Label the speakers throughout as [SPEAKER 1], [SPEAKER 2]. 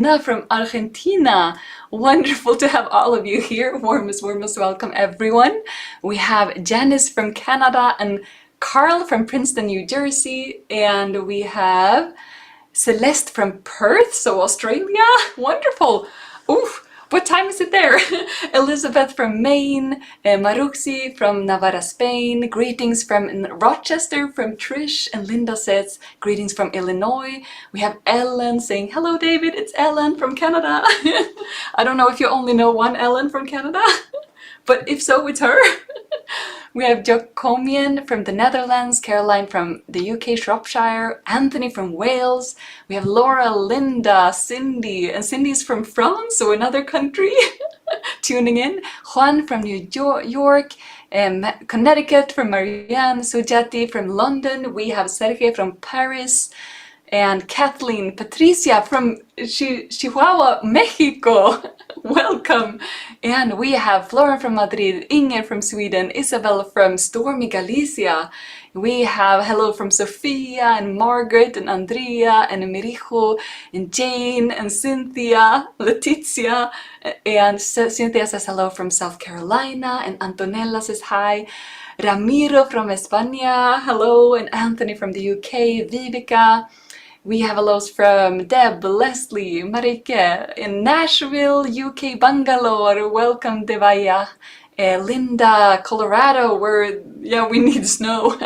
[SPEAKER 1] from Argentina. Wonderful to have all of you here. Warmest welcome, everyone. We have Janice from Canada and Carl from Princeton, New Jersey, and we have Celeste from Perth, so Australia. Wonderful. Oof. What time is it there? Elizabeth from Maine, Maruxi from Navarra, Spain. Greetings from Rochester from Trish, and Linda says greetings from Illinois. We have Ellen saying hello David, it's Ellen from Canada. I don't know if you only know one Ellen from Canada, but if so, it's her. We have Jocomian from the Netherlands, Caroline from the UK, Shropshire, Anthony from Wales. We have Laura, Linda, Cindy, and Cindy's from France, so another country, tuning in. Juan from New York, Connecticut from Marianne, Sujati from London. We have Sergey from Paris, and Kathleen, Patricia from Chihuahua, Mexico. Welcome. And we have Flora from Madrid, Inger from Sweden, Isabel from stormy Galicia. We have hello from Sofia and Margaret and Andrea and Emirijo and Jane and Cynthia, Letizia, and Cynthia says hello from South Carolina, and Antonella says hi. Ramiro from España, hello, and Anthony from the UK, Vivica. We have hellos from Deb, Leslie, Marike in Nashville, UK, Bangalore. Welcome, Devaya. Linda, Colorado, where, yeah, we need snow.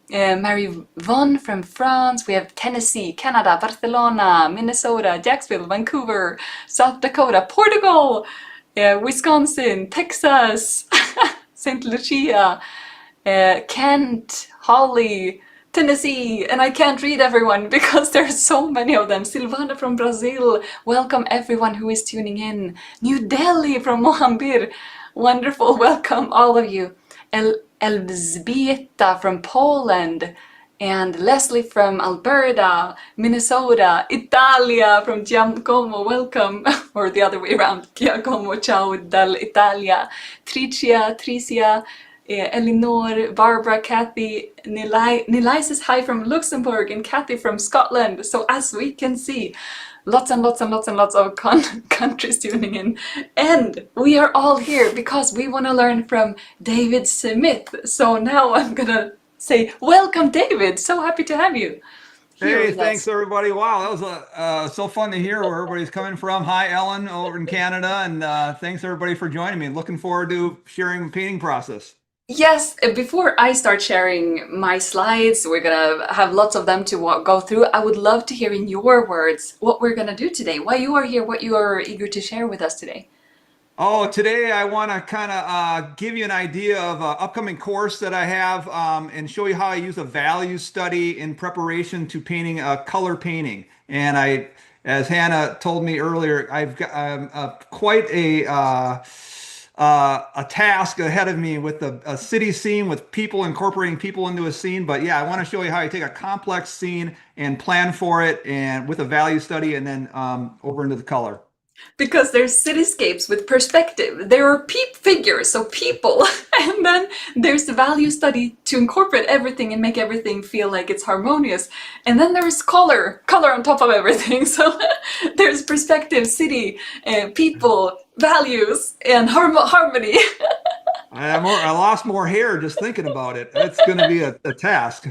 [SPEAKER 1] Mary Von from France. We have Tennessee, Canada, Barcelona, Minnesota, Jacksonville, Vancouver, South Dakota, Portugal, Wisconsin, Texas, St. Lucia, Kent, Holly, Tennessee, and I can't read everyone because there's so many of them. Silvana from Brazil, welcome everyone who is tuning in. New Delhi from Mohambir, wonderful, welcome all of you. Elzbieta from Poland, and Leslie from Alberta, Minnesota, Italia from Giacomo, welcome, or the other way around, Giacomo, ciao dall'Italia, Tricia, Elinor, Barbara, Kathy, Nilai says hi from Luxembourg, and Kathy from Scotland. So as we can see, lots and lots of countries tuning in. And we are all here because we want to learn from David Smith. So now I'm gonna say, welcome David, so happy to have you.
[SPEAKER 2] Hey, thanks everybody. Wow, that was so fun to hear where everybody's coming from. Hi Ellen over in Canada, and thanks everybody for joining me. Looking forward to sharing the painting process.
[SPEAKER 1] Yes, before I start sharing my slides, we're gonna have lots of them to go through. I would love to hear in your words what we're gonna do today, why you are here, what you are eager to share with us today.
[SPEAKER 2] Oh, today I want to kind of give you an idea of an upcoming course that I have and show you how I use a value study in preparation to painting a color painting. And as Hannah told me earlier, I've got quite a task ahead of me with a city scene with people, incorporating people into a scene. But yeah, I want to show you how I take a complex scene and plan for it, and with a value study, and then over into the color.
[SPEAKER 1] Because there's cityscapes with perspective, there are figures, so people, and then there's the value study to incorporate everything and make everything feel like it's harmonious, and then there's color on top of everything. So there's perspective, city, people, values, and harmony.
[SPEAKER 2] I lost more hair just thinking about it. It's going to be a task.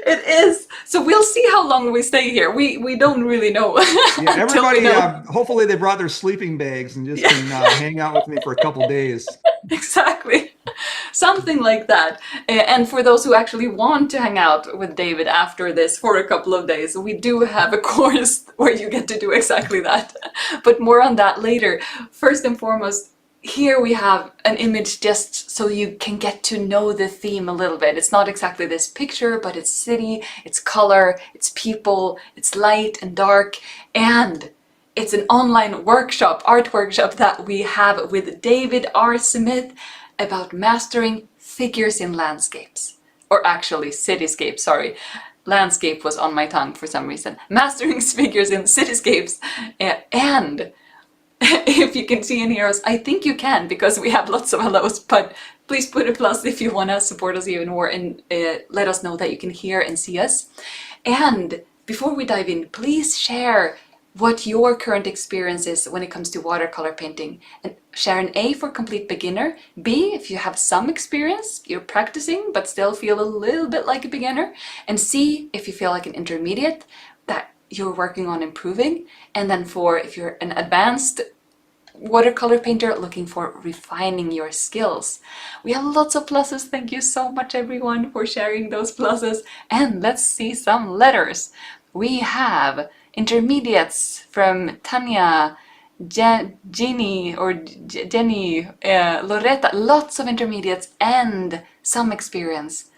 [SPEAKER 1] It is. So we'll see how long we stay here. We don't really know.
[SPEAKER 2] Yeah, everybody, hopefully they brought their sleeping bags and just can hang out with me for a couple days.
[SPEAKER 1] Exactly. Something like that. And for those who actually want to hang out with David after this for a couple of days, we do have a course where you get to do exactly that. But more on that later. First and foremost, here we have an image just so you can get to know the theme a little bit. It's not exactly this picture, but it's city, it's color, it's people, it's light and dark, and it's an online workshop, art workshop that we have with David R. Smith about mastering figures in landscapes. Or actually cityscapes, sorry. Landscape was on my tongue for some reason. Mastering figures in cityscapes, and if you can see and hear us, I think you can, because we have lots of hellos, but please put a plus if you want to support us even more and let us know that you can hear and see us. And before we dive in, please share what your current experience is when it comes to watercolor painting, and share an A for complete beginner, B if you have some experience, you're practicing but still feel a little bit like a beginner, and C if you feel like an intermediate that you're working on improving, and then 4 if you're an advanced watercolor painter looking for refining your skills. We have lots of pluses. Thank you so much everyone for sharing those pluses, and let's see some letters. We have intermediates from Tanya, Jenny, Loretta, lots of intermediates and some experience.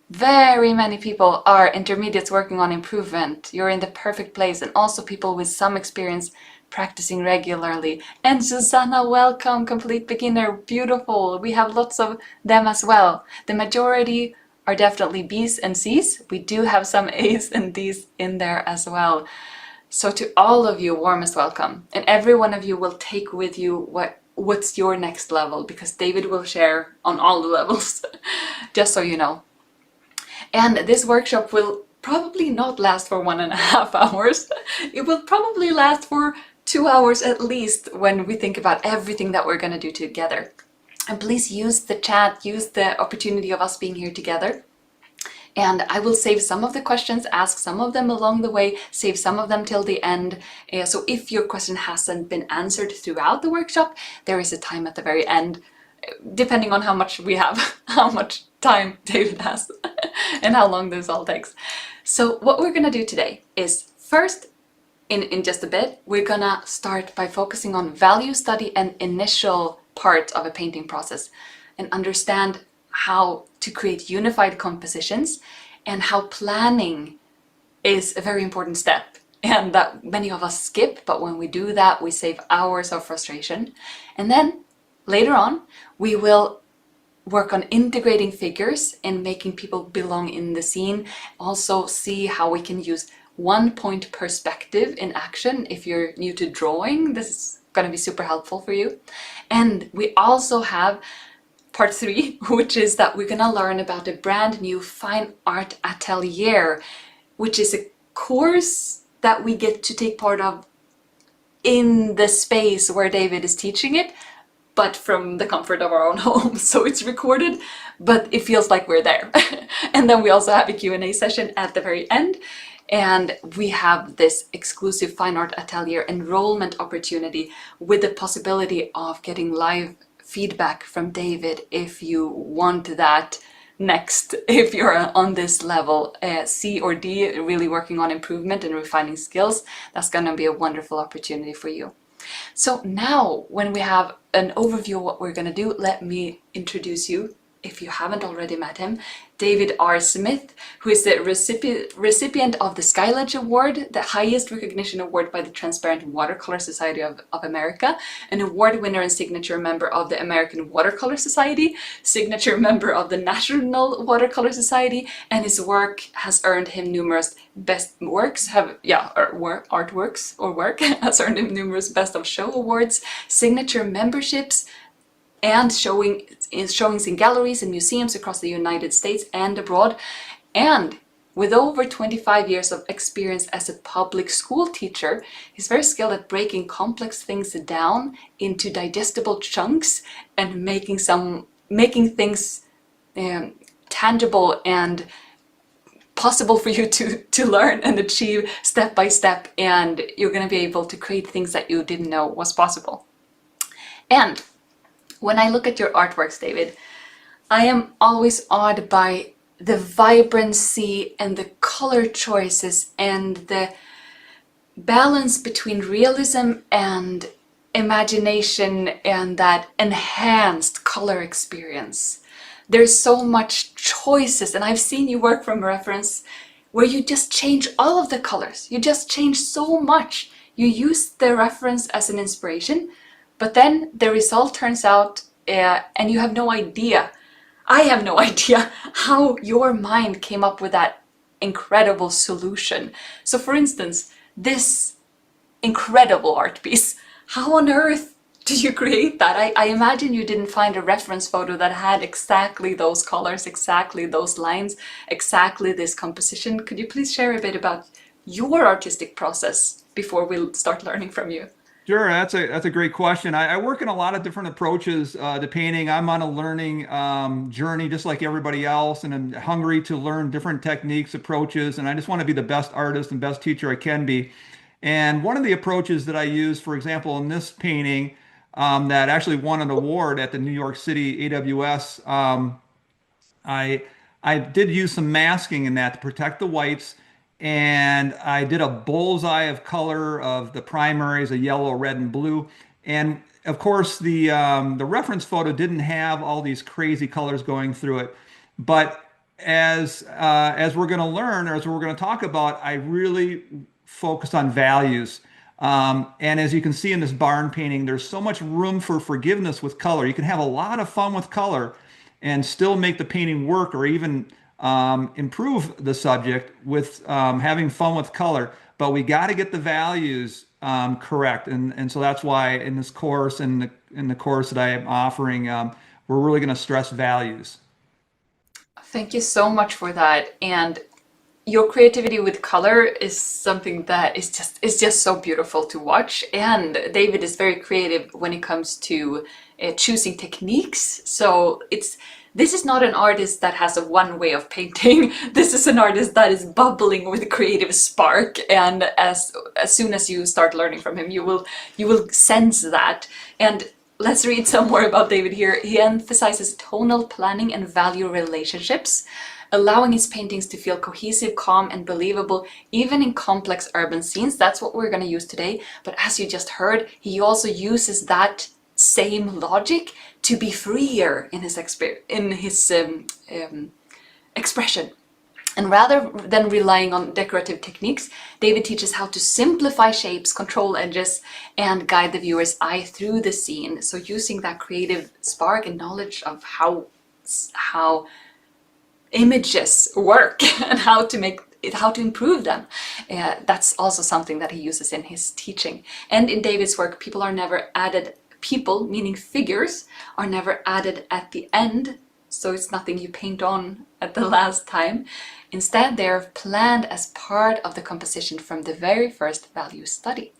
[SPEAKER 1] Very many people are intermediates working on improvement. You're in the perfect place, and also people with some experience practicing regularly. And Susanna, welcome, complete beginner, beautiful. We have lots of them as well. The majority are definitely B's and C's. We do have some A's and D's in there as well. So to all of you, warmest welcome. And every one of you will take with you what's your next level, because David will share on all the levels, just so you know. And this workshop will probably not last for 1.5 hours. It will probably last for 2 hours at least when we think about everything that we're going to do together. And please use the chat, use the opportunity of us being here together. And I will save some of the questions, ask some of them along the way, save some of them till the end. So if your question hasn't been answered throughout the workshop, there is a time at the very end, depending on how much we have, how much time David has, and how long this all takes. So what we're gonna do today is first, in just a bit, we're gonna start by focusing on value study and initial part of a painting process, and understand how to create unified compositions, and how planning is a very important step, and that many of us skip, but when we do that, we save hours of frustration. And then later on, we will work on integrating figures and making people belong in the scene. Also see how we can use one-point perspective in action. If you're new to drawing, this is going to be super helpful for you. And we also have part 3, which is that we're going to learn about a brand new fine art atelier, which is a course that we get to take part of in the space where David is teaching it, but from the comfort of our own home. So it's recorded, but it feels like we're there. And then we also have a Q&A session at the very end. And we have this exclusive Fine Art Atelier enrollment opportunity with the possibility of getting live feedback from David if you want that next, if you're on this level, C or D, really working on improvement and refining skills. That's gonna be a wonderful opportunity for you. So now, when we have an overview of what we're going to do, let me introduce you, if you haven't already met him, David R. Smith, who is the recipient of the Skyledge Award, the highest recognition award by the Transparent Watercolor Society of America, an award winner and signature member of the American Watercolor Society, signature member of the National Watercolor Society, and his work has earned him numerous best works, artworks or work has earned him numerous Best of Show awards, signature memberships, and showings in galleries and museums across the United States and abroad. And with over 25 years of experience as a public school teacher, he's very skilled at breaking complex things down into digestible chunks and making things tangible and possible for you to learn and achieve step by step, and you're going to be able to create things that you didn't know was possible. And when I look at your artworks, David, I am always awed by the vibrancy and the color choices and the balance between realism and imagination and that enhanced color experience. There's so much choices, and I've seen you work from reference where you just change all of the colors. You just change so much. You use the reference as an inspiration, but then the result turns out, and you have no idea, I have no idea how your mind came up with that incredible solution. So for instance, this incredible art piece, how on earth did you create that? I imagine you didn't find a reference photo that had exactly those colors, exactly those lines, exactly this composition. Could you please share a bit about your artistic process before we start learning from you?
[SPEAKER 2] Sure, that's a great question. I work in a lot of different approaches to painting. I'm on a learning journey, just like everybody else, and I'm hungry to learn different techniques, approaches, and I just want to be the best artist and best teacher I can be. And one of the approaches that I use, for example, in this painting that actually won an award at the New York City AWS, I I did use some masking in that to protect the whites, and I did a bullseye of color of the primaries, a yellow, red, and blue. And of course, the reference photo didn't have all these crazy colors going through it, but as we're going to learn, or as we're going to talk about, I really focused on values. And as you can see in this barn painting, there's so much room for forgiveness with color. You can have a lot of fun with color and still make the painting work, or even improve the subject with having fun with color. But we got to get the values correct. And so that's why in this course and in the course that I am offering, we're really going to stress values.
[SPEAKER 1] Thank you so much for that. And your creativity with color is something that is just so beautiful to watch. And David is very creative when it comes to choosing techniques. So this is not an artist that has a one way of painting. This is an artist that is bubbling with a creative spark. And as soon as you start learning from him, you will sense that. And let's read some more about David here. He emphasizes tonal planning and value relationships, allowing his paintings to feel cohesive, calm, and believable, even in complex urban scenes. That's what we're going to use today. But as you just heard, he also uses that same logic to be freer in his expression. And rather than relying on decorative techniques, David teaches how to simplify shapes, control edges, and guide the viewer's eye through the scene. So using that creative spark and knowledge of how images work and how to improve them. That's also something that he uses in his teaching. And in David's work, people, meaning figures, are never added at the end. So it's nothing you paint on at the last time. Instead, they're planned as part of the composition from the very first value study.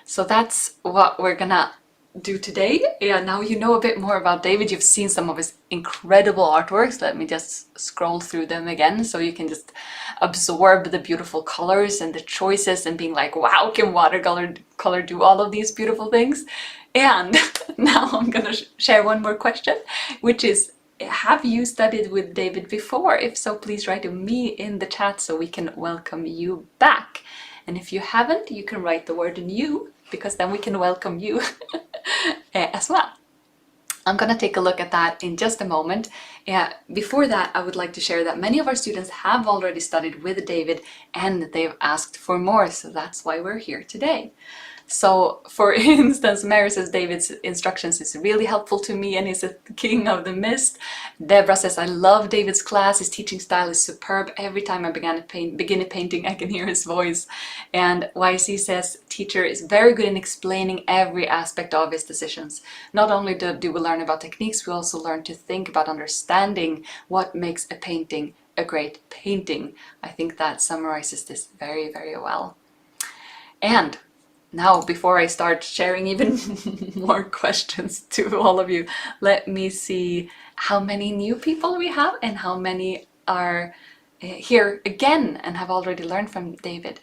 [SPEAKER 1] So that's what we're gonna do today. Yeah, now you know a bit more about David. You've seen some of his incredible artworks. Let me just scroll through them again so you can just absorb the beautiful colors and the choices and being like, wow, can watercolor do all of these beautiful things? And now I'm gonna share one more question, which is, have you studied with David before? If so, please write to me in the chat so we can welcome you back. And if you haven't, you can write the word new, because then we can welcome you as well. I'm going to take a look at that in just a moment. Before that, I would like to share that many of our students have already studied with David and they've asked for more, so that's why we're here today. So, for instance, Mary says David's instructions is really helpful to me and he's a king of the mist. Deborah says, I love David's class. His teaching style is superb. Every time I begin a painting, I can hear his voice. And YC says, teacher is very good in explaining every aspect of his decisions. Not only do we learn about techniques, we also learn to think about understanding what makes a painting a great painting. I think that summarizes this very, very well. And now, before I start sharing even more questions to all of you, let me see how many new people we have and how many are here again and have already learned from David.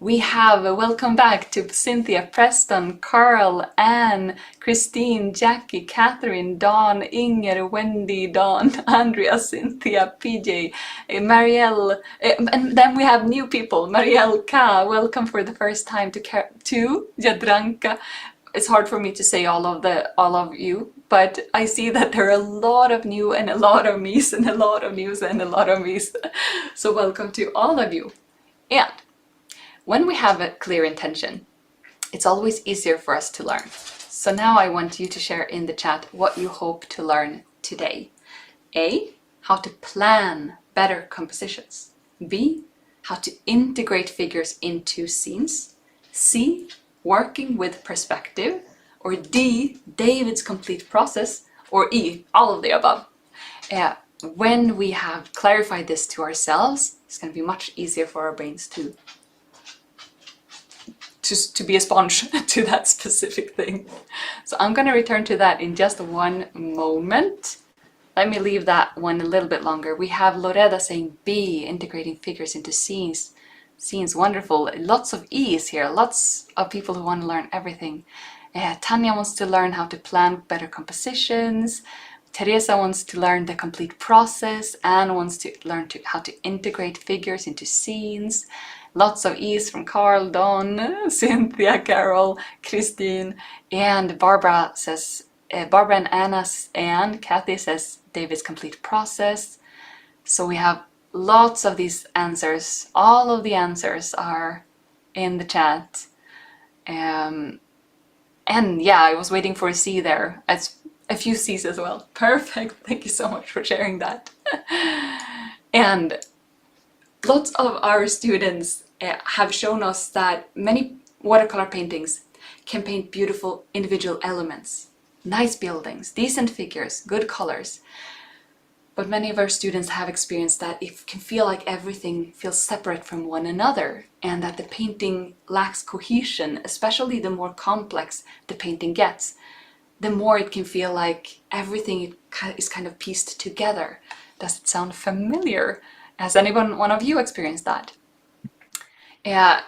[SPEAKER 1] We have a welcome back to Cynthia, Preston, Carl, Anne, Christine, Jackie, Catherine, Dawn, Inger, Wendy, Dawn, Andrea, Cynthia, PJ, Marielle, and then we have new people. Marielle K, welcome for the first time to Jadranka. It's hard for me to say all of you, but I see that there are a lot of new and a lot of me's and a lot of news and a lot of me's. So welcome to all of you. And when we have a clear intention, it's always easier for us to learn. So now I want you to share in the chat what you hope to learn today. A, how to plan better compositions. B, how to integrate figures into scenes. C, working with perspective. Or D, David's complete process. Or E, all of the above. When we have clarified this to ourselves, it's going to be much easier for our brains to to be a sponge to that specific thing. So I'm going to return to that in just one moment. Let me leave that one a little bit longer. We have Loreda saying B, integrating figures into scenes. Scenes, wonderful. Lots of E's here. Lots of people who want to learn everything. Tanya wants to learn how to plan better compositions. Teresa wants to learn the complete process. Anne wants to learn how to integrate figures into scenes. Lots of E's from Carl, Don, Cynthia, Carol, Christine, and Barbara says, Barbara and Anna and Kathy says David's complete process. So we have lots of these answers. All of the answers are in the chat. And yeah, I was waiting for a C there. It's a few C's as well. Perfect. Thank you so much for sharing that. And lots of our students have shown us that many watercolor paintings can paint beautiful individual elements, nice buildings, decent figures, good colors. But many of our students have experienced that it can feel like everything feels separate from one another and that the painting lacks cohesion, especially the more complex the painting gets. The more it can feel like everything is kind of pieced together. Does it sound familiar? Has one of you experienced that? Yeah.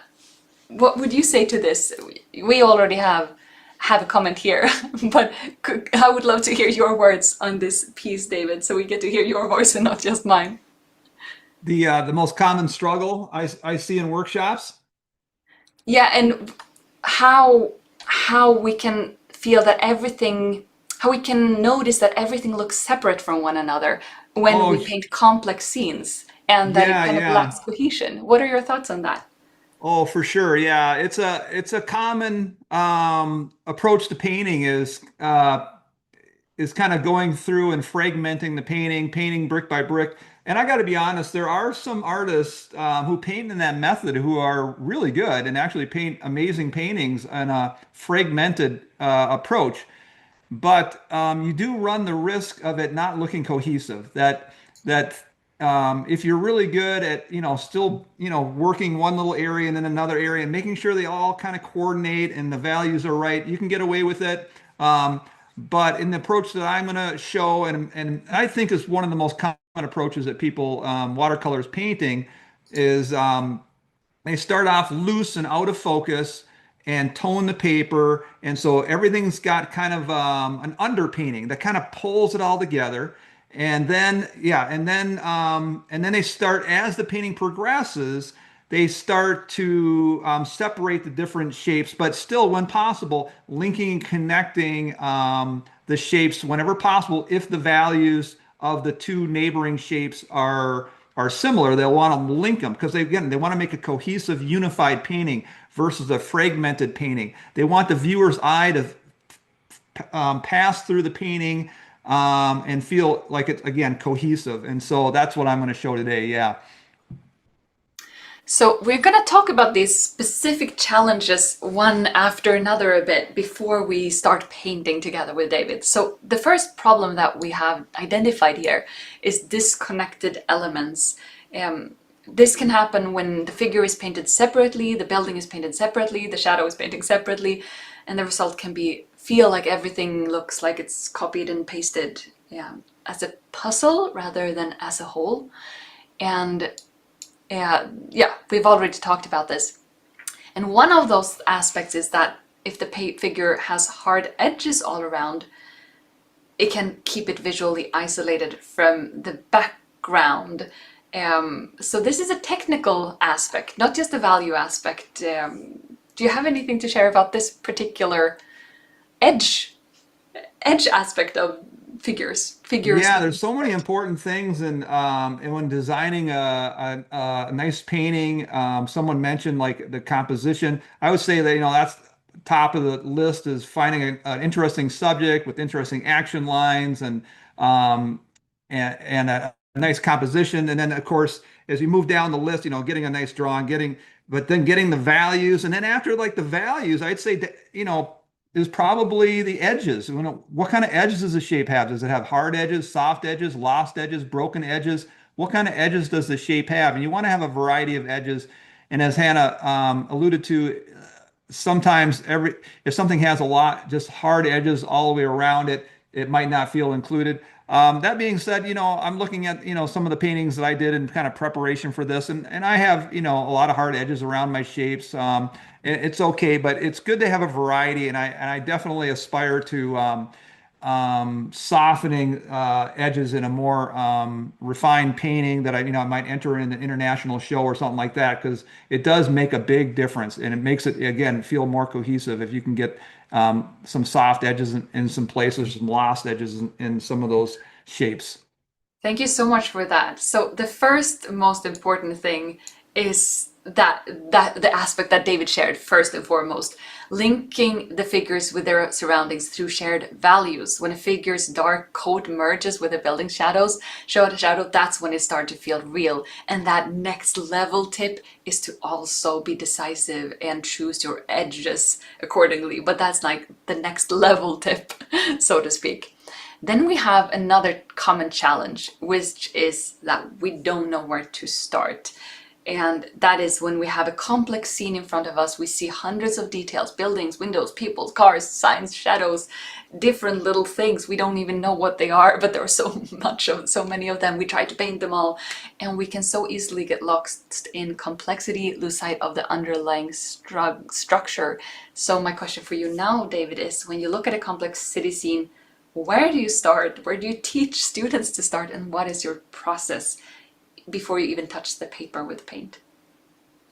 [SPEAKER 1] What would you say to this? We already have a comment here, but I would love to hear your words on this piece, David, so we get to hear your voice and not just mine.
[SPEAKER 2] The most common struggle I see in workshops.
[SPEAKER 1] Yeah, and how we can feel that how we can notice that everything looks separate from one another when we paint complex scenes, and that it kind of lacks cohesion. What are your thoughts on that?
[SPEAKER 2] Oh, for sure. Yeah, it's a common approach to painting is kind of going through and fragmenting the painting brick by brick. And I got to be honest, there are some artists who paint in that method who are really good and actually paint amazing paintings in a fragmented approach. But you do run the risk of it not looking cohesive. That if you're really good at still working one little area and then another area and making sure they all kind of coordinate and the values are right, you can get away with it. But in the approach that I'm going to show, and I think is one of the most common approaches that people watercolors painting is they start off loose and out of focus and tone the paper. And so everything's got kind of an underpainting that kind of pulls it all together. And then, yeah, and then they start, as the painting progresses, they start to separate the different shapes, but still, when possible, linking and connecting the shapes whenever possible. If the values of the two neighboring shapes are similar, they'll want to link them because they want to make a cohesive, unified painting versus a fragmented painting. They want the viewer's eye to pass through the painting and feel like it's, again, cohesive. And so that's what I'm going to show today. Yeah.
[SPEAKER 1] So we're going to talk about these specific challenges one after another a bit before we start painting together with David. So the first problem that we have identified here is disconnected elements. This can happen when the figure is painted separately, the building is painted separately, the shadow is painted separately, and the result can feel like everything looks like it's copied and pasted as a puzzle rather than as a whole. And yeah, we've already talked about this. And one of those aspects is that if the figure has hard edges all around, it can keep it visually isolated from the background. So this is a technical aspect, not just a value aspect. Do you have anything to share about this particular edge aspect of figures?
[SPEAKER 2] Yeah, there's so many important things, and when designing a nice painting, someone mentioned like the composition. I would say that that's top of the list is finding an interesting subject with interesting action lines and a nice composition, and then of course as you move down the list, getting a nice drawing, but then getting the values, and then after like the values, I'd say that is probably the edges. What kind of edges does the shape have? Does it have hard edges, soft edges, lost edges, broken edges? What kind of edges does the shape have? And you want to have a variety of edges. And as Hannah alluded to, sometimes if something has a lot just hard edges all the way around it, it might not feel included. That being said, I'm looking at, some of the paintings that I did in kind of preparation for this, and I have, a lot of hard edges around my shapes. It's okay, but it's good to have a variety, and I definitely aspire to softening edges in a more refined painting that I might enter in an international show or something like that, because it does make a big difference, and it makes it again feel more cohesive if you can get some soft edges in some places, some lost edges in some of those shapes.
[SPEAKER 1] Thank you so much for that. So the first most important thing is that the aspect that David shared first and foremost, linking the figures with their surroundings through shared values. When a figure's dark coat merges with the building shadow, that's when it starts to feel real. And that next level tip is to also be decisive and choose your edges accordingly. But that's like the next level tip, so to speak. Then we have another common challenge, which is that we don't know where to start. And that is when we have a complex scene in front of us, we see hundreds of details, buildings, windows, people, cars, signs, shadows, different little things. We don't even know what they are, but there are so many of them. We try to paint them all, and we can so easily get lost in complexity, lose sight of the underlying structure. So my question for you now, David, is when you look at a complex city scene, where do you start? Where do you teach students to start? And what is your process before you even touch the paper with paint?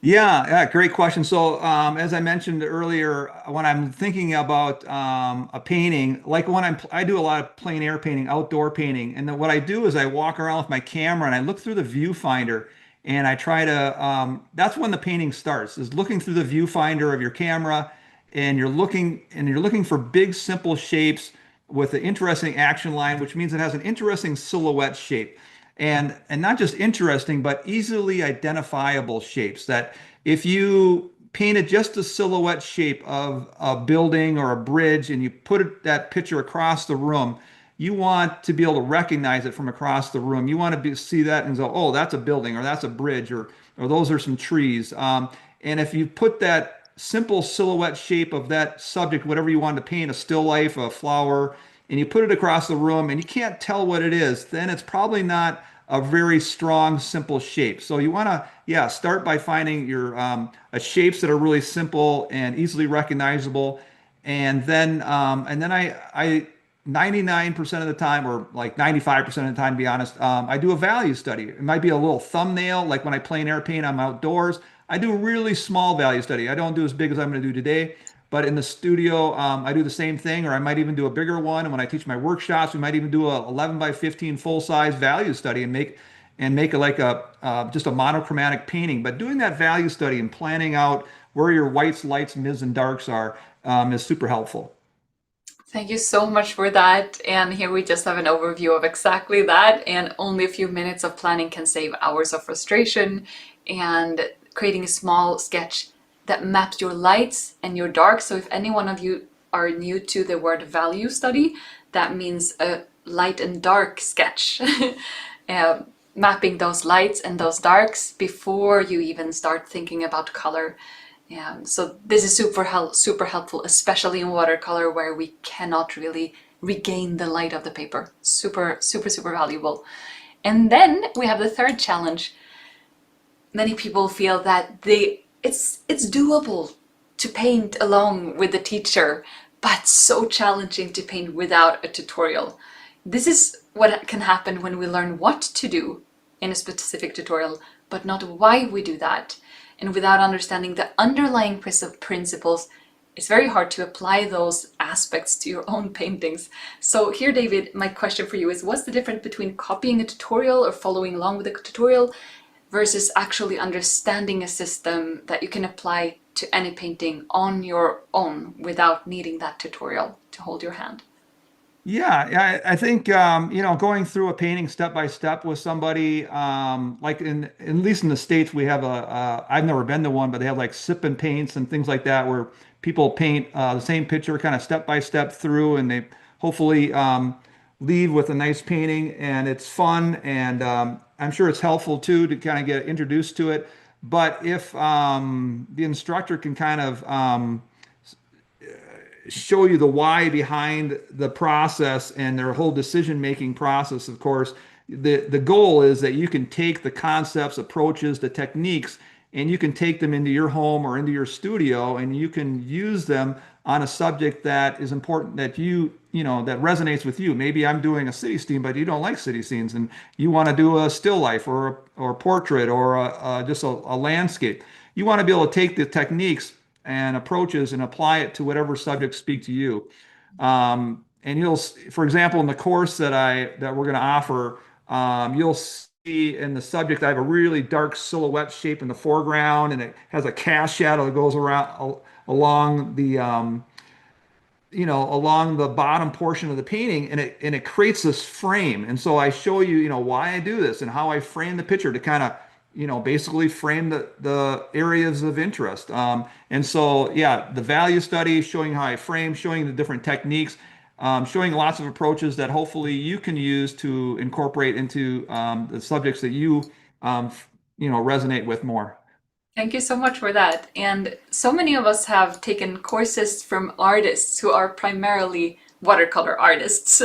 [SPEAKER 2] Yeah, great question. So, as I mentioned earlier, when I'm thinking about a painting, like when I do a lot of plein air painting, outdoor painting, and then what I do is I walk around with my camera and I look through the viewfinder, and I try to. That's when the painting starts, is looking through the viewfinder of your camera, and you're looking for big, simple shapes with an interesting action line, which means it has an interesting silhouette shape, and not just interesting, but easily identifiable shapes that if you painted just a silhouette shape of a building or a bridge and you that picture across the room, you want to be able to recognize it from across the room. You want to see that and go, oh, that's a building or that's a bridge or those are some trees. And if you put that simple silhouette shape of that subject, whatever you want to paint, a still life, a flower, and you put it across the room and you can't tell what it is, then it's probably not a very strong, simple shape. So you want to, yeah, start by finding your shapes that are really simple and easily recognizable, and then I 99% of the time, or like 95% of the time, to be honest, I do a value study. It might be a little thumbnail, like when I play an air paint, I'm outdoors. I do a really small value study. I don't do as big as I'm going to do today. But in the studio, I do the same thing, or I might even do a bigger one. And when I teach my workshops, we might even do a 11 by 15 full size value study and make it like a just a monochromatic painting. But doing that value study and planning out where your whites, lights, mids, and darks are is super helpful.
[SPEAKER 1] Thank you so much for that. And here we just have an overview of exactly that. And only a few minutes of planning can save hours of frustration. And creating a small sketch that maps your lights and your darks. So if any one of you are new to the word value study, that means a light and dark sketch. uh, Mapping those lights and those darks before you even start thinking about color. So this is super helpful, especially in watercolor where we cannot really regain the light of the paper. Super valuable. And then we have the third challenge. Many people feel that it's doable to paint along with the teacher, but so challenging to paint without a tutorial. This is what can happen when we learn what to do in a specific tutorial, but not why we do that. And without understanding the underlying principles, it's very hard to apply those aspects to your own paintings. So here, David, my question for you is, what's the difference between copying a tutorial or following along with a tutorial versus actually understanding a system that you can apply to any painting on your own without needing that tutorial to hold your hand?
[SPEAKER 2] Yeah, I think going through a painting step by step with somebody, like at least in the States, we have I've never been to one, but they have like sip and paints and things like that where people paint the same picture kind of step by step through, and they hopefully leave with a nice painting, and it's fun, and I'm sure it's helpful too to kind of get introduced to it. But if the instructor can kind of show you the why behind the process and their whole decision-making process, of course, the goal is that you can take the concepts, approaches, the techniques, and you can take them into your home or into your studio, and you can use them on a subject that is important that that resonates with you. Maybe I'm doing a city scene, but you don't like city scenes, and you want to do a still life or a portrait or just a landscape. You want to be able to take the techniques and approaches and apply it to whatever subjects speak to you. And for example, in the course that we're going to offer, you'll see in the subject, I have a really dark silhouette shape in the foreground, and it has a cast shadow that goes around along along the bottom portion of the painting, and it creates this frame. And so I show you, why I do this and how I frame the picture to kind of, basically frame the areas of interest. And so, yeah, the value study, showing how I frame, showing the different techniques, showing lots of approaches that hopefully you can use to incorporate into the subjects that resonate with more.
[SPEAKER 1] Thank you so much for that. And so many of us have taken courses from artists who are primarily watercolor artists.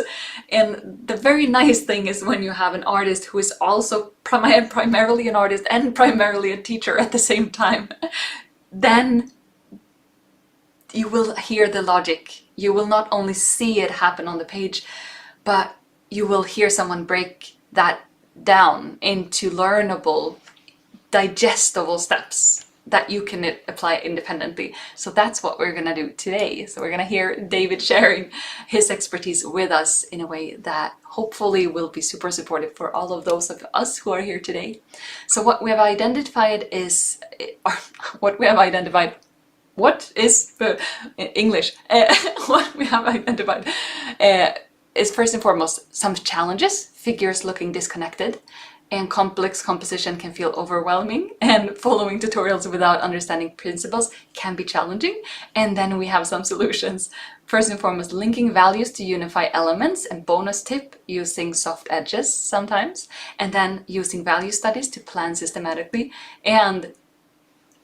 [SPEAKER 1] And the very nice thing is when you have an artist who is also primarily an artist and primarily a teacher at the same time, then you will hear the logic. You will not only see it happen on the page, but you will hear someone break that down into learnable, digestible steps that you can apply independently. So that's what we're gonna do today. So we're gonna hear David sharing his expertise with us in a way that hopefully will be super supportive for all of those of us who are here today. So what we have identified is, what is the English? What we have identified is first and foremost some challenges, figures looking disconnected, and complex composition can feel overwhelming, and following tutorials without understanding principles can be challenging. And then we have some solutions. First and foremost, linking values to unify elements, and bonus tip, using soft edges sometimes, and then using value studies to plan systematically, and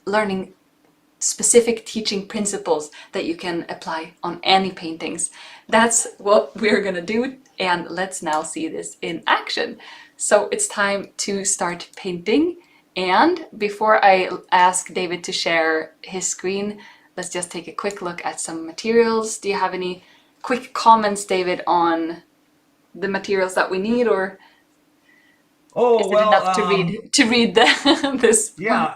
[SPEAKER 1] learning specific teaching principles that you can apply on any paintings. That's what we're gonna do, and let's now see this in action. So it's time to start painting, and before I ask David to share his screen, let's just take a quick look at some materials. Do you have any quick comments, David, on the materials that we need, or is it enough to read this?
[SPEAKER 2] Yeah,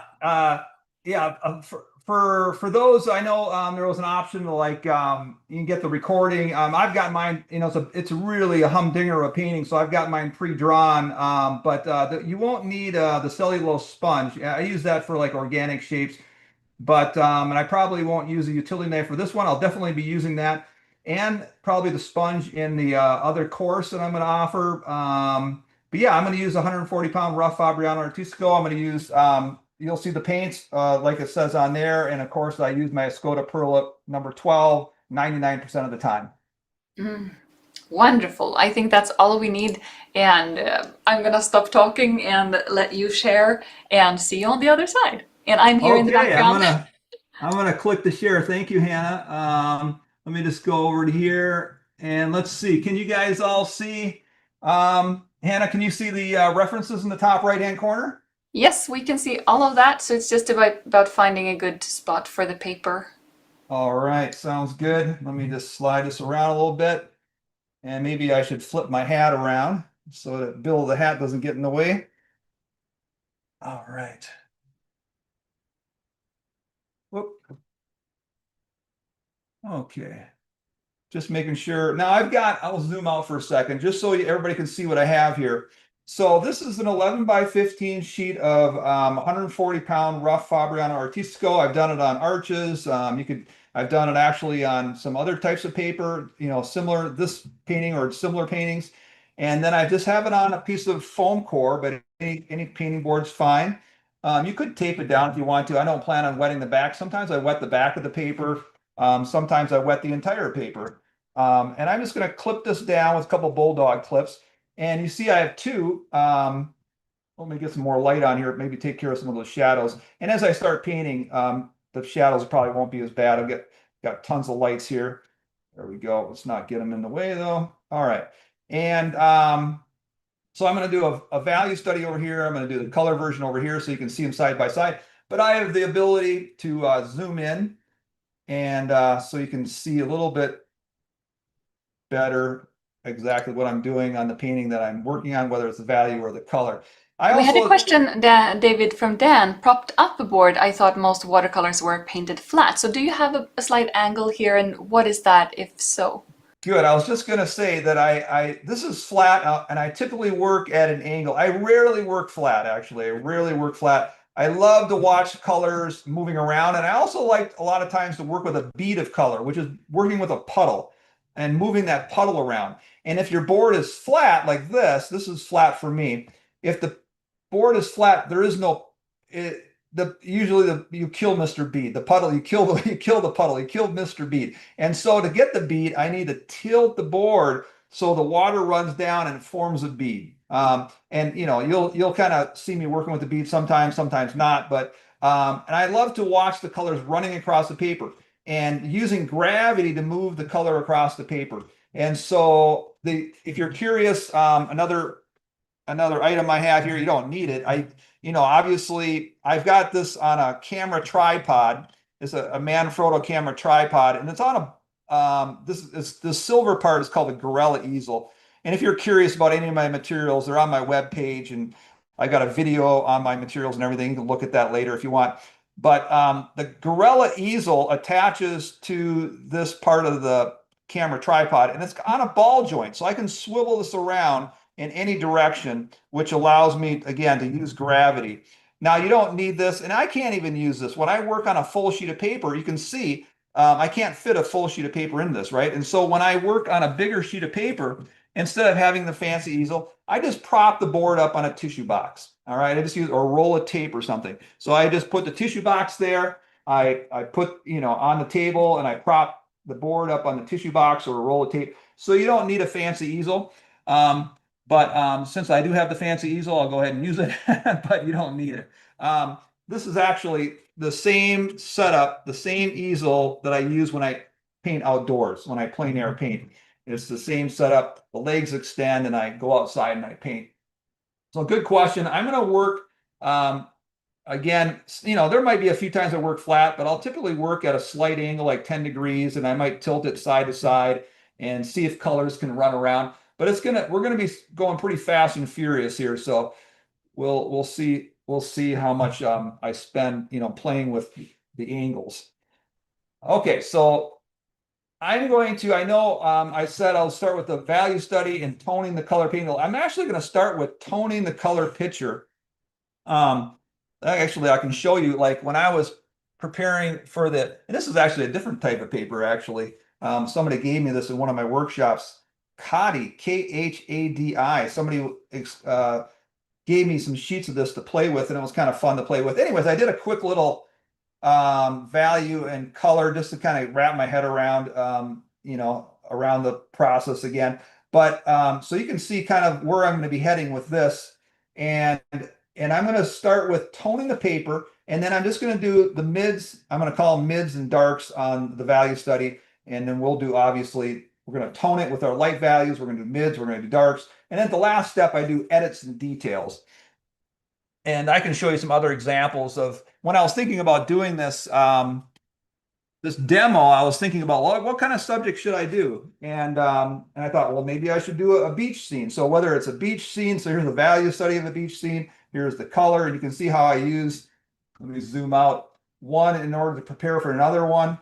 [SPEAKER 2] yeah. For those, I know there was an option to you can get the recording. I've got mine. It's really a humdinger of a painting, so I've got mine pre-drawn. But you won't need the cellulose sponge. I use that for like organic shapes. But and I probably won't use a utility knife for this one. I'll definitely be using that, and probably the sponge in the other course that I'm going to offer. But yeah, I'm going to use 140-pound rough Fabriano Artistico. I'm going to use you'll see the paints like it says on there, and of course I use my Escoda Perla number 12 99% of the time.
[SPEAKER 1] Wonderful. I think that's all we need, and I'm gonna stop talking and let you share, and see you on the other side. And I'm here in the background.
[SPEAKER 2] I'm gonna click the share. Thank you, Hannah. Let me just go over to here and let's see. Can you guys all see? Hannah, can you see the references in the top right-hand corner?
[SPEAKER 1] Yes, we can see all of that, so it's just about finding a good spot for the paper.
[SPEAKER 2] All right, sounds good. Let me just slide this around a little bit, and maybe I should flip my hat around so that Bill the hat doesn't get in the way. All right. Whoop. Okay. Just making sure. Now I'll zoom out for a second just so everybody can see what I have here. So this is an 11 by 15 sheet of 140-pound rough Fabriano Artistico. I've done it on arches. I've done it actually on some other types of paper, similar this painting or similar paintings. And then I just have it on a piece of foam core, but any painting board's fine. You could tape it down if you want to. I don't plan on wetting the back. Sometimes I wet the back of the paper. Sometimes I wet the entire paper. And I'm just going to clip this down with a couple bulldog clips. And you see I have two. Let let me get some more light on here, maybe take care of some of those shadows. And as I start painting, the shadows probably won't be as bad. Got tons of lights here. There we go. Let's not get them in the way though. All right. And so I'm going to do a value study over here. I'm going to do the color version over here so you can see them side by side. But I have the ability to zoom in and so you can see a little bit better exactly what I'm doing on the painting that I'm working on, whether it's the value or the color.
[SPEAKER 1] We had a question, David, from Dan. Propped up a board, I thought most watercolors were painted flat. So do you have a slight angle here, and what is that, if so?
[SPEAKER 2] Good. I was just going to say that this is flat, and I typically work at an angle. I rarely work flat, actually. I rarely work flat. I love to watch colors moving around, and I also like a lot of times to work with a bead of color, which is working with a puddle and moving that puddle around. And if your board is flat like this is flat for me. If the board is flat, there is no usually you kill Mr. Bead. The puddle, you kill the puddle, you kill Mr. Bead. And so to get the bead, I need to tilt the board so the water runs down and it forms a bead. And you'll kind of see me working with the bead sometimes, sometimes not. But and I love to watch the colors running across the paper and using gravity to move the color across the paper. And so if you're curious, another item I have here, you don't need it. Obviously I've got this on a camera tripod. It's a Manfrotto camera tripod, and it's on the silver part is called the Gorilla easel. And if you're curious about any of my materials, they're on my web page, and I got a video on my materials and everything. You can look at that later if you want. But the Gorilla easel attaches to this part of the camera tripod, and it's on a ball joint, so I can swivel this around in any direction, which allows me, again, to use gravity. Now, you don't need this, and I can't even use this. When I work on a full sheet of paper, you can see I can't fit a full sheet of paper in this, right? And so when I work on a bigger sheet of paper, instead of having the fancy easel, I just prop the board up on a tissue box, all right? I just use, or roll of tape or something. So I just put the tissue box there. I put, on the table, and I prop the board up on the tissue box or a roll of tape. So you don't need a fancy easel. But since I do have the fancy easel, I'll go ahead and use it, but you don't need it. This is actually the same setup, the same easel that I use when I paint outdoors, when I plein air paint. It's the same setup. The legs extend, and I go outside and I paint. So good question. I'm going to work, again, there might be a few times I work flat, but I'll typically work at a slight angle, like 10 degrees, and I might tilt it side to side and see if colors can run around. But we're gonna be going pretty fast and furious here, so we'll see how much I spend playing with the angles. Okay, so I know I said I'll start with the value study and toning the color painting. I'm actually going to start with toning the color picture. Actually, I can show you, like when I was preparing for and this is actually a different type of paper actually. Somebody gave me this in one of my workshops. Khadi, Khadi. Somebody gave me some sheets of this to play with, and it was kind of fun to play with. Anyways, I did a quick little value and color just to kind of wrap my head around, around the process again. But so you can see kind of where I'm going to be heading with this, and I'm going to start with toning the paper, and then I'm just going to do the mids. I'm going to call them mids and darks on the value study, and then we'll do, obviously, we're going to tone it with our light values. We're going to do mids. We're going to do darks. And then the last step, I do edits and details. And I can show you some other examples of when I was thinking about doing this, this demo, I was thinking about, well, what kind of subject should I do? And I thought, well, maybe I should do a beach scene. So whether it's a beach scene, so here's the value study of a beach scene. Here's the color. And you can see how I use, let me zoom out, one in order to prepare for another one.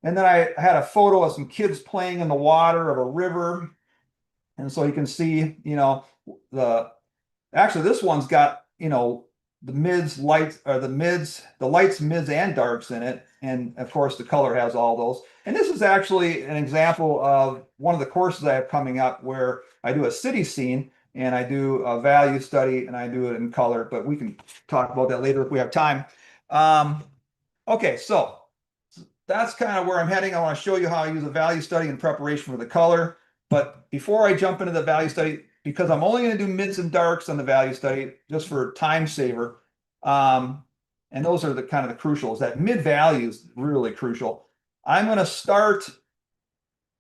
[SPEAKER 2] And then I had a photo of some kids playing in the water of a river. And so you can see, actually this one's got, the mids, lights, or the lights, mids, and darks in it. And of course the color has all those. And this is actually an example of one of the courses I have coming up where I do a city scene and I do a value study and I do it in color, but we can talk about that later if we have time. Okay, so that's kind of where I'm heading. I want to show you how I use a value study in preparation for the color. But before I jump into the value study, because I'm only going to do mids and darks on the value study just for time saver. And those are the kind of the crucial, is that mid value is really crucial. I'm going to start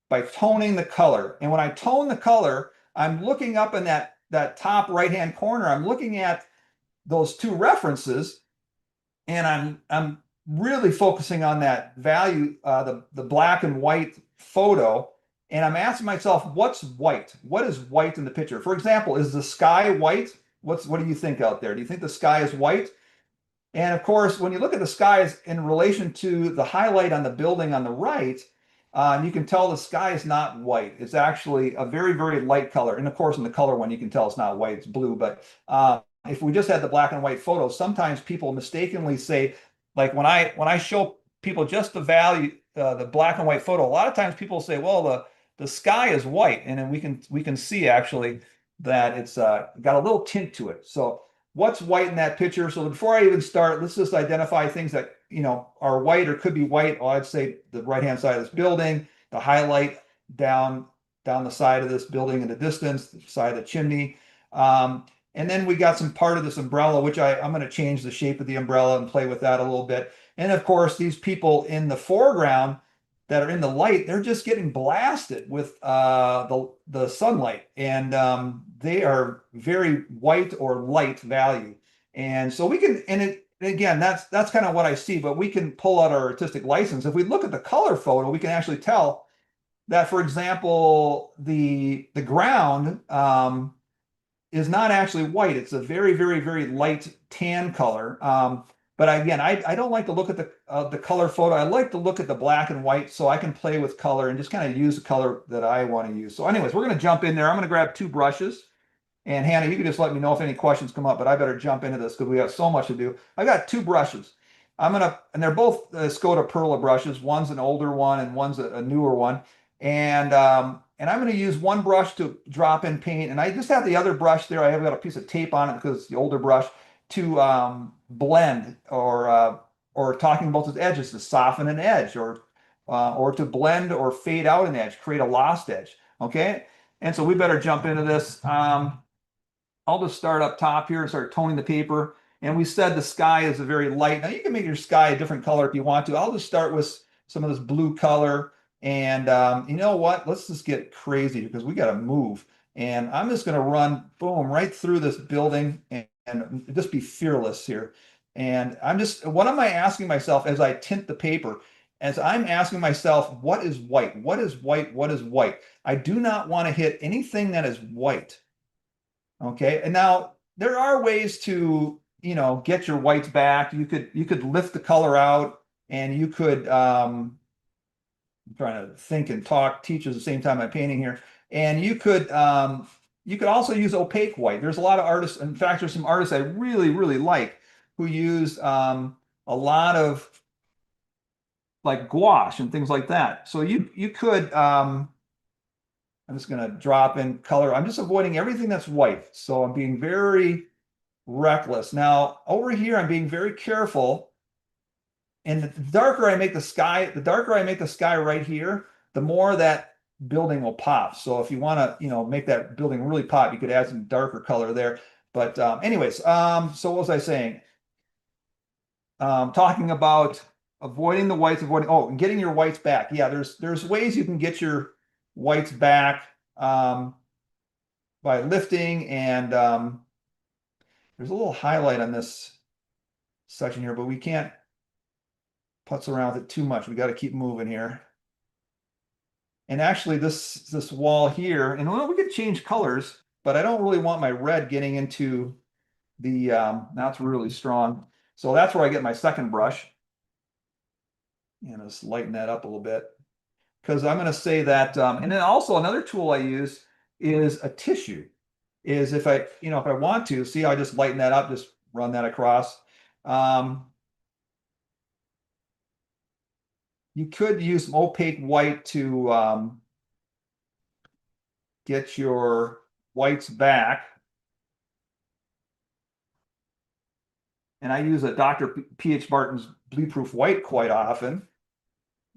[SPEAKER 2] by toning the color. And when I tone the color, I'm looking up in that top right-hand corner, I'm looking at those two references, and I'm really focusing on that value, the black and white photo, and I'm asking myself, what's white? What is white in the picture? For example, is the sky white? What do you think out there? Do you think the sky is white? And of course, when you look at the skies in relation to the highlight on the building on the right, you can tell the sky is not white. It's actually a very, very light color. And of course, in the color one, you can tell it's not white, it's blue. But if we just had the black and white photo, sometimes people mistakenly say, like when I show people just the value, the black and white photo, a lot of times people say, well, the sky is white. And then we can see actually that it's got a little tint to it. So what's white in that picture? So before I even start, let's just identify things that are white or could be white. Well, I'd say the right-hand side of this building, the highlight down the side of this building in the distance, the side of the chimney. And then we got some part of this umbrella, which I'm going to change the shape of the umbrella and play with that a little bit. And of course, these people in the foreground that are in the light, they're just getting blasted with the sunlight, and they are very white or light value. And so we can, and again, that's kind of what I see, but we can pull out our artistic license. If we look at the color photo, we can actually tell that, for example, the ground is not actually white. It's a very, very, very light tan color. But again, I don't like to look at the color photo. I like to look at the black and white so I can play with color and just kind of use the color that I want to use. So anyways, we're going to jump in there. I'm going to grab two brushes. And Hannah, you can just let me know if any questions come up, but I better jump into this because we have so much to do. I got two brushes. And they're both Skoda Perla brushes. One's an older one and one's a newer one. And I'm going to use one brush to drop in paint. And I just have the other brush there. I have got a piece of tape on it because it's the older brush to blend or talking about those edges to soften an edge or to blend or fade out an edge, create a lost edge. Okay. And so we better jump into this. I'll just start up top here and start toning the paper. And we said the sky is a very light. Now you can make your sky a different color if you want to. I'll just start with some of this blue color. And you know what? Let's just get crazy because we got to move. And I'm just going to run, boom, right through this building and just be fearless here. And what am I asking myself as I tint the paper? As I'm asking myself, what is white? What is white? What is white? I do not want to hit anything that is white. Okay. And now there are ways to, get your whites back. You could lift the color out, and you could, I'm trying to think and teach at the same time I'm painting here. And you could also use opaque white. There's a lot of artists. In fact, there's some artists I really, really like who use a lot of like gouache and things like that. So you could, I'm just going to drop in color. I'm just avoiding everything that's white. So I'm being very reckless. Now over here, I'm being very careful. And the darker I make the sky right here, the more that building will pop. So if you want to, make that building really pop, you could add some darker color there. But anyways, so what was I saying? Talking about avoiding the whites, and getting your whites back. Yeah, there's ways you can get your whites back by lifting, and there's a little highlight on this section here, but we can't putz around with it too much. We got to keep moving here. And actually this wall here, and we could change colors, but I don't really want my red getting into the, now it's really strong. So that's where I get my second brush. And just lighten that up a little bit. Because I'm going to say that, and then also another tool I use is a tissue. Is if I want to, see how I just lighten that up, just run that across. You could use some opaque white to get your whites back. And I use a Dr. P.H. Martin's Bleed-Proof White quite often.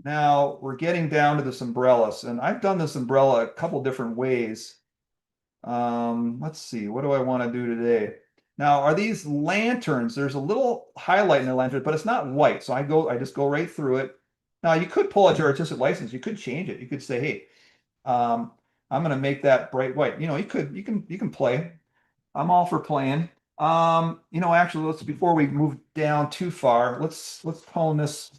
[SPEAKER 2] Now we're getting down to this umbrella, and I've done this umbrella a couple different ways. Let's see, what do I want to do today? Now, are these lanterns? There's a little highlight in the lantern, but it's not white. So I just go right through it. Now you could pull out your artistic license. You could change it. You could say, hey, I'm going to make that bright white. You can play. I'm all for playing. Actually, let's before we move down too far, let's tone this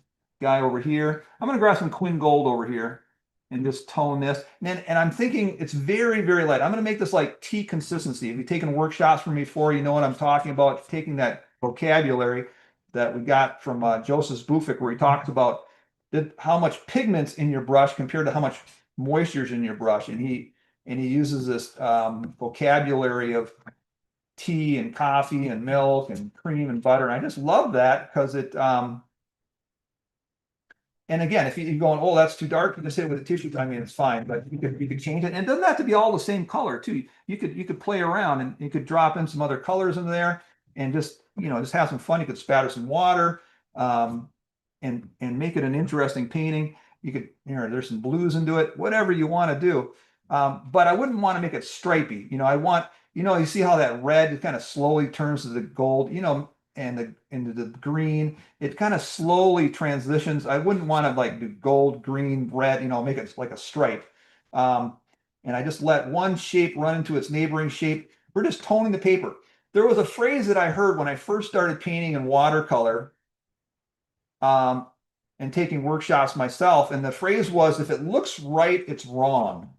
[SPEAKER 2] guy over here. I'm gonna grab some Queen Gold over here and just tone this. And I'm thinking it's very, very light. I'm gonna make this like tea consistency. If you've taken workshops from me before, you know what I'm talking about. Taking that vocabulary that we got from Joseph Bufik, where he talks about how much pigment's in your brush compared to how much moisture's in your brush, and he uses this vocabulary of tea and coffee and milk and cream and butter. And I just love that because and again, if you're going, oh, that's too dark, you can say it with a tissue. I mean, it's fine, but you could change it. And it doesn't have to be all the same color too. You could play around and you could drop in some other colors in there and just have some fun. You could spatter some water and make it an interesting painting. You could, there's some blues into it, whatever you want to do. But I wouldn't want to make it stripy. I want, you see how that red kind of slowly turns to the gold, and into the green. It kind of slowly transitions. I wouldn't want to like do gold, green, red, make it like a stripe. And I just let one shape run into its neighboring shape. We're just toning the paper. There was a phrase that I heard when I first started painting in watercolor, and taking workshops myself. And the phrase was, if it looks right, it's wrong.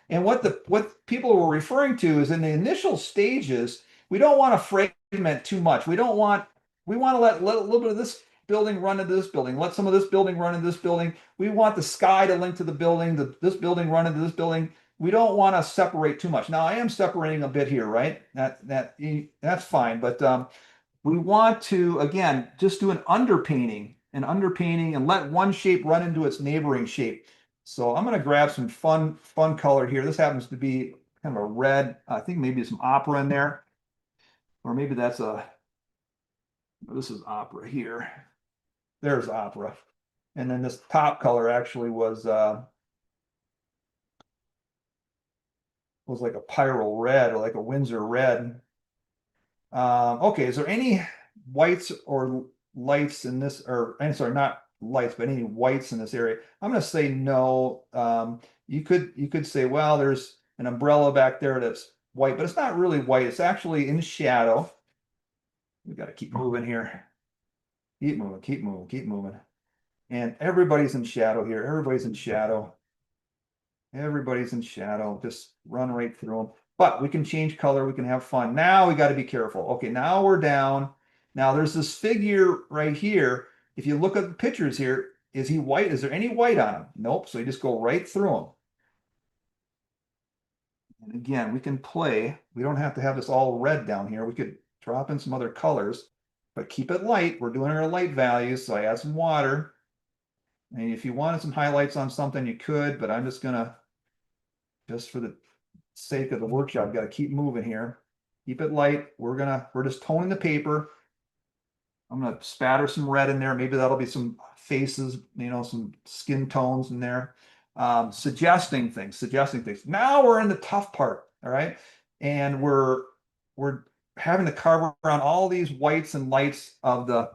[SPEAKER 2] And what people were referring to is in the initial stages, we don't want to fragment too much. We want to let a little bit of this building run into this building, let some of this building run into this building. We want the sky to link to the building, this building run into this building. We don't want to separate too much. Now I am separating a bit here, right? That's fine, but we want to, again, just do an underpainting and let one shape run into its neighboring shape. So I'm going to grab some fun color here. This happens to be kind of a red. I think maybe some opera in there, or maybe this is opera here. There's opera. And then this top color actually was like a pyrrole red or like a Windsor red. Okay, is there any whites or lights in this, or I'm sorry, not lights, but any whites in this area? I'm going to say no. You could say, well, there's an umbrella back there that's white, but it's not really white. It's actually in shadow. We got to keep moving here. Keep moving, keep moving, keep moving. And everybody's in shadow here. Everybody's in shadow. Everybody's in shadow. Just run right through them. But we can change color. We can have fun. Now we got to be careful. Okay, now we're down. Now there's this figure right here. If you look at the pictures here, is he white? Is there any white on him? Nope. So you just go right through him. And again, we can play. We don't have to have this all red down here. We could drop in some other colors, but keep it light. We're doing our light values. So I add some water. And if you wanted some highlights on something, you could, but I'm just gonna, just for the sake of the workshop, I've got to keep moving here. Keep it light. We're just toning the paper. I'm gonna spatter some red in there. Maybe that'll be some faces, some skin tones in there. Suggesting things. Now we're in the tough part, all right? And we're having to carve around all these whites and lights of the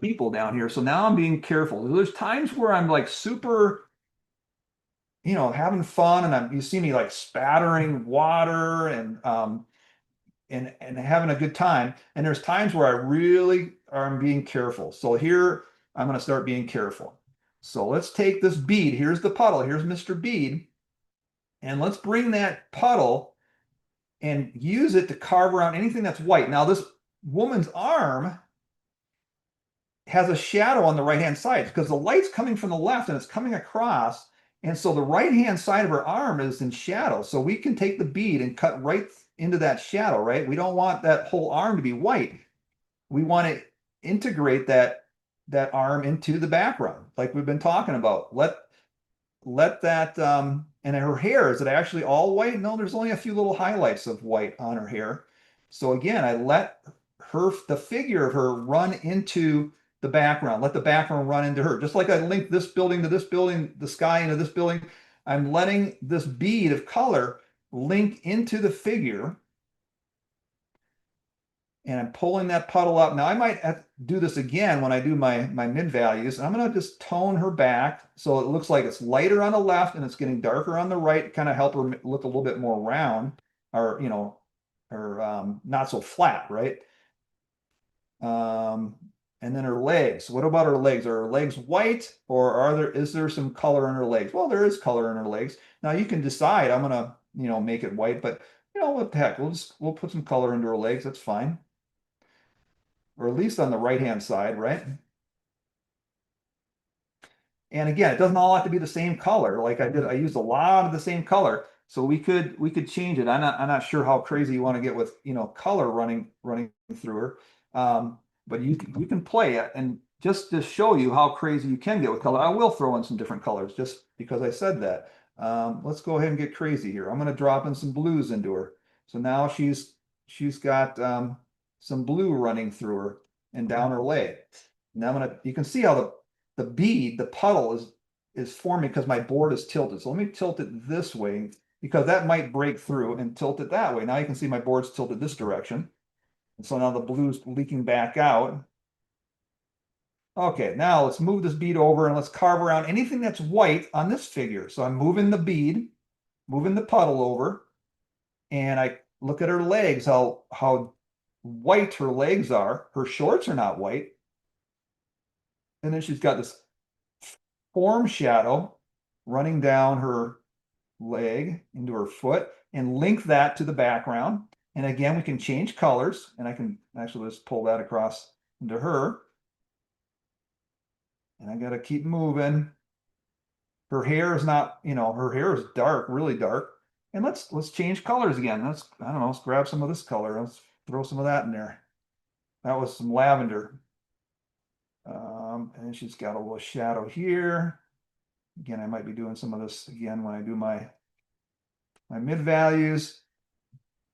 [SPEAKER 2] people down here. So now I'm being careful. There's times where I'm like super, having fun, and you see me like spattering water and having a good time. And there's times where I really am being careful. So here I'm going to start being careful. So let's take this bead. Here's the puddle. Here's Mr. Bead. And let's bring that puddle and use it to carve around anything that's white. Now this woman's arm has a shadow on the right-hand side because the light's coming from the left and it's coming across. And so the right-hand side of her arm is in shadow. So we can take the bead and cut right into that shadow, right? We don't want that whole arm to be white. We want to integrate that arm into the background, like we've been talking about. Let that, and her hair, is it actually all white? No, there's only a few little highlights of white on her hair. So again, I let the figure of her run into the background. Let the background run into her. Just like I linked this building to this building, the sky into this building, I'm letting this bead of color link into the figure. And I'm pulling that puddle up. Now I might have to do this again when I do my mid values. I'm going to just tone her back so it looks like it's lighter on the left and it's getting darker on the right, kind of help her look a little bit more round, or or not so flat, right? Um, and then her legs. What about her legs? Are her legs white, or is there some color in her legs? Well, there is color in her legs. Now you can decide. I'm gonna make it white, but what the heck? We'll put some color into her legs. That's fine, or at least on the right hand side, right? And again, it doesn't all have to be the same color. Like I did, I used a lot of the same color, so we could change it. I'm not sure how crazy you want to get with color running through her, but you can play it, and just to show you how crazy you can get with color, I will throw in some different colors just because I said that. Let's go ahead and get crazy here. I'm going to drop in some blues into her. So now she's got some blue running through her and down her leg. Now you can see how the bead, the puddle is forming because my board is tilted. So let me tilt it this way because that might break through, and tilt it that way. Now you can see my board's tilted this direction. And so now the blue's leaking back out. Okay, now let's move this bead over and let's carve around anything that's white on this figure. So I'm moving the bead, moving the puddle over, and I look at her legs, how white her legs are. Her shorts are not white. And then she's got this form shadow running down her leg into her foot, and link that to the background. And again, we can change colors, and I can actually just pull that across into her. And I got to keep moving. Her hair is not, her hair is dark, really dark. And let's change colors again. I don't know, let's grab some of this color. Let's throw some of that in there. That was some lavender. And she's got a little shadow here. Again, I might be doing some of this again when I do my mid values.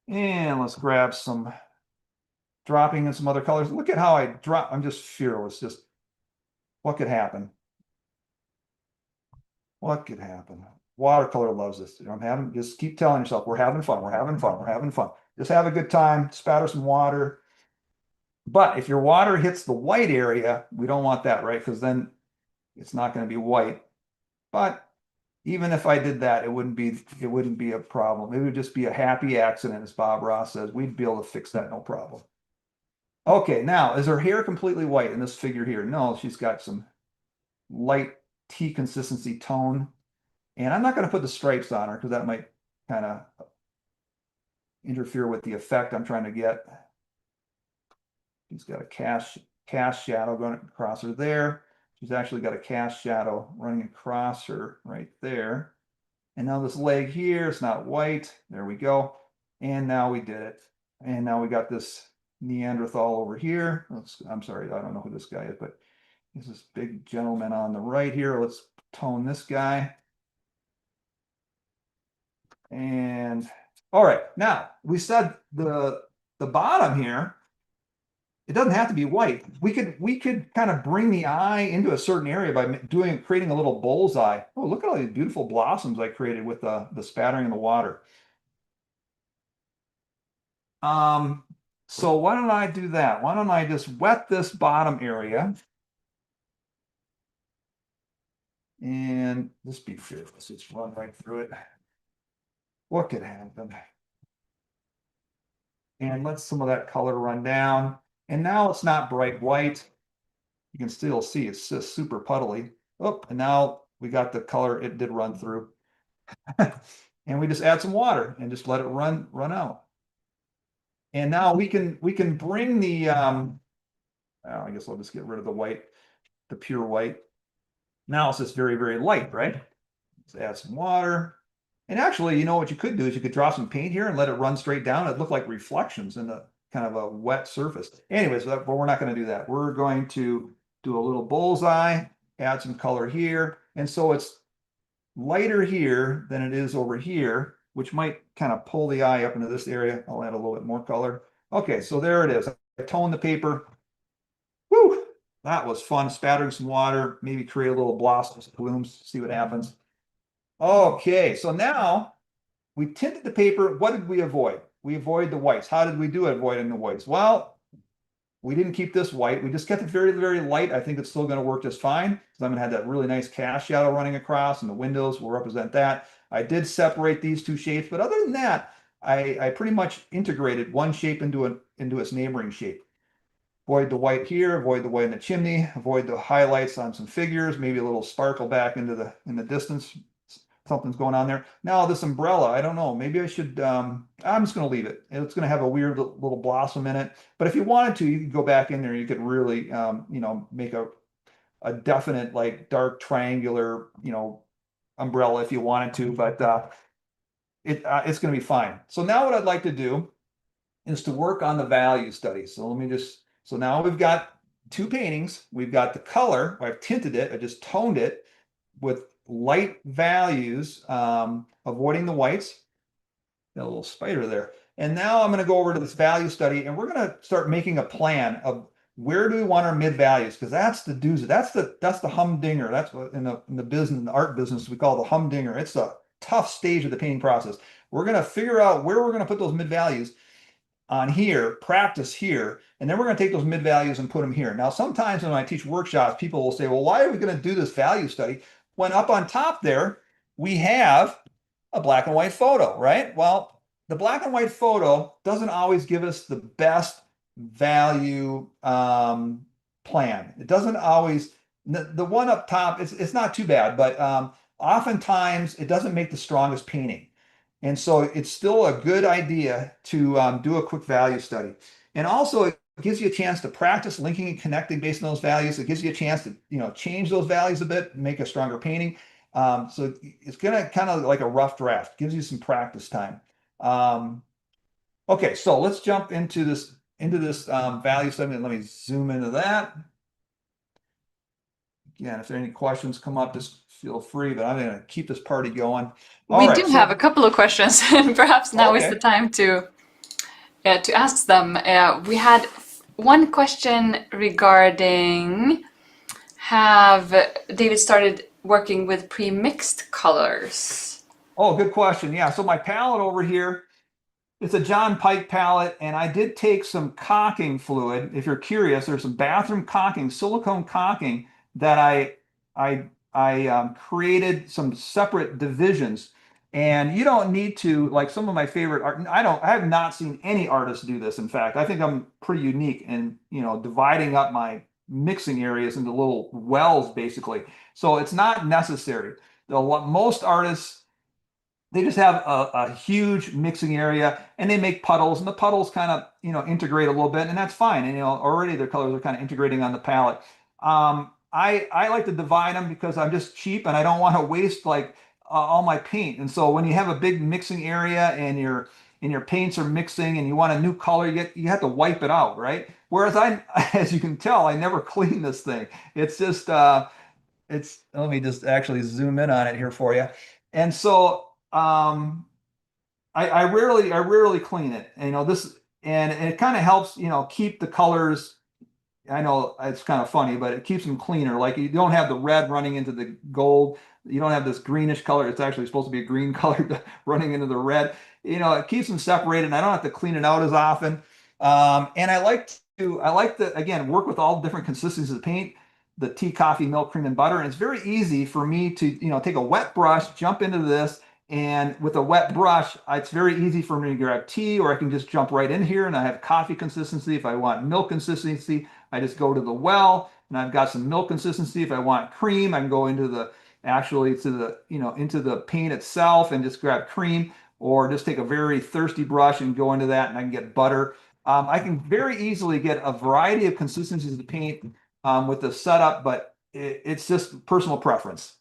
[SPEAKER 2] And let's grab some, dropping in some other colors. Look at how I drop. I'm just fearless. Just what could happen? What could happen? Watercolor loves this. Just keep telling yourself, we're having fun, we're having fun, we're having fun. Just have a good time, spatter some water. But if your water hits the white area, we don't want that, right? Because then it's not going to be white. But even if I did that, it wouldn't be a problem. It would just be a happy accident, as Bob Ross says. We'd be able to fix that, no problem. Okay, now is her hair completely white in this figure here? No, she's got some light tea consistency tone. And I'm not going to put the stripes on her because that might kind of interfere with the effect I'm trying to get. She's got a cast shadow going across her there. She's actually got a cast shadow running across her right there. And now this leg here, it's not white. There we go. And now we did it. And now we got this Neanderthal over here. I'm sorry, I don't know who this guy is, but there's this big gentleman on the right here. Let's tone this guy. And all right, now we said the bottom here, it doesn't have to be white. We could kind of bring the eye into a certain area by creating a little bullseye. Oh, look at all these beautiful blossoms I created with the spattering in the water. So why don't I do that? Why don't I just wet this bottom area and just be fearless. Just run right through it. What could happen? And let some of that color run down. And now it's not bright white. You can still see it's just super puddly. Oh, and now we got the color it did run through. And we just add some water and just let it run out. And now we can bring the I guess I'll just get rid of the white, the pure white. Now it's just very, very light, right? Let's add some water. And actually, you know what you could do is you could draw some paint here and let it run straight down. It looked like reflections in the kind of a wet surface. Anyways, but we're not going to do that. We're going to do a little bullseye, add some color here. And so it's lighter here than it is over here, which might kind of pull the eye up into this area. I'll add a little bit more color. Okay, so there it is. I toned the paper. Woo! That was fun. Spattering some water, maybe create a little blossoms, blooms, see what happens. Okay, so now we tinted the paper. What did we avoid? We avoid the whites. How did we do avoiding the whites? Well, we didn't keep this white. We just kept it very, very light. I think it's still going to work just fine because I'm going to have that really nice cast shadow running across, and the windows will represent that. I did separate these two shapes, but other than that, I pretty much integrated one shape into its neighboring shape. Avoid the white here, avoid the white in the chimney, avoid the highlights on some figures, maybe a little sparkle back in the distance. Something's going on there. Now this umbrella, I don't know. Maybe I should, I'm just going to leave it. It's going to have a weird little blossom in it. But if you wanted to, you could go back in there. You could really, make a definite like dark triangular, umbrella if you wanted to. But it's going to be fine. So now what I'd like to do is to work on the value study. So now we've got two paintings. We've got the color. I've tinted it. I just toned it with light values, avoiding the whites. Got a little spider there. And now I'm going to go over to this value study, and we're going to start making a plan of where do we want our mid values, because that's the doozy. That's the humdinger. That's what in the business, in the art business, we call the humdinger. It's a tough stage of the painting process. We're going to figure out where we're going to put those mid values on here, practice here, and then we're going to take those mid values and put them here. Now, sometimes when I teach workshops, people will say, well, why are we going to do this value study when up on top there we have a black and white photo, right? Well, the black and white photo doesn't always give us the best value plan. It doesn't always, the one up top, it's not too bad, but oftentimes it doesn't make the strongest painting. And so it's still a good idea to do a quick value study. And also it gives you a chance to practice linking and connecting based on those values. It gives you a chance to, change those values a bit, make a stronger painting. So it's gonna kind of like a rough draft, gives you some practice time. Okay, so let's jump into this value study. And let me zoom into that. Again, if there are any questions come up, just feel free, but I'm gonna keep this party going. All
[SPEAKER 1] We
[SPEAKER 2] right,
[SPEAKER 1] do have a couple of questions, and perhaps now is the
[SPEAKER 2] okay.
[SPEAKER 1] time to ask them. We had one question regarding, have David started working with pre-mixed colors?
[SPEAKER 2] Oh, good question. Yeah, so my palette over here, it's a John Pike palette, and I did take some caulking fluid. If you're curious, there's some bathroom caulking, silicone caulking that I created some separate divisions. And you don't need to, like some of my favorite art. I have not seen any artist do this. In fact, I think I'm pretty unique in, dividing up my mixing areas into little wells, basically. So it's not necessary. Most artists, they just have a huge mixing area, and they make puddles, and the puddles kind of integrate a little bit, and that's fine. And already their colors are kind of integrating on the palette. I like to divide them because I'm just cheap and I don't want to waste like all my paint. And so when you have a big mixing area and your paints are mixing and you want a new color, you have to wipe it out, right? Whereas as you can tell, I never clean this thing. It's just let me just actually zoom in on it here for you. And so I rarely clean it. And, and it kind of helps, keep the colors. I know it's kind of funny, but it keeps them cleaner. Like you don't have the red running into the gold. You don't have this greenish color. It's actually supposed to be a green color running into the red. It keeps them separated, and I don't have to clean it out as often. And I like to again work with all different consistencies of paint, the tea, coffee, milk, cream, and butter. And it's very easy for me to take a wet brush, jump into this, and with a wet brush, it's very easy for me to grab tea, or I can just jump right in here and I have coffee consistency. If I want milk consistency, I just go to the well and I've got some milk consistency. If I want cream, I can go into into the paint itself and just grab cream, or just take a very thirsty brush and go into that and I can get butter. I can very easily get a variety of consistencies of paint with the setup, but it's just personal preference.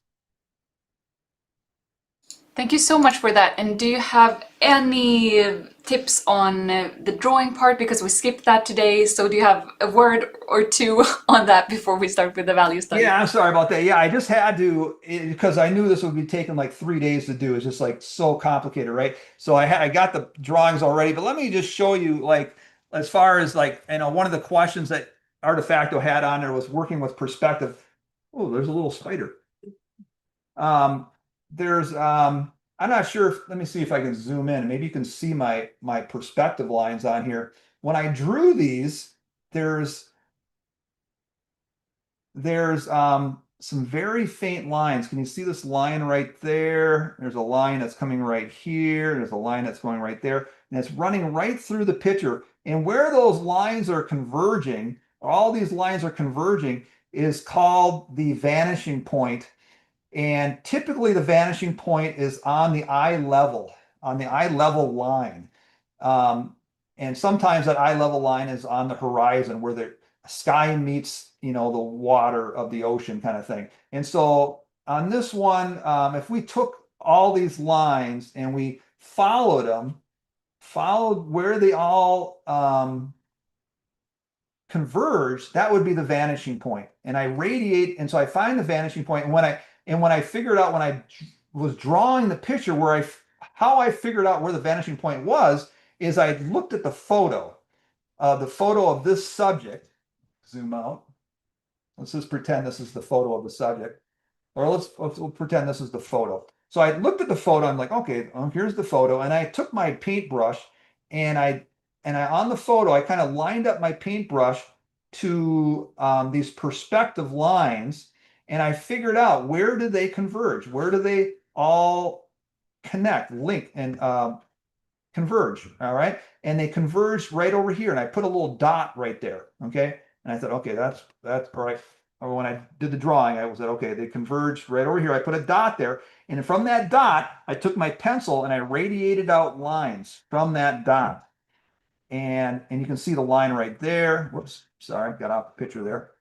[SPEAKER 1] Thank you so much for that. And do you have any tips on the drawing part? Because we skipped that today. So do you have a word or two on that before we start with the value study?
[SPEAKER 2] Yeah, I'm sorry about that. Yeah, I just had to because I knew this would be taking like 3 days to do. It's just like so complicated, right? So I got the drawings already, but let me just show you like as far as like one of the questions that Artefacto had on there was working with perspective. Oh, there's a little spider. Um, there's I'm not sure if, let me see if I can zoom in. Maybe you can see my perspective lines on here. When I drew these, there's some very faint lines. Can you see this line right there? There's a line that's coming right here. There's a line that's going right there, and it's running right through the picture. And where those lines are converging, all these lines are converging, is called the vanishing point. And typically the vanishing point is on the eye level line. Um, and sometimes that eye level line is on the horizon where the sky meets, the water of the ocean kind of thing. And so on this one, if we took all these lines and we followed where they all converge, that would be the vanishing point. And I radiate, and so I find the vanishing point. And when I figured out when I was drawing the picture how I figured out where the vanishing point was, is I looked at the photo of this subject. Zoom out. Let's just pretend this is the photo of the subject, or let's pretend this is the photo. So I looked at the photo. I'm like, okay, here's the photo, and I took my paintbrush and I on the photo I kind of lined up my paintbrush to these perspective lines, and I figured out where do they converge, where do they all connect, link, and converge. All right, and they converged right over here, and I put a little dot right there. Okay, and I thought, okay, that's all right. Or when I did the drawing, I said, okay, they converged right over here. I put a dot there, and from that dot, I took my pencil and I radiated out lines from that dot. And you can see the line right there. Whoops, sorry, got off the picture there.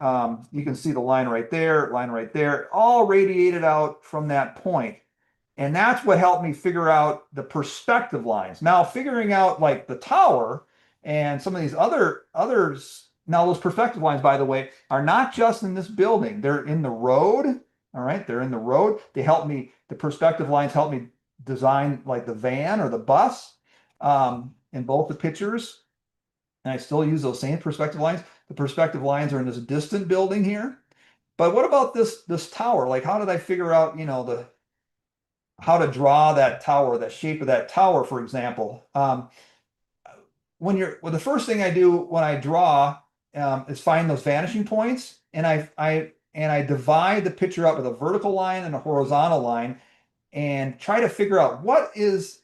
[SPEAKER 2] You can see the line right there, all radiated out from that point. And that's what helped me figure out the perspective lines. Now, figuring out like the tower and some of these others, now those perspective lines, by the way, are not just in this building. They're in the road. All right, they're in the road. The perspective lines help me design like the van or the bus in both the pictures. And I still use those same perspective lines. The perspective lines are in this distant building here. But what about this tower? Like, how did I figure out, how to draw that tower, that shape of that tower, for example? The first thing I do when I draw is find those vanishing points, and I divide the picture up with a vertical line and a horizontal line, and try to figure out what is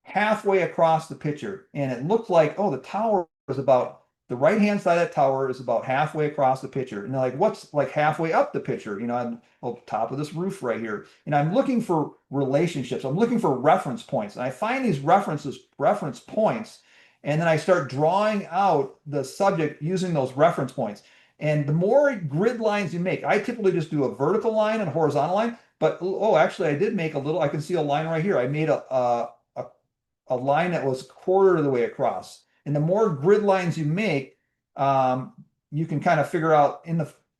[SPEAKER 2] halfway across the picture. And it looked like, oh, the right hand side of that tower is about halfway across the picture. And they're like, what's like halfway up the picture? On top of this roof right here. And I'm looking for relationships. I'm looking for reference points. And I find these reference points, and then I start drawing out the subject using those reference points. And the more grid lines you make, I typically just do a vertical line and a horizontal line. But actually, I did make I can see a line right here. I made a line that was a quarter of the way across. And the more grid lines you make, you can kind of figure out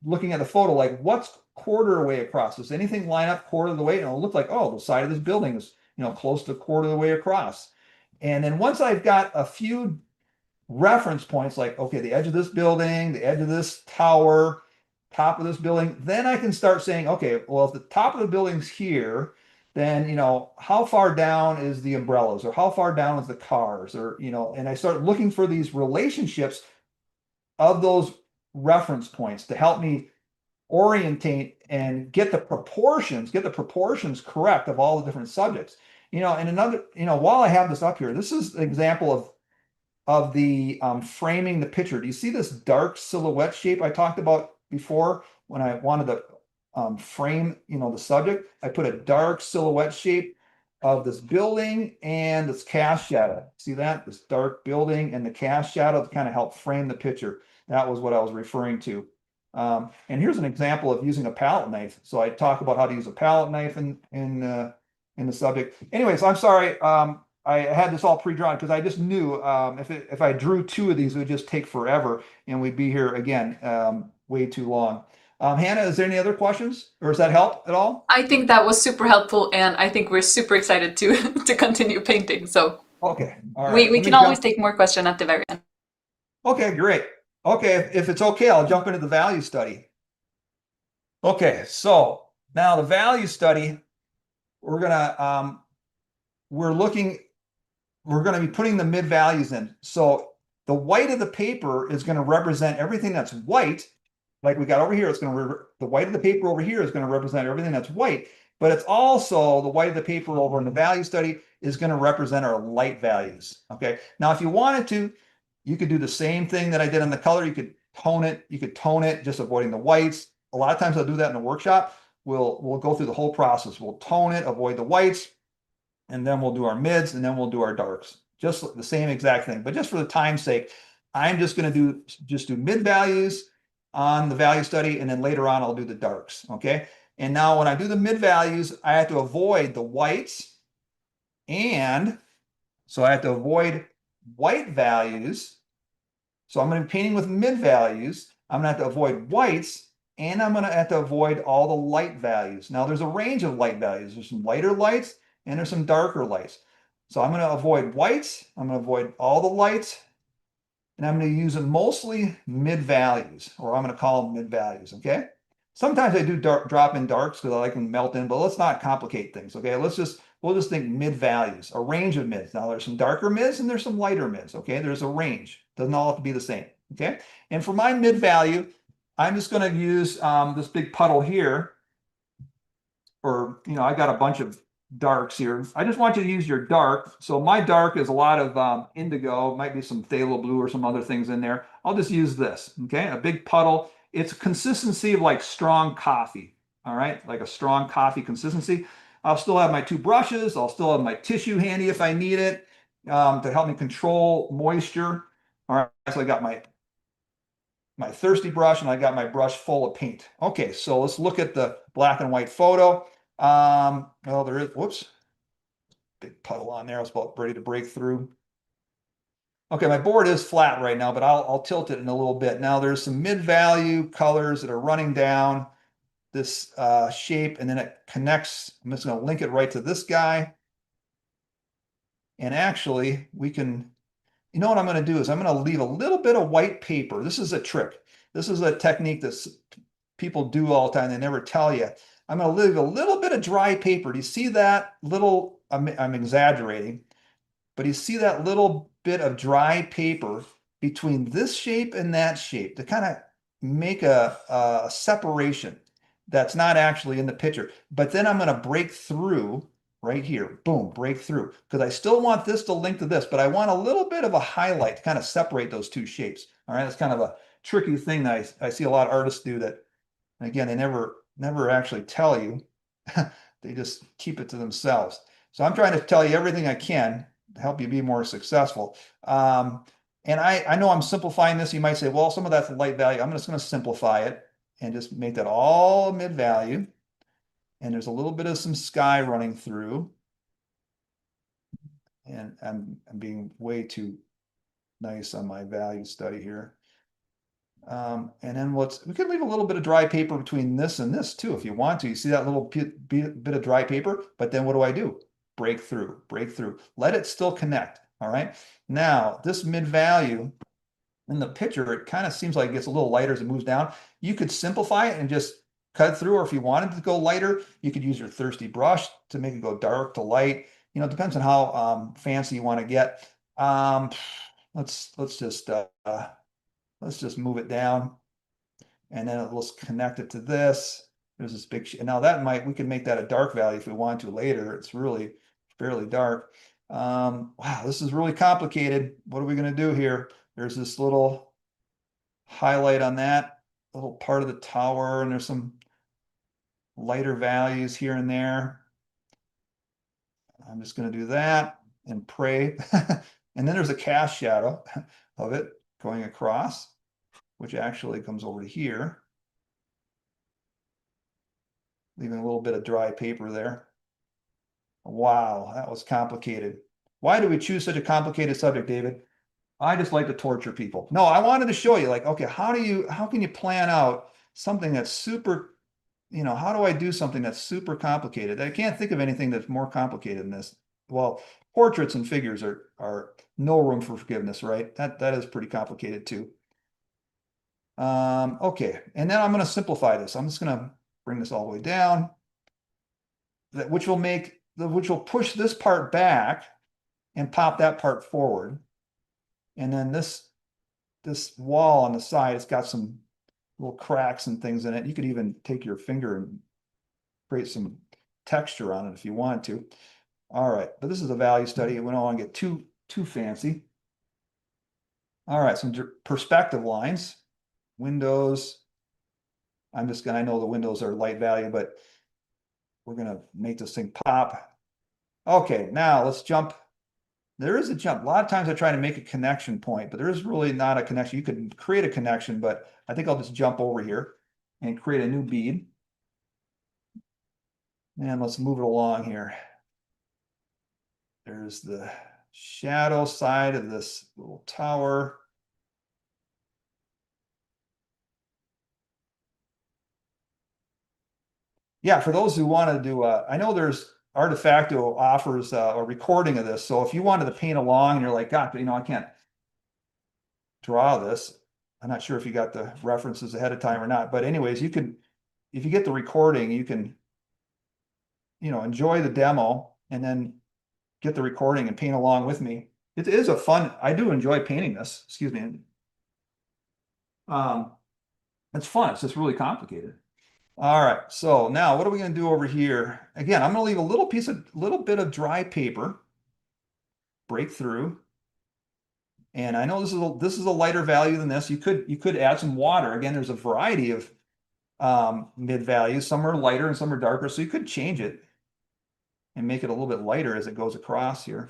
[SPEAKER 2] looking at the photo, like what's quarter way across. Does anything line up quarter of the way? And it'll look like, oh, the side of this building is, close to a quarter of the way across. And then once I've got a few reference points, like, okay, the edge of this building, the edge of this tower, top of this building, then I can start saying, okay, well, if the top of the building's here, then how far down is the umbrellas, or how far down is the cars, or and I start looking for these relationships of those reference points to help me orientate and get the proportions correct of all the different subjects. And another, while I have this up here, this is an example of the framing the picture. Do you see this dark silhouette shape I talked about before when I wanted to frame, the subject? I put a dark silhouette shape of this building and this cast shadow. See that? This dark building and the cast shadow to kind of help frame the picture. That was what I was referring to. And here's an example of using a palette knife. So I talk about how to use a palette knife in the subject. Anyways, I'm sorry. I had this all pre-drawn because I just knew if I drew two of these, it would just take forever and we'd be here again way too long. Hannah, is there any other questions, or does that help at all?
[SPEAKER 1] I think that was super helpful, and I think we're super excited to to continue painting. So
[SPEAKER 2] Okay, all right.
[SPEAKER 1] we
[SPEAKER 2] Let me
[SPEAKER 1] can always
[SPEAKER 2] jump.
[SPEAKER 1] take more questions at the very end.
[SPEAKER 2] Okay, great. Okay, if it's okay, I'll jump into the value study. Okay, so now the value study, we're gonna we're looking we're going to be putting the mid values in. So the white of the paper is going to represent everything that's white. Like we got over here, it's going to the white of the paper over here is going to represent everything that's white, but it's also the white of the paper over in the value study is going to represent our light values. Okay. Now, if you wanted to, you could do the same thing that I did on the color. You could tone it. You could tone it, just avoiding the whites. A lot of times I'll do that in a workshop. We'll go through the whole process. We'll tone it, avoid the whites, and then we'll do our mids, and then we'll do our darks. Just the same exact thing. But just for the time's sake, I'm just going to do mid values on the value study, and then later on I'll do the darks. Okay. And now when I do the mid values, I have to avoid the whites, and so I have to avoid white values. So I'm going to be painting with mid values. I'm going to have to avoid whites, and I'm going to have to avoid all the light values. Now there's a range of light values. There's some lighter lights and there's some darker lights. So I'm going to avoid whites. I'm going to avoid all the lights, and I'm going to use them mostly mid values, or I'm going to call them mid values. Okay. Sometimes I do drop in darks because I like them to melt in, but let's not complicate things. Okay. We'll just think mid values, a range of mids. Now there's some darker mids and there's some lighter mids. Okay. There's a range. Doesn't all have to be the same. Okay. And for my mid value, I'm just going to use this big puddle here, or, I got a bunch of darks here. I just want you to use your dark. So my dark is a lot of indigo, might be some phthalo blue or some other things in there. I'll just use this, okay? A big puddle. It's consistency of like strong coffee, all right? Like a strong coffee consistency. I'll still have my two brushes. I'll still have my tissue handy if I need it to help me control moisture. All right, so I got my thirsty brush, and I got my brush full of paint. Okay, so let's look at the black and white photo. Well, there is, whoops, big puddle on there. I was about ready to break through. Okay, my board is flat right now, but I'll tilt it in a little bit. Now there's some mid-value colors that are running down this shape, and then it connects. I'm just going to link it right to this guy. And actually, we can, what I'm going to do is I'm going to leave a little bit of white paper. This is a trick. This is a technique that people do all the time. They never tell you. I'm going to leave a little bit of dry paper. Do you see that little, I'm exaggerating, but you see that little bit of dry paper between this shape and that shape to kind of make a separation that's not actually in the picture. But then I'm going to break through right here. Boom, break through. Because I still want this to link to this, but I want a little bit of a highlight to kind of separate those two shapes. All right, that's kind of a tricky thing that I see a lot of artists do that, again, they never actually tell you. They just keep it to themselves. So I'm trying to tell you everything I can to help you be more successful. And I know I'm simplifying this. You might say, well, some of that's light value. I'm just going to simplify it and just make that all mid value. And there's a little bit of some sky running through. And I'm being way too nice on my value study here. And then we could leave a little bit of dry paper between this and this too, if you want to. You see that little bit of dry paper, but then what do? Break through, break through. Let it still connect, all right? Now, this mid value in the picture, it kind of seems like it gets a little lighter as it moves down. You could simplify it and just cut through, or if you wanted to go lighter, you could use your thirsty brush to make it go dark to light. It depends on how fancy you want to get. Let's just move it down, and then let's connect it to this. There's this big, and now we can make that a dark value if we want to later. It's really fairly dark. Wow, this is really complicated. What are we going to do here? There's this little highlight on that little part of the tower, and there's some lighter values here and there. I'm just going to do that and pray. And then there's a cast shadow of it going across, which actually comes over to here, leaving a little bit of dry paper there. Wow, that was complicated. Why do we choose such a complicated subject, David? I just like to torture people. No, I wanted to show you, like, okay, how can you plan out something that's super, how do I do something that's super complicated? I can't think of anything that's more complicated than this. Well, portraits and figures are no room for forgiveness, right? That is pretty complicated too. Okay, and then I'm going to simplify this. I'm just going to bring this all the way down. which will push this part back and pop that part forward. And then this wall on the side, it's got some little cracks and things in it. You could even take your finger and create some texture on it if you wanted to. All right, but this is a value study. We don't want to get too fancy. All right, some perspective lines, windows. I know the windows are light value, but we're gonna make this thing pop. Okay, now let's jump. There is a jump. A lot of times I try to make a connection point, but there is really not a connection. You could create a connection, but I think I'll just jump over here and create a new bead. And let's move it along here. There's the shadow side of this little tower. Yeah, for those who want to do, I know there's Artefacto offers a recording of this. So if you wanted to paint along and you're like, God, I can't draw this. I'm not sure if you got the references ahead of time or not. But anyways, you can, if you get the recording, you can, enjoy the demo and then get the recording and paint along with me. It is I do enjoy painting this. Excuse me. It's fun. It's just really complicated. All right, so now what are we going to do over here? Again, I'm going to leave a little bit of dry paper break through. And I know this is a lighter value than this. You could add some water. Again, there's a variety of mid values. Some are lighter and some are darker, so you could change it and make it a little bit lighter as it goes across here.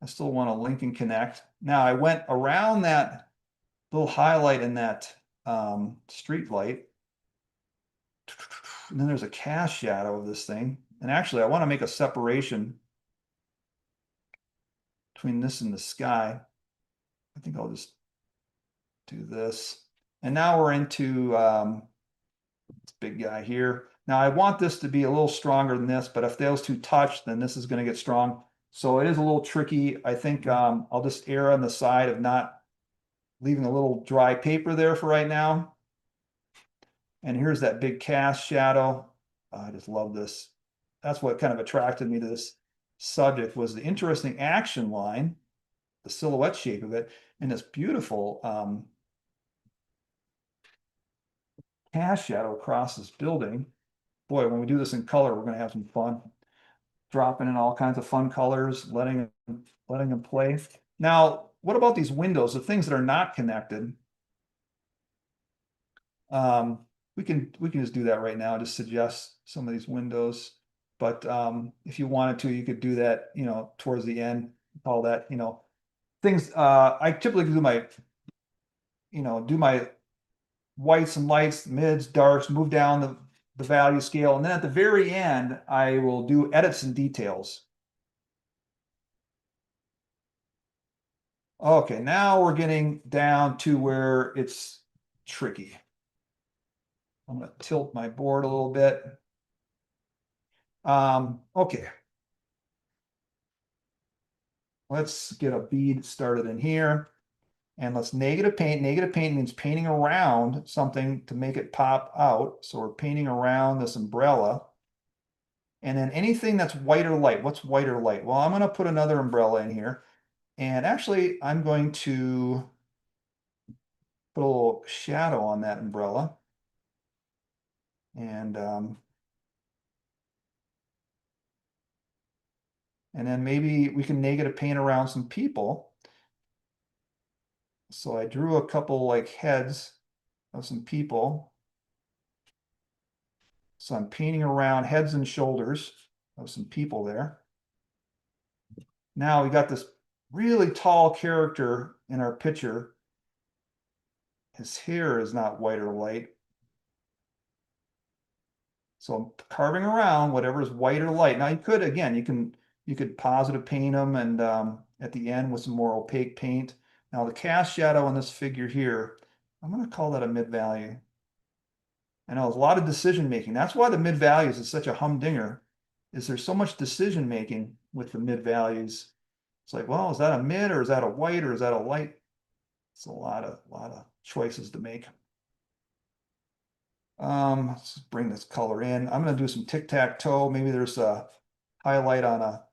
[SPEAKER 2] I still want to link and connect. Now I went around that little highlight in that street light. And then there's a cast shadow of this thing. And actually, I want to make a separation between this and the sky. I think I'll just do this. And now we're into this big guy here. Now I want this to be a little stronger than this, but if those two touch, then this is going to get strong. So it is a little tricky. I think I'll just err on the side of not leaving a little dry paper there for right now. And here's that big cast shadow. I just love this. That's what kind of attracted me to this subject, was the interesting action line, the silhouette shape of it, and this beautiful cast shadow across this building. Boy, when we do this in color, we're going to have some fun. Dropping in all kinds of fun colors, letting them play. Now, what about these windows, the things that are not connected? We can just do that right now, just suggest some of these windows. But if you wanted to, you could do that, towards the end, all that, things. I typically do my whites and lights, mids, darks, move down the value scale. And then at the very end, I will do edits and details. Okay, now we're getting down to where it's tricky. I'm going to tilt my board a little bit. Okay. Let's get a bead started in here. And let's negative paint. Negative paint means painting around something to make it pop out. So we're painting around this umbrella. And then anything that's white or light. What's white or light? Well, I'm going to put another umbrella in here. And actually, I'm going to put a little shadow on that umbrella. And then maybe we can negative paint around some people. So I drew a couple like heads of some people. So I'm painting around heads and shoulders of some people there. Now we got this really tall character in our picture. His hair is not white or light. So I'm carving around whatever is white or light. Now you could, again, you could positive paint them and at the end with some more opaque paint. Now the cast shadow on this figure here, I'm going to call that a mid value. I know there's a lot of decision making. That's why the mid values is such a humdinger, is there's so much decision making with the mid values. It's like, well, is that a mid or is that a white or is that a light? It's a lot of choices to make. Let's bring this color in. I'm going to do some tic-tac-toe. Maybe there's a highlight on a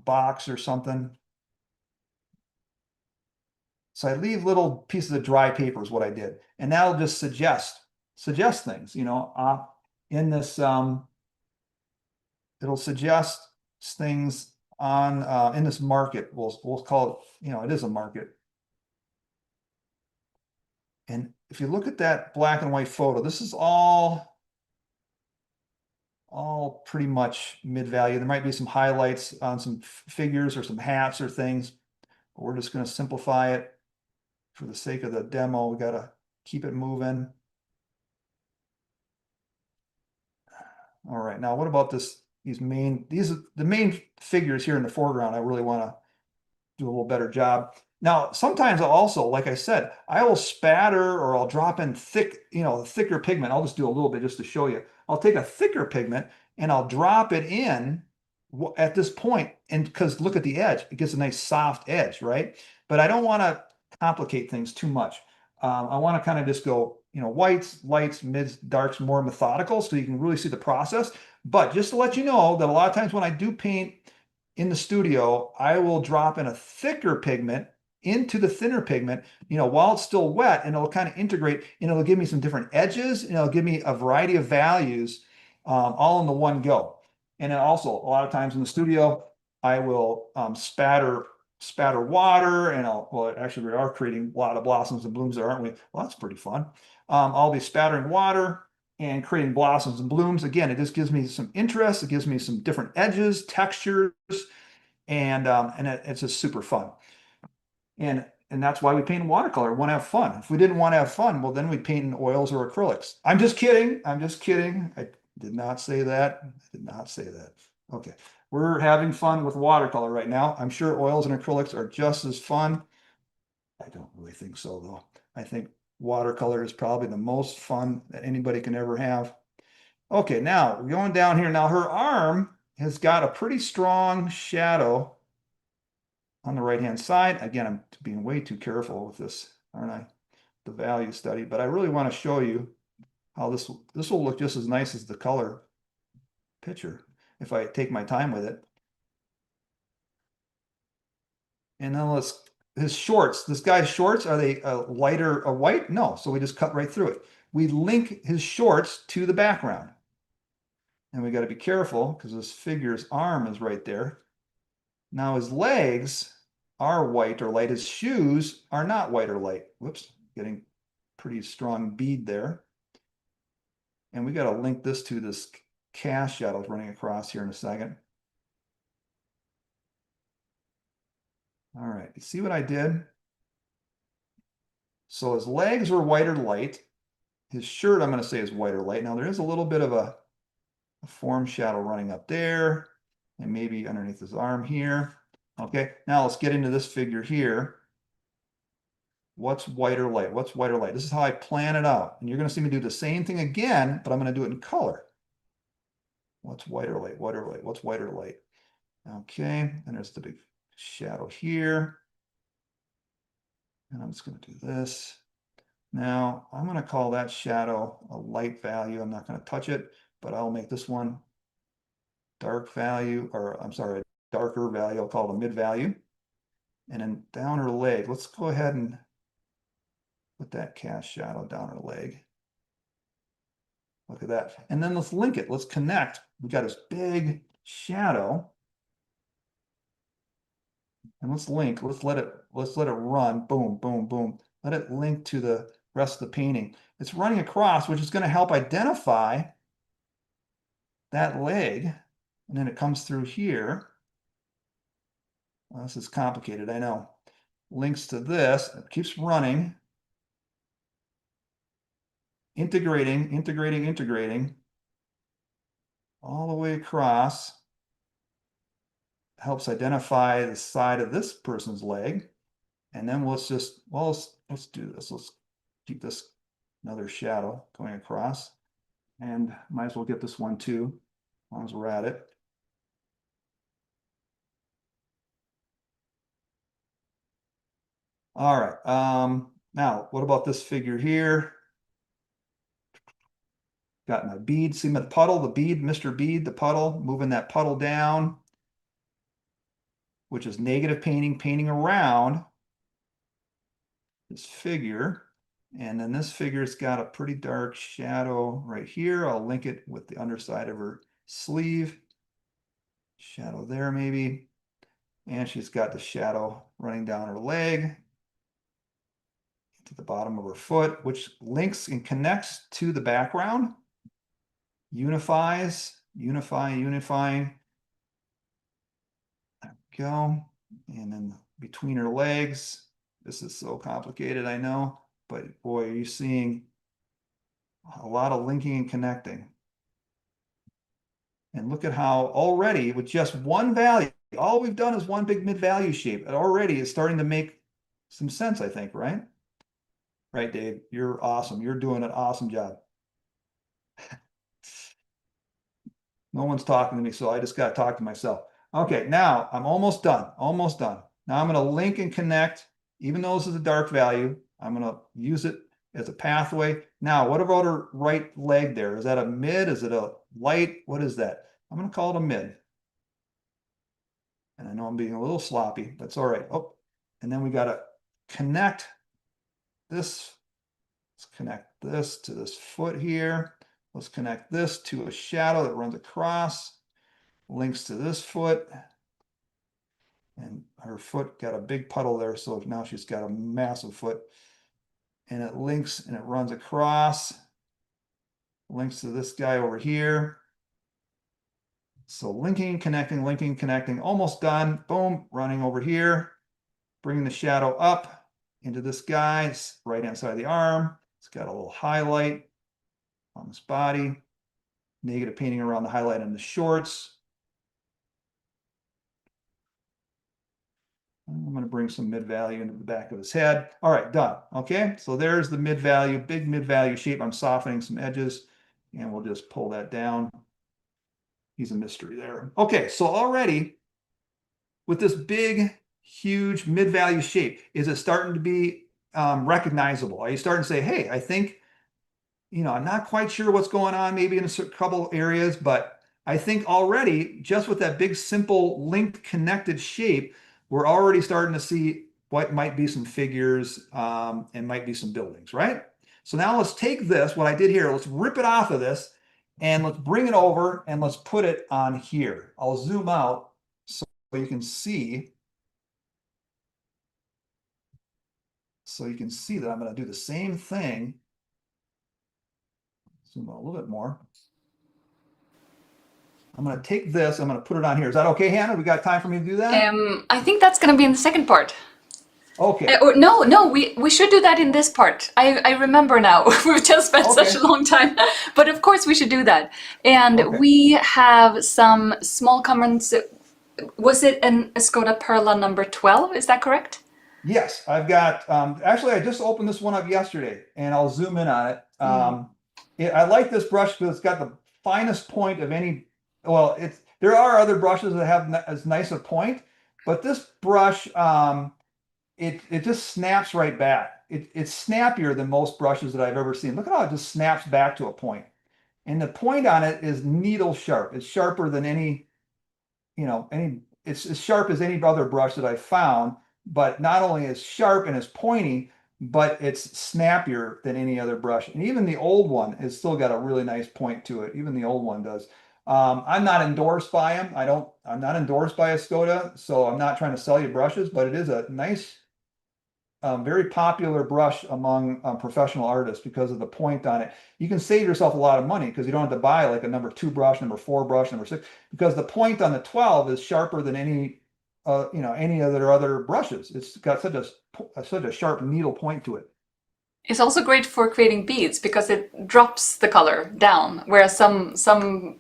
[SPEAKER 2] box or something. So I leave little pieces of dry paper is what I did. And that'll just suggest things, in this, it'll suggest things on, in this market. We'll call it, it is a market. And if you look at that black and white photo, this is all pretty much mid-value. There might be some highlights on some figures or some hats or things, but we're just going to simplify it for the sake of the demo. We got to keep it moving. All right, now what about these are the main figures here in the foreground. I really want to do a little better job. Now, sometimes I'll also, like I said, I will spatter or I'll drop in thicker pigment. I'll just do a little bit just to show you. I'll take a thicker pigment and I'll drop it in at this point, and because look at the edge, it gets a nice soft edge, right? But I don't want to complicate things too much. I want to kind of just go, whites, lights, mids, darks, more methodical so you can really see the process. But just to let you know that a lot of times when I do paint in the studio, I will drop in a thicker pigment into the thinner pigment, while it's still wet, and it'll kind of integrate, and it'll give me some different edges, and it'll give me a variety of values, all in the one go. And then also, a lot of times in the studio, I will spatter water, and actually we are creating a lot of blossoms and blooms there, aren't we? Well, that's pretty fun. I'll be spattering water and creating blossoms and blooms. Again, it just gives me some interest. It gives me some different edges, textures, and it's just super fun. And that's why we paint in watercolor. We want to have fun. If we didn't want to have fun, well, then we paint in oils or acrylics. I'm just kidding. I'm just kidding. I did not say that. I did not say that. Okay. We're having fun with watercolor right now. I'm sure oils and acrylics are just as fun. I don't really think so, though. I think watercolor is probably the most fun that anybody can ever have. Okay, now we're going down here. Now her arm has got a pretty strong shadow on the right-hand side. Again, I'm being way too careful with this, aren't I? The value study, but I really want to show you how this will look just as nice as the color picture if I take my time with it. And then his shorts, this guy's shorts, are they a lighter, a white? No, so we just cut right through it. We link his shorts to the background. And we got to be careful because this figure's arm is right there. Now his legs are white or light. His shoes are not white or light. Whoops, getting pretty strong bead there. And we got to link this to this cast shadows running across here in a second. All right, you see what I did? So his legs were white or light. His shirt, I'm going to say, is white or light. Now there is a little bit of a form shadow running up there and maybe underneath his arm here. Okay, now let's get into this figure here. What's white or light? What's white or light? This is how I plan it out. And you're going to see me do the same thing again, but I'm going to do it in color. What's white or light? White or light? What's white or light? Okay, and there's the big shadow here. And I'm just going to do this. Now, I'm going to call that shadow a light value. I'm not going to touch it, but I'll make this one dark value, or I'm sorry, darker value. I'll call it a mid value. And then down her leg, let's go ahead and put that cast shadow down her leg. Look at that. And then let's link it. Let's connect. We got this big shadow. And let's link. Let's let it run. Boom, boom, boom. Let it link to the rest of the painting. It's running across, which is going to help identify that leg. And then it comes through here. Well, this is complicated, I know. Links to this. It keeps running. Integrating, integrating, integrating. All the way across. Helps identify the side of this person's leg. And then let's do this. Let's keep this another shadow going across. And might as well get this one too, as long as we're at it. All right. Now, what about this figure here? Got my bead, see my puddle, the bead, Mr. Bead, the puddle, moving that puddle down, which is negative painting, painting around this figure. And then this figure's got a pretty dark shadow right here. I'll link it with the underside of her sleeve. Shadow there maybe. And she's got the shadow running down her leg to the bottom of her foot, which links and connects to the background. Unifies, unifying. There we go. And then between her legs, this is so complicated, I know, but boy, are you seeing a lot of linking and connecting. And look at how already with just one value, all we've done is one big mid-value shape. It already is starting to make some sense, I think, right? Right, Dave, you're awesome. You're doing an awesome job. No one's talking to me, so I just got to talk to myself. Okay, now I'm almost done, almost done. Now I'm going to link and connect, even though this is a dark value, I'm going to use it as a pathway. Now, what about her right leg there? Is that a mid? Is it a light? What is that? I'm going to call it a mid. And I know I'm being a little sloppy. That's all right. Oh, and then we got to connect this. Let's connect this to this foot here. Let's connect this to a shadow that runs across, links to this foot. And her foot got a big puddle there, so now she's got a massive foot. And it links and it runs across, links to this guy over here. So linking, connecting, almost done. Boom, running over here, bringing the shadow up into this guy's right-hand side of the arm. It's got a little highlight on this body, negative painting around the highlight in the shorts. I'm going to bring some mid-value into the back of his head. All right, done. Okay, so there's the mid-value, big mid-value shape. I'm softening some edges, and we'll just pull that down. He's a mystery there. Okay, so already with this big, huge mid-value shape, is it starting to be recognizable? Are you starting to say, hey, I think, you know, I'm not quite sure what's going on maybe in a couple areas, but I think already just with that big, simple, linked, connected shape, we're already starting to see what might be some figures and might be some buildings, right? So now let's take this, what I did here, let's rip it off of this and let's bring it over and let's put it on here. I'll zoom out so you can see. So you can see that I'm going to do the same thing. Zoom out a little bit more. I'm going to take this, I'm going to put it on here. Is that okay, Hannah? We got time for me to do that?
[SPEAKER 1] I think that's going to be in the second part.
[SPEAKER 2] Okay.
[SPEAKER 1] Or no, we should do that in this part. I remember now. We've just spent such a long time. But of course we should do that. And we have some small comments. Was it an Escoda Perla number 12? Is that correct?
[SPEAKER 2] Yes, I've got, actually, I just opened this one up yesterday and I'll zoom in on it. I like this brush because it's got the finest point of any, well, there are other brushes that have as nice a point, but this brush, it just snaps right back. It's snappier than most brushes that I've ever seen. Look at how it just snaps back to a point. And the point on it is needle sharp. It's sharper than any, you know, it's as sharp as any other brush that I've found, but not only is sharp and is pointy, but it's snappier than any other brush. And even the old one has still got a really nice point to it. Even the old one does. I'm not endorsed by them. I'm not endorsed by Escoda, so I'm not trying to sell you brushes, but it is a nice, very popular brush among professional artists because of the point on it. You can save yourself a lot of money because you don't have to buy like a number 2 brush, number 4 brush, number 6, because the point on the 12 is sharper than any you know, any other brushes. It's got such a sharp needle point to it.
[SPEAKER 1] It's also great for creating beads because it drops the color down, whereas some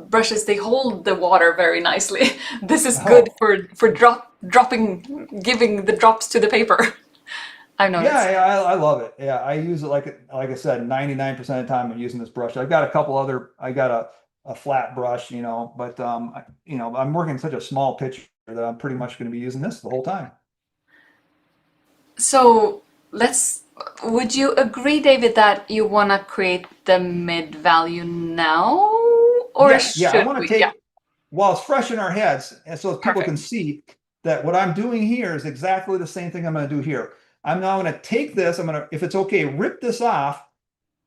[SPEAKER 1] brushes, they hold the water very nicely. This is good for dropping, giving the drops to the paper. I've noticed.
[SPEAKER 2] Yeah, I love it. Yeah, I use it like I said, 99% of the time I'm using this brush. I've got a couple other, I got a flat brush, you know, but you know, I'm working such a small picture that I'm pretty much going to be using this the whole time.
[SPEAKER 1] So let's Would you agree, David, that you want to create the mid value now? Or
[SPEAKER 2] Yeah, I
[SPEAKER 1] should
[SPEAKER 2] want to
[SPEAKER 1] we? Yeah,
[SPEAKER 2] take while it's fresh in our heads, and so people can
[SPEAKER 1] perfect.
[SPEAKER 2] see that what I'm doing here is exactly the same thing I'm going to do here. I'm now going to take this, I'm going to, if it's okay, rip this off,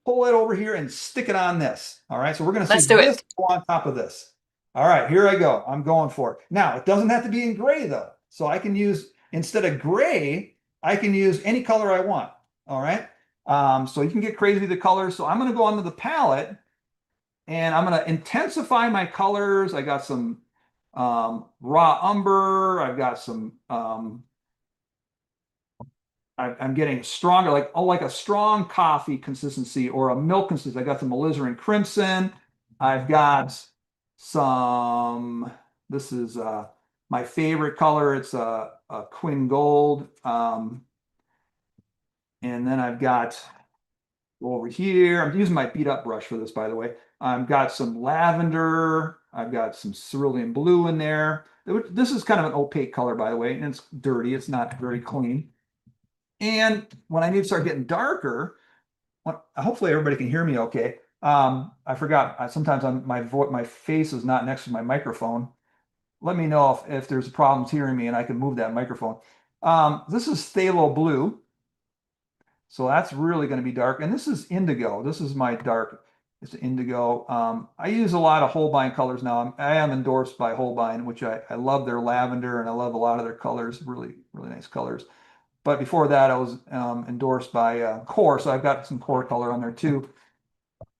[SPEAKER 2] pull it over here and stick it on this. All right, so we're going to see
[SPEAKER 1] Let's do
[SPEAKER 2] this
[SPEAKER 1] it.
[SPEAKER 2] go on top of this. All right, here I go. I'm going for it. Now, it doesn't have to be in gray though. So I can use, instead of gray, I can use any color I want. All right. So you can get crazy with the colors. So I'm going to go onto the palette and I'm going to intensify my colors. I got some raw umber. I've got some, I'm getting stronger, like a strong coffee consistency or a milk consistency. I got some alizarin crimson. I've got some, this is my favorite color. It's a quin gold. And then I've got over here, I'm using my beat up brush for this, by the way. I've got some lavender. I've got some cerulean blue in there. This is kind of an opaque color, by the way, and it's dirty. It's not very clean. And when I need to start getting darker, hopefully everybody can hear me okay. I forgot, sometimes my face is not next to my microphone. Let me know if there's problems hearing me and I can move that microphone. This is phthalo blue. So that's really going to be dark. And this is indigo. This is my dark. It's indigo. I use a lot of Holbein colors now. I am endorsed by Holbein, which I love their lavender and I love a lot of their colors, really, really nice colors. But before that, I was endorsed by Core. So I've got some Core color on there too.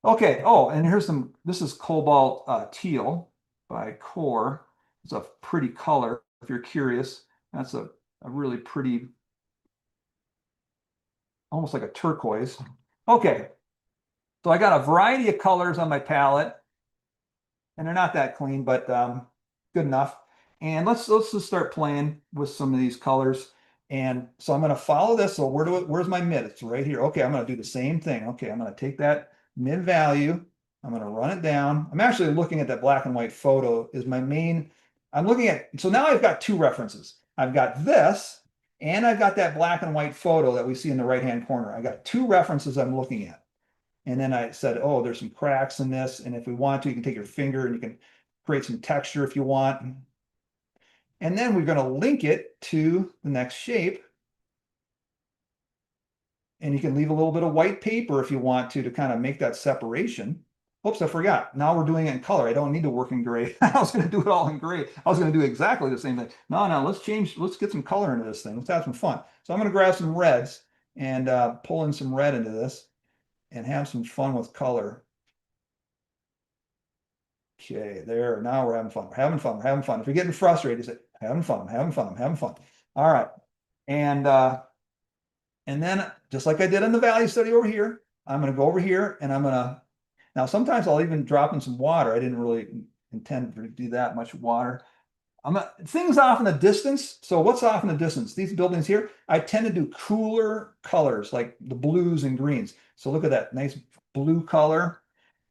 [SPEAKER 2] Okay. Oh, and here's some, this is Cobalt Teal by Core. It's a pretty color if you're curious. That's a really pretty, almost like a turquoise. Okay, so I got a variety of colors on my palette, and they're not that clean, but good enough. And let's just start playing with some of these colors. And so I'm going to follow this. So where's my mid? It's right here. Okay, I'm going to do the same thing. Okay, I'm going to take that mid value. I'm going to run it down. I'm actually looking at that black and white photo is my main. I'm looking at, so now I've got two references. I've got this, and I've got that black and white photo that we see in the right-hand corner. I got two references I'm looking at. And then I said, oh, there's some cracks in this. And if we want to, you can take your finger and you can create some texture if you want. And then we're going to link it to the next shape. And you can leave a little bit of white paper if you want to kind of make that separation. Oops, I forgot. Now we're doing it in color. I don't need to work in gray. I was going to do it all in gray. I was going to do exactly the same thing. No, let's get some color into this thing. Let's have some fun. So I'm going to grab some reds and pull in some red into this and have some fun with color. Okay, there. Now we're having fun. We're having fun. We're having fun. If you're getting frustrated, say, having fun. I'm having fun. I'm having fun. All right. And then just like I did in the value study over here, I'm going to go over here and I'm going to, now sometimes I'll even drop in some water. I didn't really intend to do that much water. Things off in the distance. So what's off in the distance? These buildings here, I tend to do cooler colors like the blues and greens. So look at that nice blue color.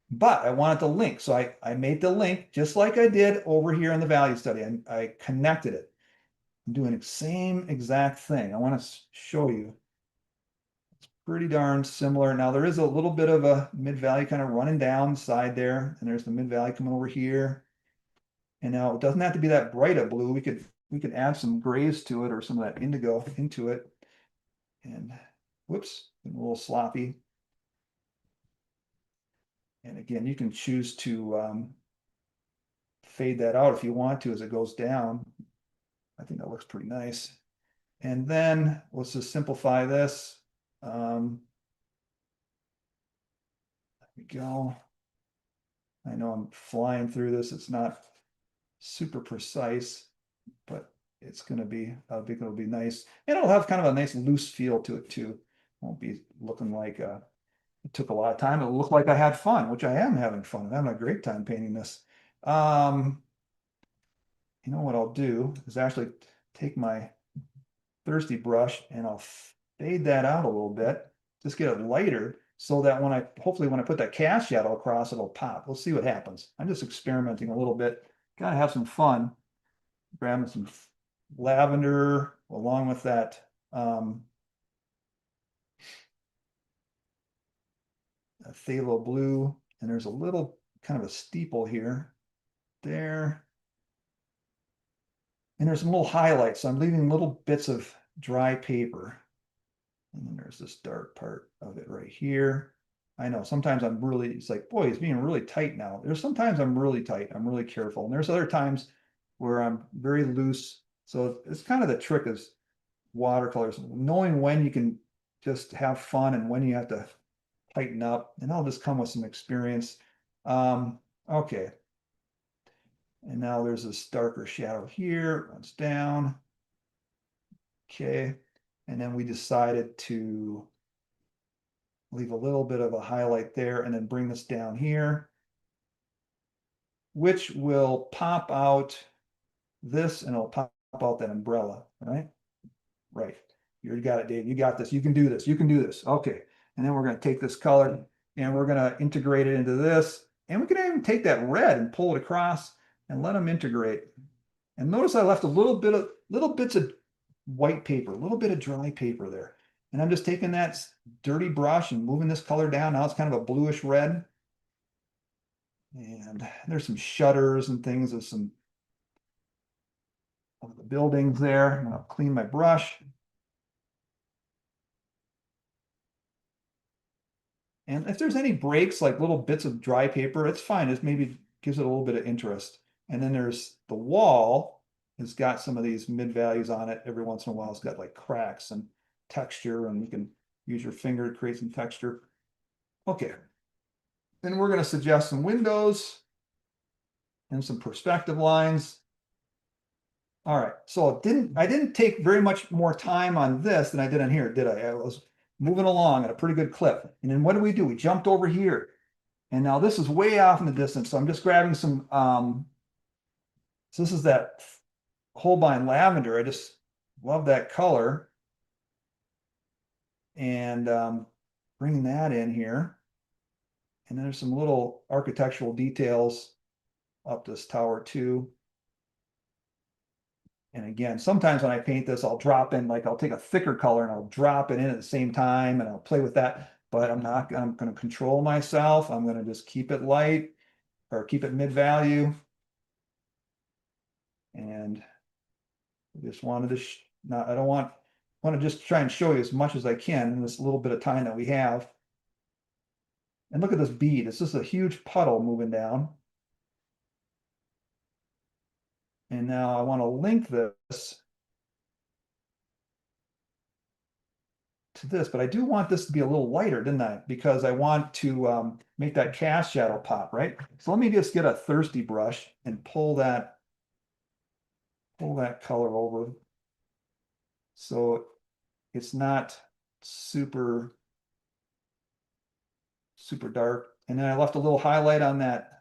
[SPEAKER 2] But I wanted to link. So I made the link just like I did over here in the value study. I connected it. I'm doing the same exact thing. I want to show you. It's pretty darn similar. Now there is a little bit of a mid-value kind of running down the side there. And there's the mid-value coming over here. And now it doesn't have to be that bright a blue. We could add some grays to it or some of that indigo into it. And whoops, a little sloppy. And again, you can choose to fade that out if you want to as it goes down. I think that looks pretty nice. And then let's just simplify this. There we go. I know I'm flying through this. It's not super precise, but it's going to be, I think it'll be nice. And it'll have kind of a nice loose feel to it too. Won't be looking like it took a lot of time. It'll look like I had fun, which I am having fun. I'm having a great time painting this. You know what I'll do is actually take my thirsty brush and I'll fade that out a little bit, just get it lighter so that hopefully when I put that cast shadow across, it'll pop. We'll see what happens. I'm just experimenting a little bit. Gotta have some fun. Grabbing some lavender along with that a phthalo blue, and there's a little kind of a steeple here, there. And there's some little highlights. So I'm leaving little bits of dry paper. And then there's this dark part of it right here. I know sometimes I'm really, it's like, boy, it's being really tight now. There's sometimes I'm really tight. I'm really careful. And there's other times where I'm very loose. So it's kind of the trick is watercolors, knowing when you can just have fun and when you have to tighten up. And that'll just come with some experience. Okay. And now there's this darker shadow here, runs down. Okay. And then we decided to leave a little bit of a highlight there and then bring this down here, which will pop out this and it'll pop out that umbrella, right? Right. You got it, Dave. You got this. You can do this. You can do this. Okay. And then we're going to take this color and we're going to integrate it into this. And we can even take that red and pull it across and let them integrate. And notice I left a little bits of white paper, a little bit of dry paper there. And I'm just taking that dirty brush and moving this color down. Now it's kind of a bluish red. And there's some shutters and things of some of the buildings there. And I'll clean my brush. And if there's any breaks, like little bits of dry paper, it's fine. It maybe gives it a little bit of interest. And then there's the wall has got some of these mid values on it. Every once in a while, it's got like cracks and texture, and you can use your finger to create some texture. Okay. Then we're going to suggest some windows and some perspective lines. All right. So I didn't take very much more time on this than I did on here, did I? I was moving along at a pretty good clip. And then what do? We jumped over here. And now this is way off in the distance. So I'm just grabbing some, so this is that Holbein lavender. I just love that color. And bringing that in here. And then there's some little architectural details up this tower too. And again, sometimes when I paint this, I'll drop in, like I'll take a thicker color and I'll drop it in at the same time and I'll play with that. But I'm going to control myself. I'm going to just keep it light or keep it mid value. And I just wanted to, I don't want to just try and show you as much as I can in this little bit of time that we have. And look at this bead. It's just a huge puddle moving down. And now I want to link this to this, but I do want this to be a little lighter, didn't I? Because I want to make that cast shadow pop, right? So let me just get a thirsty brush and pull that color over. So it's not super dark. And then I left a little highlight on that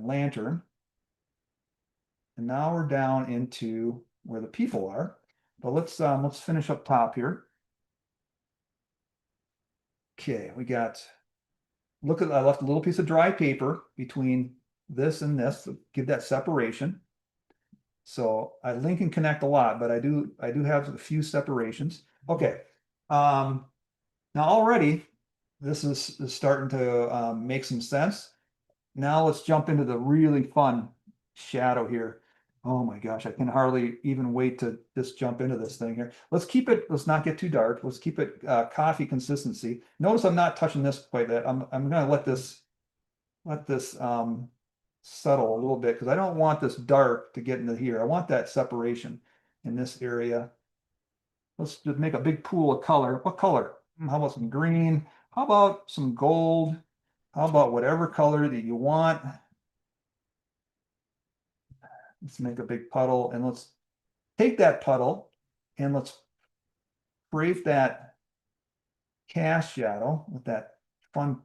[SPEAKER 2] lantern. And now we're down into where the people are. But let's finish up top here. Okay, we got, look at, I left a little piece of dry paper between this and this to give that separation. So I link and connect a lot, but I do have a few separations. Okay. Now already this is starting to make some sense. Now let's jump into the really fun shadow here. Oh my gosh, I can hardly even wait to just jump into this thing here. Let's not get too dark. Let's keep it coffee consistency. Notice I'm not touching this quite yet. I'm gonna let this settle a little bit because I don't want this dark to get into here. I want that separation in this area. Let's just make a big pool of color. What color? How about some green? How about some gold? How about whatever color that you want? Let's make a big puddle and let's take that puddle and let's create that cast shadow with that fun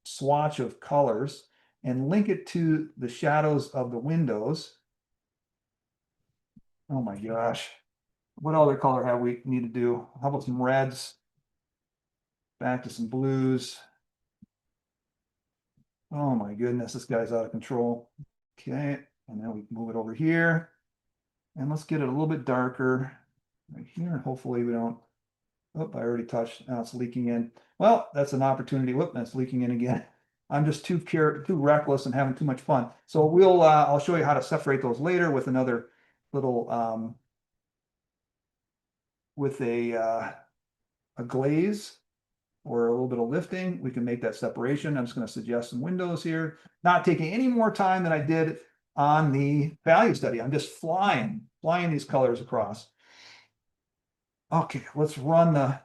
[SPEAKER 2] swatch of colors and link it to the shadows of the windows. Oh my gosh. What other color have we need to do? How about some reds? Back to some blues. Oh my goodness, this guy's out of control. Okay, and then we move it over here. And let's get it a little bit darker right here. Hopefully we don't, Oh, I already touched. Now it's leaking in. Well, that's an opportunity. Whoop, that's leaking in again. I'm just too reckless and having too much fun. So I'll show you how to separate those later with another little, with a glaze or a little bit of lifting. We can make that separation. I'm just going to suggest some windows here, not taking any more time than I did on the value study. I'm just flying these colors across. Okay, let's run I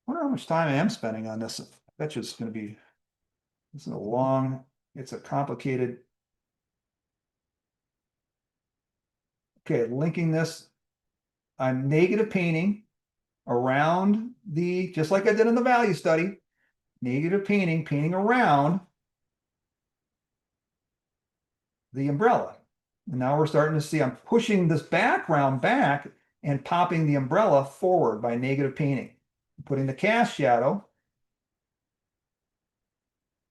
[SPEAKER 2] wonder how much time I am spending on this. That's just going to be, this is it's a complicated. Okay, linking this, I'm negative painting around just like I did in the value study, negative painting around the umbrella. And now we're starting to see I'm pushing this background back and popping the umbrella forward by negative painting. Putting the cast shadow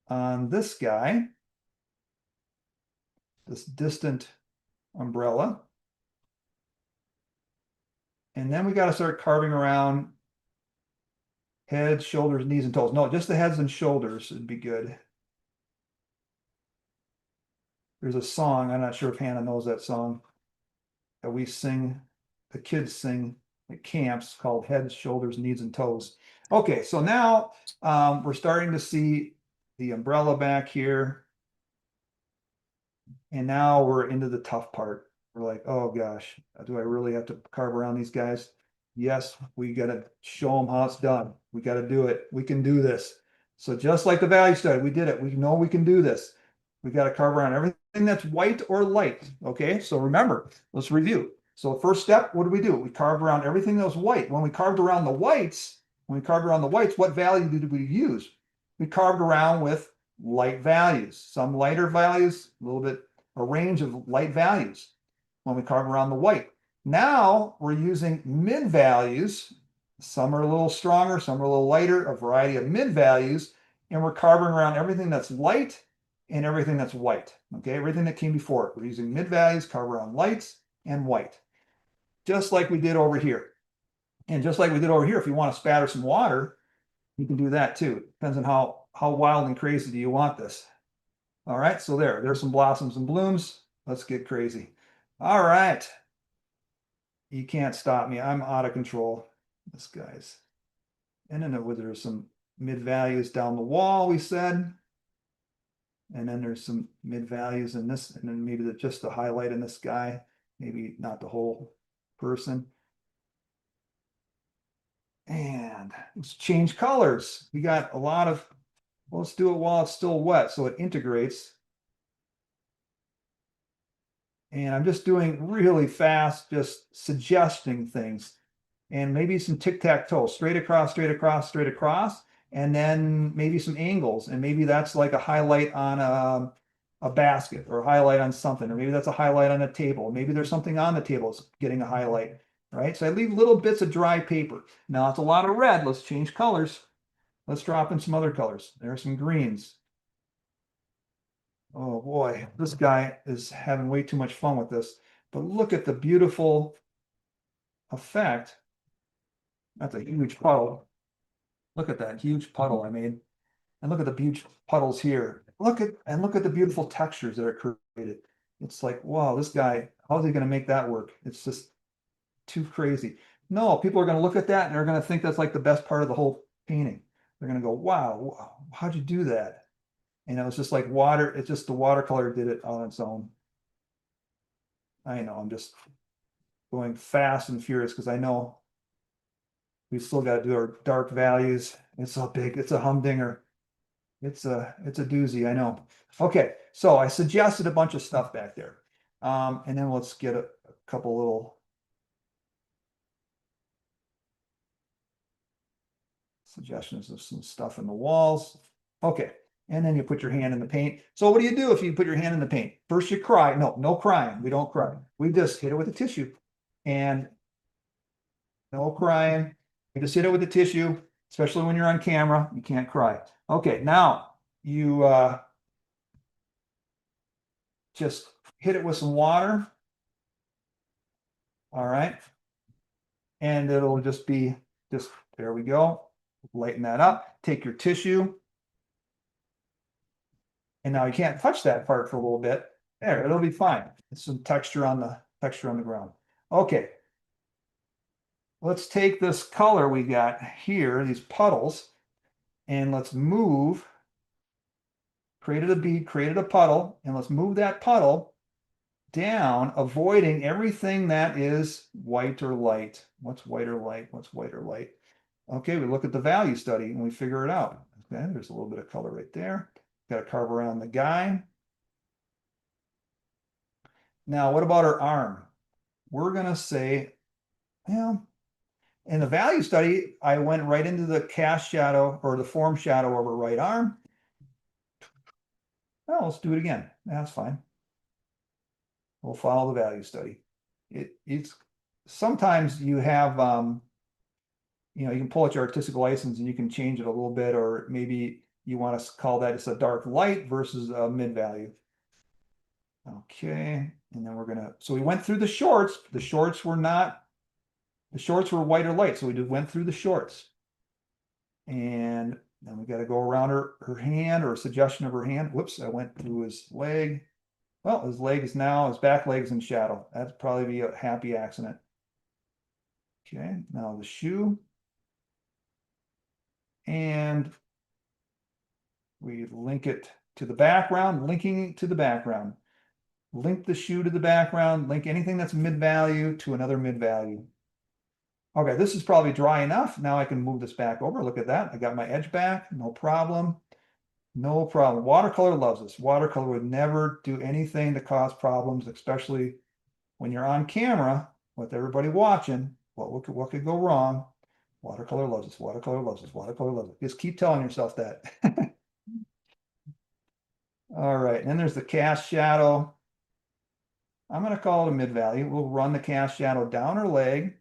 [SPEAKER 2] on this guy, this distant umbrella. And then we got to start carving around heads, shoulders, knees, and toes. No, just the heads and shoulders would be good. There's a song, I'm not sure if Hannah knows that song, that we sing, the kids sing at camps, called Heads, Shoulders, Knees, and Toes. Okay, so now we're starting to see the umbrella back here. And now we're into the tough part. We're like, oh gosh, do I really have to carve around these guys? Yes, we got to show them how it's done. We got to do it. We can do this. So just like the value study, we did it. We know we can do this. We got to carve around everything that's white or light. Okay, so remember, let's review. So the first step, what do? We carved around everything that was white. When we carved around the whites, what value did we use? We carved around with light values, some lighter values, a range of light values when we carve around the white. Now we're using mid values. Some are a little stronger, some are a little lighter, a variety of mid values, and we're carving around everything that's light and everything that's white. Okay, everything that came before it. We're using mid values, carve around lights and white, just like we did over here. And just like we did over here, if you want to spatter some water, you can do that too. Depends on how wild and crazy do you want this. All right, so there's some blossoms and blooms. Let's get crazy. All right. You can't stop me. I'm out of control. This guy's. And then there's some mid values down the wall, we said. And then there's some mid values in this, and then maybe just the highlight in this guy, maybe not the whole person. And let's change colors. We got a lot of, well, let's do it while it's still wet so it integrates. And I'm just doing really fast, just suggesting things. And maybe some tic-tac-toe, straight across, straight across, straight across, and then maybe some angles. And maybe that's like a highlight on a basket or a highlight on something, or maybe that's a highlight on a table. Maybe there's something on the table that's getting a highlight, right? So I leave little bits of dry paper. Now it's a lot of red. Let's change colors. Let's drop in some other colors. There are some greens. Oh boy, this guy is having way too much fun with this. But look at the beautiful effect. That's a huge puddle. Look at that huge puddle I made. And look at the huge puddles here. Look at the beautiful textures that are created. It's like, wow, this guy, how's he going to make that work? It's just too crazy. No, people are going to look at that and they're going to think that's like the best part of the whole painting. They're going to go, wow, how'd you do that? And it was just like water. It's just the watercolor did it on its own. I know, I'm just going fast and furious because I know we still got to do our dark values. It's so big. It's a humdinger. It's a doozy, I know. Okay, so I suggested a bunch of stuff back there. And then let's get a couple little suggestions of some stuff in the walls. Okay, and then you put your hand in the paint. So what do you do if you put your hand in the paint? First you cry. No crying. We don't cry. We just hit it with a tissue. And no crying. You just hit it with a tissue, especially when you're on camera. You can't cry. Okay, now you just hit it with some water. All right. And it'll just be Just, there we go. Lighten that up. Take your tissue. And now you can't touch that part for a little bit. There, it'll be fine. It's some texture on the ground. Okay. Let's take this color we got here, these puddles, and let's move. Created a bead, created a puddle, and let's move that puddle down, avoiding everything that is white or light. What's white or light? What's white or light? Okay, we look at the value study and we figure it out. Okay, there's a little bit of color right there. Got to carve around the guy. Now, what about her arm? We're going to say, well, in the value study, I went right into the cast shadow or the form shadow of her right arm. Well, let's do it again. That's fine. We'll follow the value study. It's sometimes you have, you know, you can pull out your artistic license and you can change it a little bit, or maybe you want to call that it's a dark light versus a mid value. Okay, and then we're gonna, so we went through the shorts. The shorts were white or light, so we just went through the shorts. And then we got to go around her hand, or a suggestion of her hand. Whoops, I went through his leg. Well, his back leg's in shadow. That'd probably be a happy accident. Okay, now the shoe. And we link it to the background, linking it to the background. Link the shoe to the background, link anything that's mid-value to another mid-value. Okay, this is probably dry enough. Now I can move this back over. Look at that. I got my edge back, no problem. No problem. Watercolor loves this. Watercolor would never do anything to cause problems, especially when you're on camera with everybody watching. What could go wrong? Watercolor loves this. Watercolor loves this. Watercolor loves it. Just keep telling yourself that. All right, and then there's the cast shadow. I'm going to call it a mid value. We'll run the cast shadow down her leg,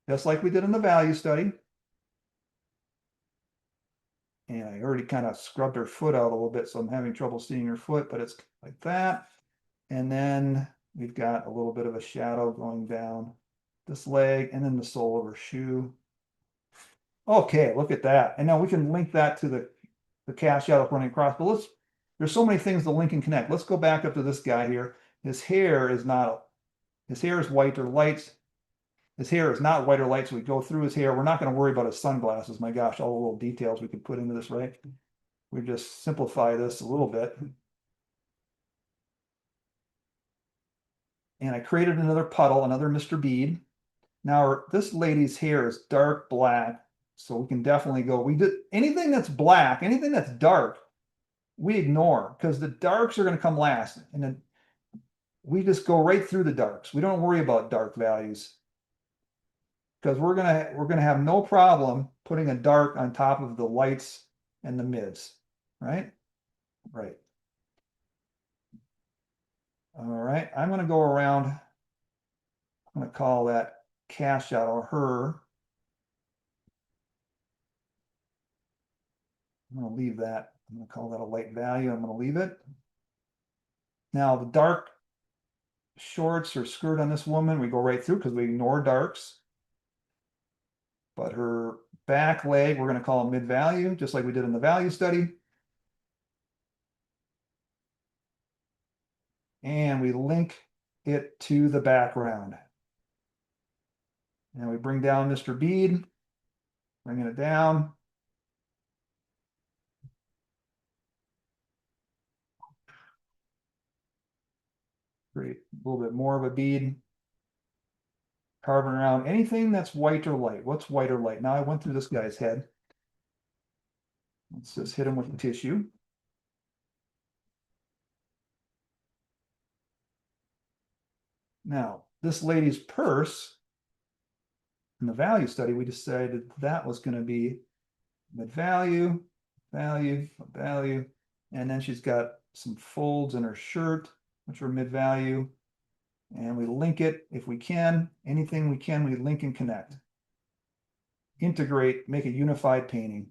[SPEAKER 2] just like we did in the value study. And I already kind of scrubbed her foot out a little bit, so I'm having trouble seeing her foot, but it's like that. And then we've got a little bit of a shadow going down this leg, and then the sole of her shoe. Okay, look at that. And now we can link that to the cast shadow running across. But there's so many things to link and connect. Let's go back up to this guy here. His hair is white or light. His hair is not white or light, so we go through his hair. We're not going to worry about his sunglasses. My gosh, all the little details we could put into this, right? We just simplify this a little bit. And I created another puddle, another Mr. Bead. Now this lady's hair is dark black, so we can definitely go. We did anything that's black, anything that's dark, we ignore, because the darks are going to come last, and then we just go right through the darks. We don't worry about dark values, because we're gonna have no problem putting a dark on top of the lights and the mids, right? Right. All right, I'm gonna go around. I'm gonna call that cast shadow her. I'm gonna leave that. I'm gonna call that a light value. I'm gonna leave it. Now the dark shorts or skirt on this woman, we go right through because we ignore darks. But her back leg, we're going to call a mid-value, just like we did in the value study. And we link it to the background. And we bring down Mr. Bead, bringing it down. Create a little bit more of a bead. Carving around anything that's white or light. What's white or light? Now I went through this guy's head. Let's just hit him with the tissue. Now, this lady's purse, in the value study, we decided that was going to be mid-value, value, value, and then she's got some folds in her shirt, which are mid-value, and we link it if we can. Anything we can, we link and connect. Integrate, make a unified painting.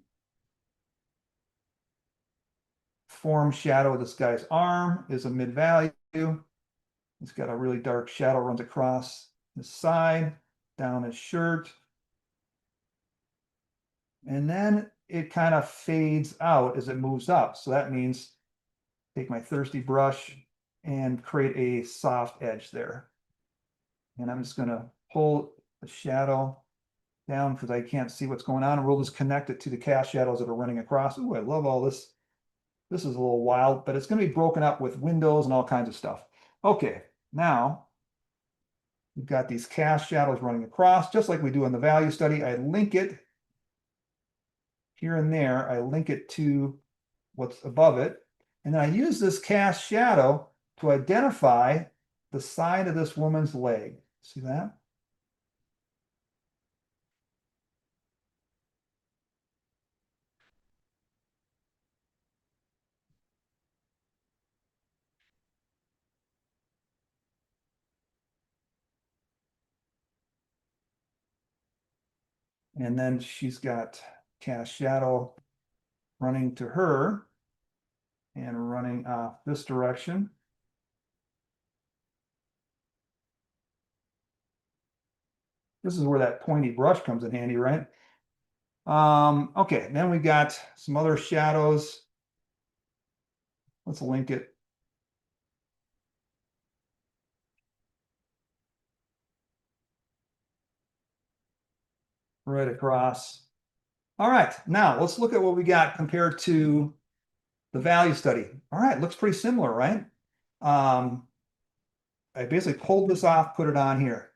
[SPEAKER 2] Form shadow of this guy's arm is a mid-value. He's got a really dark shadow runs across his side, down his shirt. And then it kind of fades out as it moves up. So that means take my thirsty brush and create a soft edge there. And I'm just going to pull the shadow down because I can't see what's going on. And we'll just connect it to the cast shadows that are running across. Ooh, I love all this. This is a little wild, but it's going to be broken up with windows and all kinds of stuff. Okay, now we've got these cast shadows running across, just like we do in the value study. I link it here and there. I link it to what's above it. And then I use this cast shadow to identify the side of this woman's leg. See that? And then she's got cast shadow running to her and running off this direction. This is where that pointy brush comes in handy, right? Okay, then we got some other shadows. Let's link it. Right across. All right, now let's look at what we got compared to the value study. All right, looks pretty similar, right? I basically pulled this off, put it on here.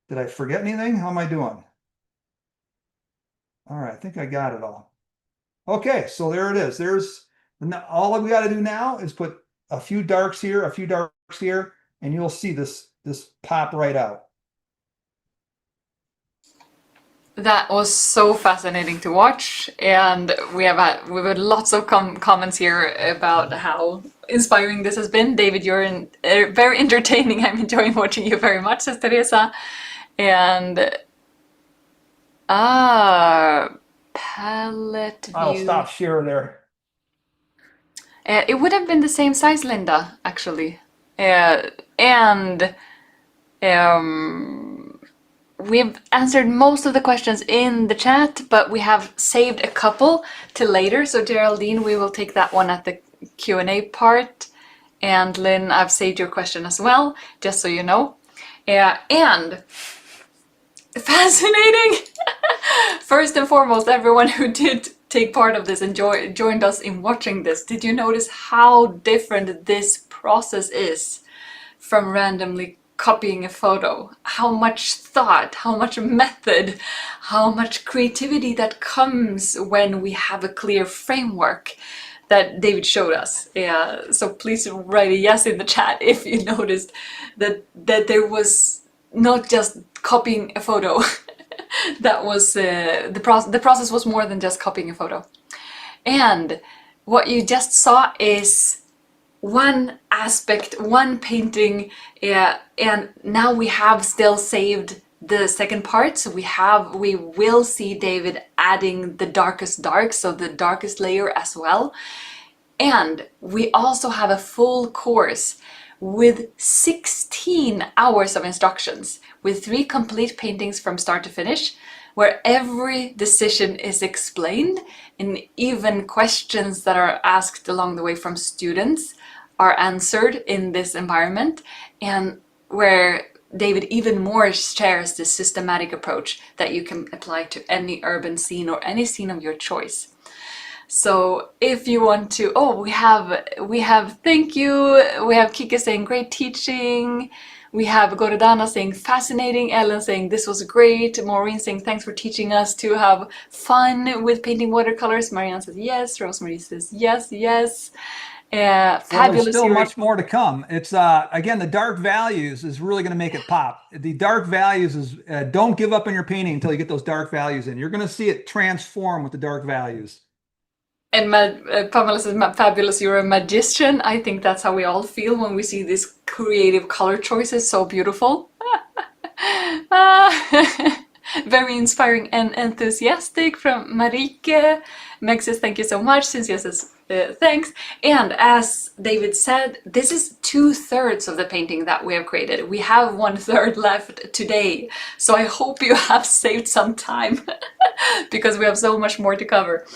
[SPEAKER 2] Did I forget anything? How am I doing? All right, I think I got it all. Okay, so there it is. There's all we got to do now is put a few darks here, and you'll see this pop right out.
[SPEAKER 1] That was so fascinating to watch, and we've had lots of comments here about how inspiring this has been. David, you're very entertaining. I'm enjoying watching you very much, says Teresa. And palette view.
[SPEAKER 2] I'll stop share there.
[SPEAKER 1] It would have been the same size, Linda, actually. And we've answered most of the questions in the chat, but we have saved a couple till later. So Geraldine, we will take that one at the Q&A part. And Lynn, I've saved your question as well, just so you know. And fascinating! First and foremost, everyone who did take part of this and joined us in watching this, did you notice how different this process is from randomly copying a photo? How much thought, how much method, how much creativity that comes when we have a clear framework that David showed us. So please write a yes in the chat if you noticed that there was not just copying a photo. That was the process was more than just copying a photo. And what you just saw is one aspect, one painting, and now we have still saved the second part. So we will see David adding the darkest dark, so the darkest layer as well. And we also have a full course with 16 hours of instructions, with 3 complete paintings from start to finish, where every decision is explained, and even questions that are asked along the way from students are answered in this environment, and where David even more shares this systematic approach that you can apply to any urban scene or any scene of your choice. So if you want to, we have thank you, we have Kika saying great teaching, we have Gordana saying fascinating, Ellen saying this was great, Maureen saying thanks for teaching us to have fun with painting watercolors, Marianne says yes, Rosemary says yes. Fabulous.
[SPEAKER 2] Well, there's still much more to come. It's again, the dark values is really going to make it pop. The dark values is don't give up on your painting until you get those dark values in. You're going to see it transform with the dark values.
[SPEAKER 1] And Pamela says, fabulous, you're a magician. I think that's how we all feel when we see these creative color choices, so beautiful. Very inspiring and enthusiastic from Marike. Meg says, thank you so much. Cynthia says, thanks. And as David said, this is 2/3 of the painting that we have created. We have 1/3 left today. So I hope you have saved some time because we have so much more to cover.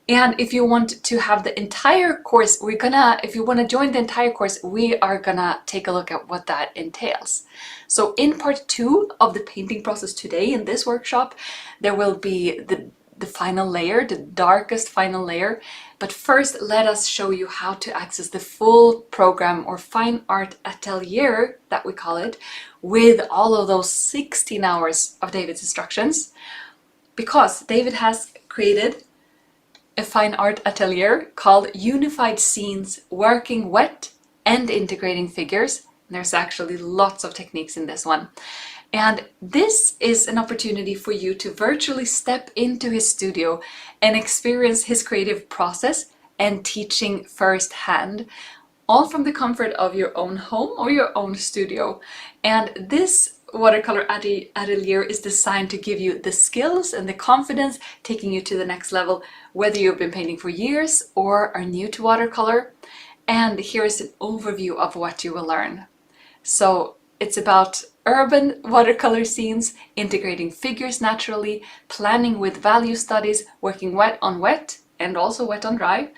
[SPEAKER 1] And if you want to have the entire course, if you want to join the entire course, we are gonna take a look at what that entails. So in part 2 of the painting process today in this workshop, there will be the final layer, the darkest final layer. But first, let us show you how to access the full program, or fine art atelier that we call it, with all of those 16 hours of David's instructions. Because David has created a fine art atelier called Unified Scenes, Working Wet and Integrating Figures. There's actually lots of techniques in this one. And this is an opportunity for you to virtually step into his studio and experience his creative process and teaching firsthand, all from the comfort of your own home or your own studio. And this watercolor atelier is designed to give you the skills and the confidence, taking you to the next level, whether you've been painting for years or are new to watercolor. And here's an overview of what you will learn. So it's about urban watercolor scenes, integrating figures naturally, planning with value studies, working wet on wet and also wet on dry.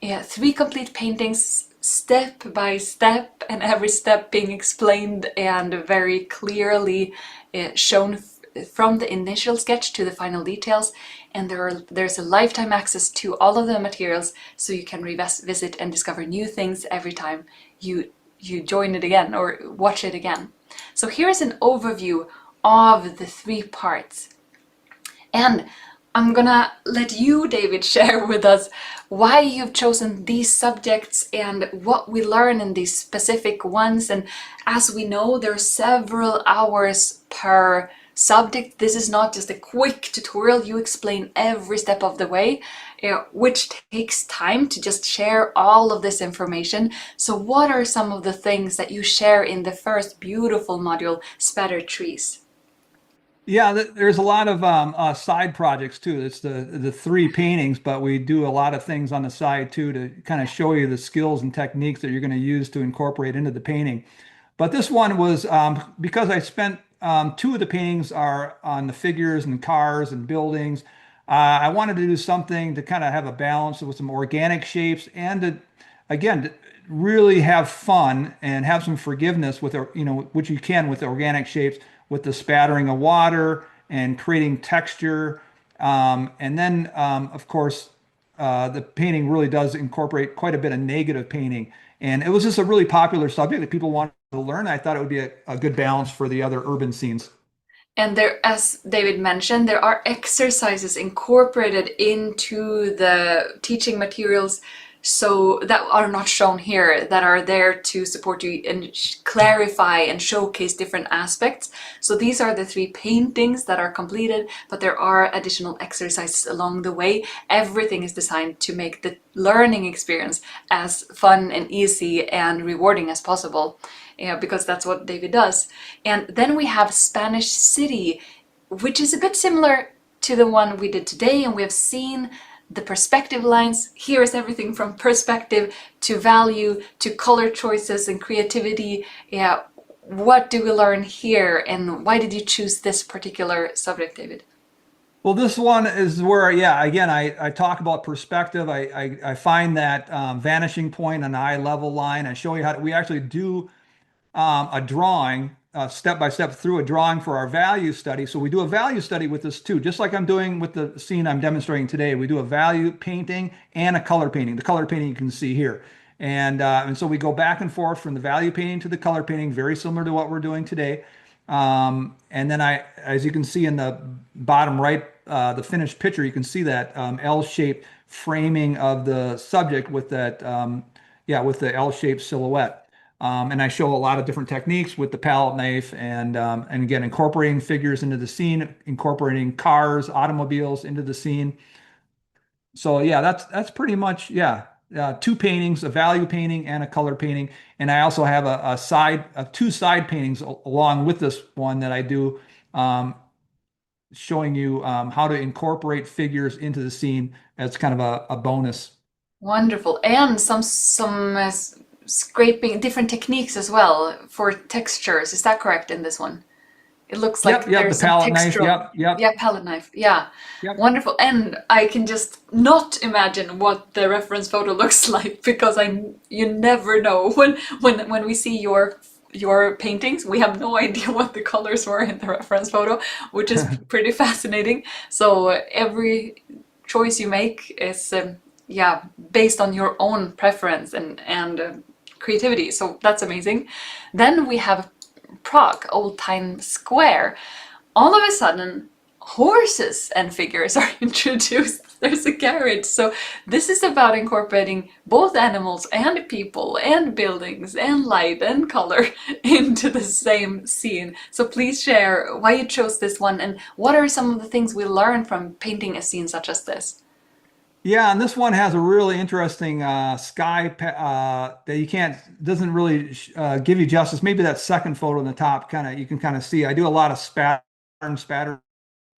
[SPEAKER 1] 3 complete paintings, step by step, and every step being explained and very clearly shown from the initial sketch to the final details. And there's a lifetime access to all of the materials, so you can revisit and discover new things every time you join it again or watch it again. So here's an overview of the 3 parts. And I'm gonna let you, David, share with us why you've chosen these subjects and what we learn in these specific ones. And as we know, there are several hours per subject. This is not just a quick tutorial. You explain every step of the way, which takes time to just share all of this information. So what are some of the things that you share in the first beautiful module, Spattered Trees?
[SPEAKER 2] Yeah, there's a lot of side projects too. It's the 3 paintings, but we do a lot of things on the side too to kind of show you the skills and techniques that you're going to use to incorporate into the painting. But this one was because I spent 2 of the paintings are on the figures and cars and buildings. I wanted to do something to kind of have a balance with some organic shapes and to, again, to really have fun and have some forgiveness with, which you can with the organic shapes, with the spattering of water and creating texture. And then, of course, the painting really does incorporate quite a bit of negative painting. And it was just a really popular subject that people wanted to learn. I thought it would be a good balance for the other urban scenes.
[SPEAKER 1] And there, as David mentioned, there are exercises incorporated into the teaching materials, so that are not shown here, that are there to support you and clarify and showcase different aspects. So these are the 3 paintings that are completed, but there are additional exercises along the way. Everything is designed to make the learning experience as fun and easy and rewarding as possible, because that's what David does. And then we have Spanish City, which is a bit similar to the one we did today, and we have seen the perspective lines. Here is everything from perspective to value to color choices and creativity. Yeah, what do we learn here, and why did you choose this particular subject, David?
[SPEAKER 2] Well, this one is where, yeah, again, I talk about perspective. I find that vanishing point on the eye level line. I show you how we actually do a drawing, step by step through a drawing for our value study. So we do a value study with this too, just like I'm doing with the scene I'm demonstrating today. We do a value painting and a color painting. The color painting you can see here. And so we go back and forth from the value painting to the color painting, very similar to what we're doing today. And then as you can see in the bottom right, the finished picture, you can see that L-shaped framing of the subject with that, with the L-shaped silhouette. And I show a lot of different techniques with the palette knife and again, incorporating figures into the scene, incorporating cars, automobiles into the scene. So yeah, that's pretty much, 2 paintings, a value painting and a color painting. And I also have a 2 side paintings along with this one that I do, showing you how to incorporate figures into the scene as kind of a bonus.
[SPEAKER 1] Wonderful. And some scraping, different techniques as well for textures. Is that correct in this one? It looks
[SPEAKER 2] Yep,
[SPEAKER 1] like
[SPEAKER 2] yep, the
[SPEAKER 1] there's some
[SPEAKER 2] palette knife.
[SPEAKER 1] texture.
[SPEAKER 2] Yep, yep,
[SPEAKER 1] Yeah, palette knife. Yeah,
[SPEAKER 2] yep.
[SPEAKER 1] wonderful. And I can just not imagine what the reference photo looks like because you never know when we see your paintings, we have no idea what the colors were in the reference photo, which is pretty fascinating. So every choice you make is yeah, based on your own preference and creativity. So that's amazing. Then we have Prague, Old Time Square. All of a sudden, horses and figures are introduced. There's a carriage. So this is about incorporating both animals and people and buildings and light and color into the same scene. So please share why you chose this one and what are some of the things we learn from painting a scene such as this.
[SPEAKER 2] Yeah, and this one has a really interesting sky that you can't doesn't really give you justice. Maybe that second photo in the top kind of you can kind of see. I do a lot of spatter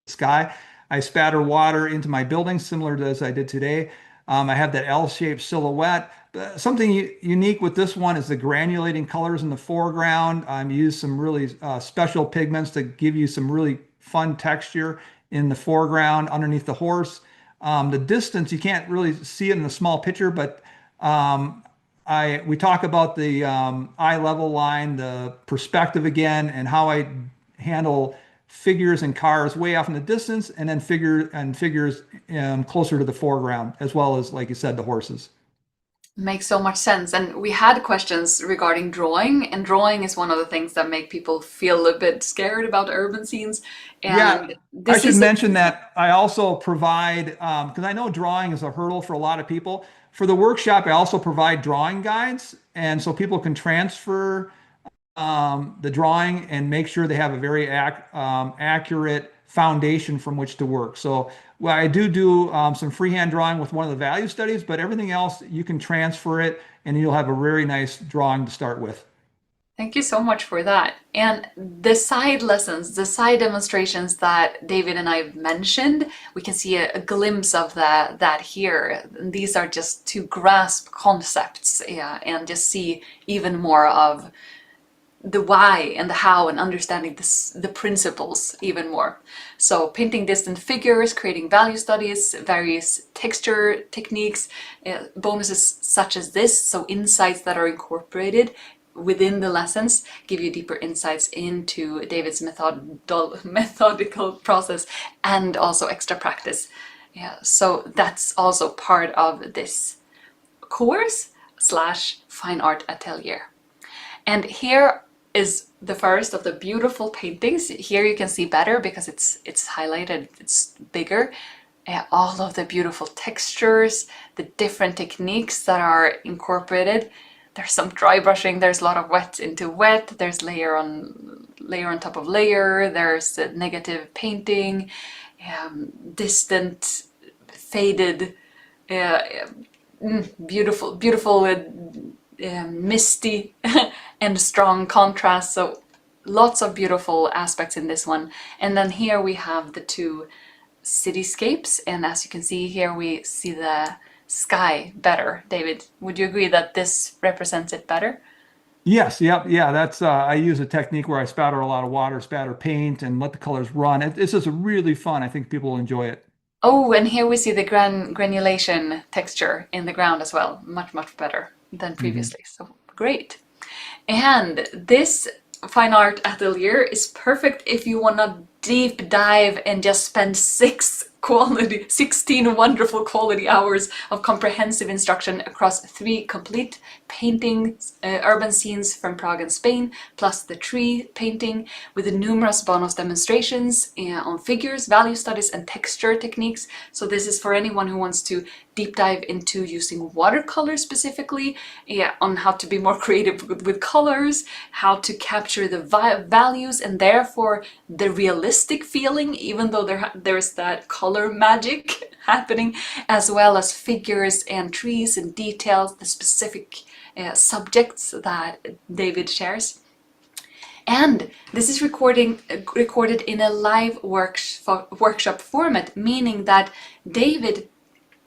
[SPEAKER 2] sky. I spatter water into my building, similar to as I did today. I have that L-shaped silhouette. But something unique with this one is the granulating colors in the foreground. Use some really special pigments to give you some really fun texture in the foreground underneath the horse. The distance, you can't really see it in a small picture, but we talk about the eye level line, the perspective again, and how I handle figures and cars way off in the distance, and then figures closer to the foreground, as well as, like you said, the horses.
[SPEAKER 1] Makes so much sense. And we had questions regarding drawing, and drawing is one of the things that make people feel a bit scared about urban scenes.
[SPEAKER 2] Yeah,
[SPEAKER 1] And
[SPEAKER 2] I
[SPEAKER 1] this
[SPEAKER 2] should
[SPEAKER 1] is a
[SPEAKER 2] mention that I also provide, because I know drawing is a hurdle for a lot of people. For the workshop, I also provide drawing guides, and so people can transfer the drawing and make sure they have a very accurate foundation from which to work. So, well, I do some freehand drawing with one of the value studies, but everything else you can transfer it, and you'll have a very nice drawing to start with.
[SPEAKER 1] Thank you so much for that. And the side lessons, the side demonstrations that David and I mentioned, we can see a glimpse of that here. These are just to grasp concepts, yeah, and just see even more of the why and the how and understanding this, the principles even more. So painting distant figures, creating value studies, various texture techniques, bonuses such as this, so insights that are incorporated within the lessons give you deeper insights into David's methodical process and also extra practice. Yeah, so that's also part of this course slash fine art atelier. And here is the first of the beautiful paintings. Here you can see better because it's highlighted, it's bigger. All of the beautiful textures, the different techniques that are incorporated. There's some dry brushing, there's a lot of wet into wet, there's layer on top of layer, there's negative painting, distant, faded, uh, beautiful, misty and strong contrast. So lots of beautiful aspects in this one. And then here we have the two cityscapes, and as you can see here we see the sky better. David, would you agree that this represents it better?
[SPEAKER 2] Yes, yep, yeah. That's I use a technique where I spatter a lot of water, spatter paint, and let the colors run. It's just really fun. I think people will enjoy it.
[SPEAKER 1] Oh, and here we see the granulation texture in the ground as well. Much better than
[SPEAKER 2] Mhm.
[SPEAKER 1] previously. So great. And this fine art atelier is perfect if you want to deep dive and just spend 16 wonderful quality hours of comprehensive instruction across 3 complete paintings, urban scenes from Prague and Spain, plus the tree painting with numerous bonus demonstrations on figures, value studies, and texture techniques. So this is for anyone who wants to deep dive into using watercolor specifically, yeah, on how to be more creative with colors, how to capture the values and therefore the realistic feeling, even though there's that color magic happening, as well as figures and trees and details, the specific subjects that David shares. And this is recorded in a live workshop format, meaning that David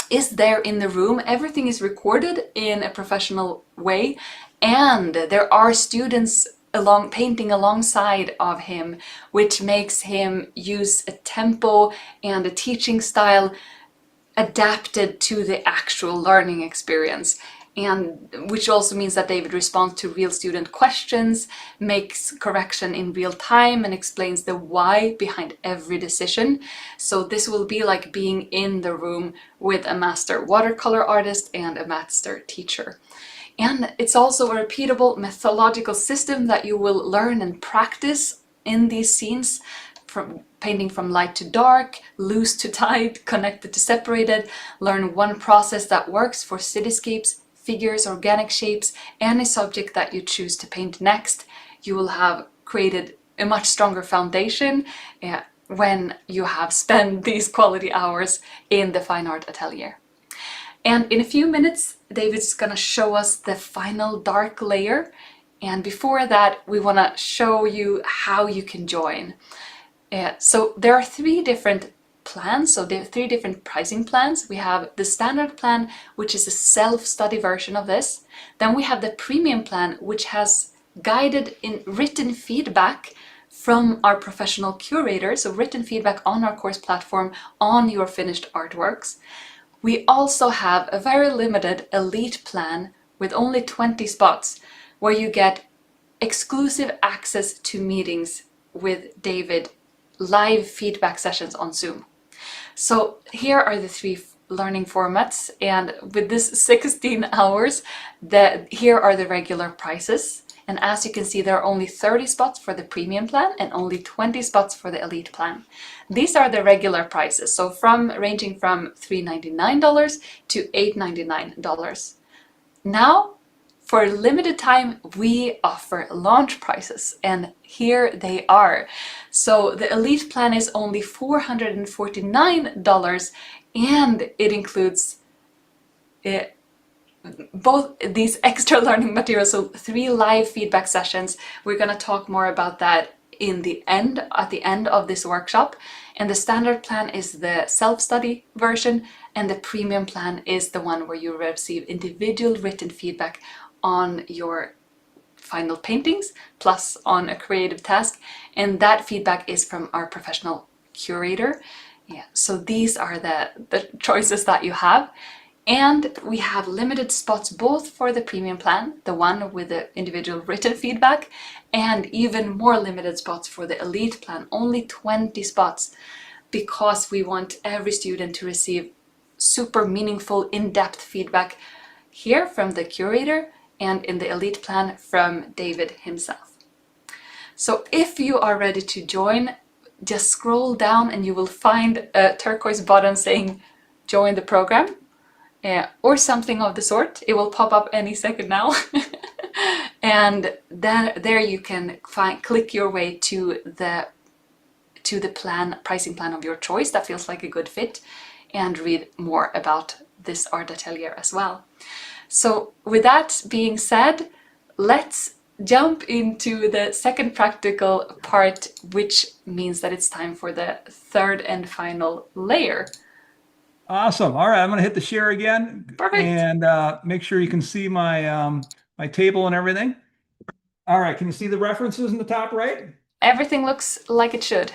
[SPEAKER 1] is there in the room. Everything is recorded in a professional way, and there are students painting alongside of him, which makes him use a tempo and a teaching style adapted to the actual learning experience. And which also means that David responds to real student questions, makes correction in real time, and explains the why behind every decision. So this will be like being in the room with a master watercolor artist and a master teacher. And it's also a repeatable methodological system that you will learn and practice in these scenes, from painting from light to dark, loose to tight, connected to separated. Learn one process that works for cityscapes, figures, organic shapes, any subject that you choose to paint next. You will have created a much stronger foundation when you have spent these quality hours in the fine art atelier. And in a few minutes, David's gonna show us the final dark layer. And before that, we wanna show you how you can join. So there are 3 different plans, so there are 3 different pricing plans. We have the standard plan, which is a self-study version of this. Then we have the premium plan, which has guided in written feedback from our professional curator, so written feedback on our course platform on your finished artworks. We also have a very limited elite plan with only 20 spots, where you get exclusive access to meetings with David, live feedback sessions on Zoom. So here are the 3 learning formats, and with this 16 hours, here are the regular prices. And as you can see, there are only 30 spots for the premium plan and only 20 spots for the elite plan. These are the regular prices, so ranging from $399 to $899. Now, for a limited time, we offer launch prices, and here they are. So the elite plan is only $449, and it includes both these extra learning materials, so 3 live feedback sessions. We're going to talk more about that at the end of this workshop. And the standard plan is the self-study version, and the premium plan is the one where you receive individual written feedback on your final paintings, plus on a creative task. And that feedback is from our professional curator. Yeah, so these are the choices that you have. And we have limited spots both for the premium plan, the one with the individual written feedback, and even more limited spots for the elite plan, only 20 spots, because we want every student to receive super meaningful, in-depth feedback here from the curator, and in the elite plan from David himself. So if you are ready to join, just scroll down and you will find a turquoise button saying join the program. Or something of the sort. It will pop up any second now. And then there you can click your way to the pricing plan of your choice that feels like a good fit, and read more about this art atelier as well. So with that being said, let's jump into the second practical part, which means that it's time for the 3rd and final layer.
[SPEAKER 2] Awesome. All right, I'm going to hit the share again.
[SPEAKER 1] Perfect.
[SPEAKER 2] And make sure you can see my my table and everything. All right, can you see the references in the top right?
[SPEAKER 1] Everything looks like it should.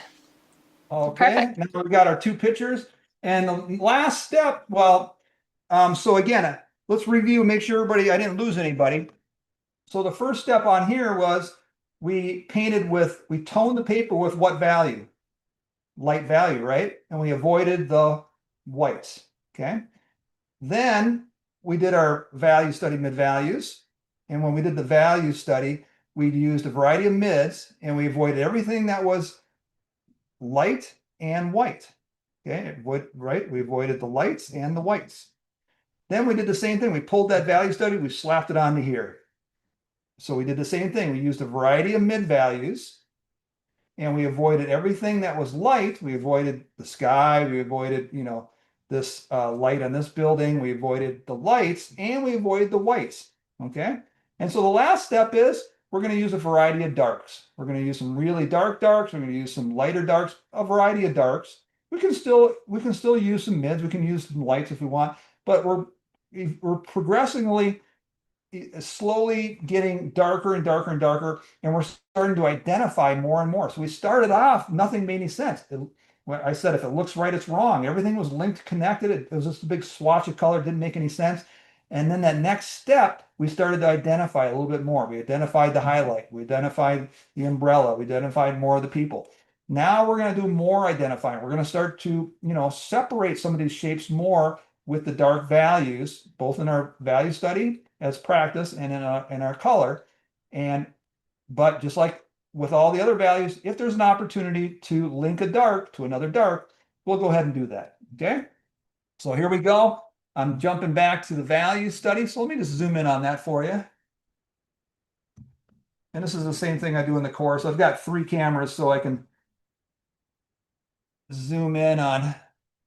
[SPEAKER 2] Okay,
[SPEAKER 1] Perfect.
[SPEAKER 2] now we've got our 2 pictures. And the last step, well, so again, let's review, make sure I didn't lose anybody. So the first step on here was we toned the paper with what value? Light value, right? And we avoided the whites, okay? Then we did our value study, mid values. And when we did the value study, we used a variety of mids, and we avoided everything that was light and white, okay? We avoided the lights and the whites. Then we did the same thing. We pulled that value study, we slapped it onto here. So we did the same thing. We used a variety of mid values, and we avoided everything that was light. We avoided the sky. We avoided, this light on this building. We avoided the lights, and we avoided the whites. Okay. And so the last step is we're going to use a variety of darks. We're going to use some really dark darks. We're going to use some lighter darks, a variety of darks. We can still use some mids. We can use some lights if we want, but we're progressively is slowly getting darker and darker and darker, and we're starting to identify more and more. So we started off, nothing made any sense. When I said, if it looks right, it's wrong. Everything was linked, connected. It was just a big swatch of color, didn't make any sense. And then that next step, we started to identify a little bit more. We identified the highlight, we identified the umbrella, we identified more of the people. Now we're going to do more identifying. We're going to start to, separate some of these shapes more with the dark values, both in our value study as practice and in our color. But just like with all the other values, if there's an opportunity to link a dark to another dark, we'll go ahead and do that. Okay. So here we go. I'm jumping back to the value study. So let me just zoom in on that for you. And this is the same thing I do in the course. I've got 3 cameras so I can zoom in on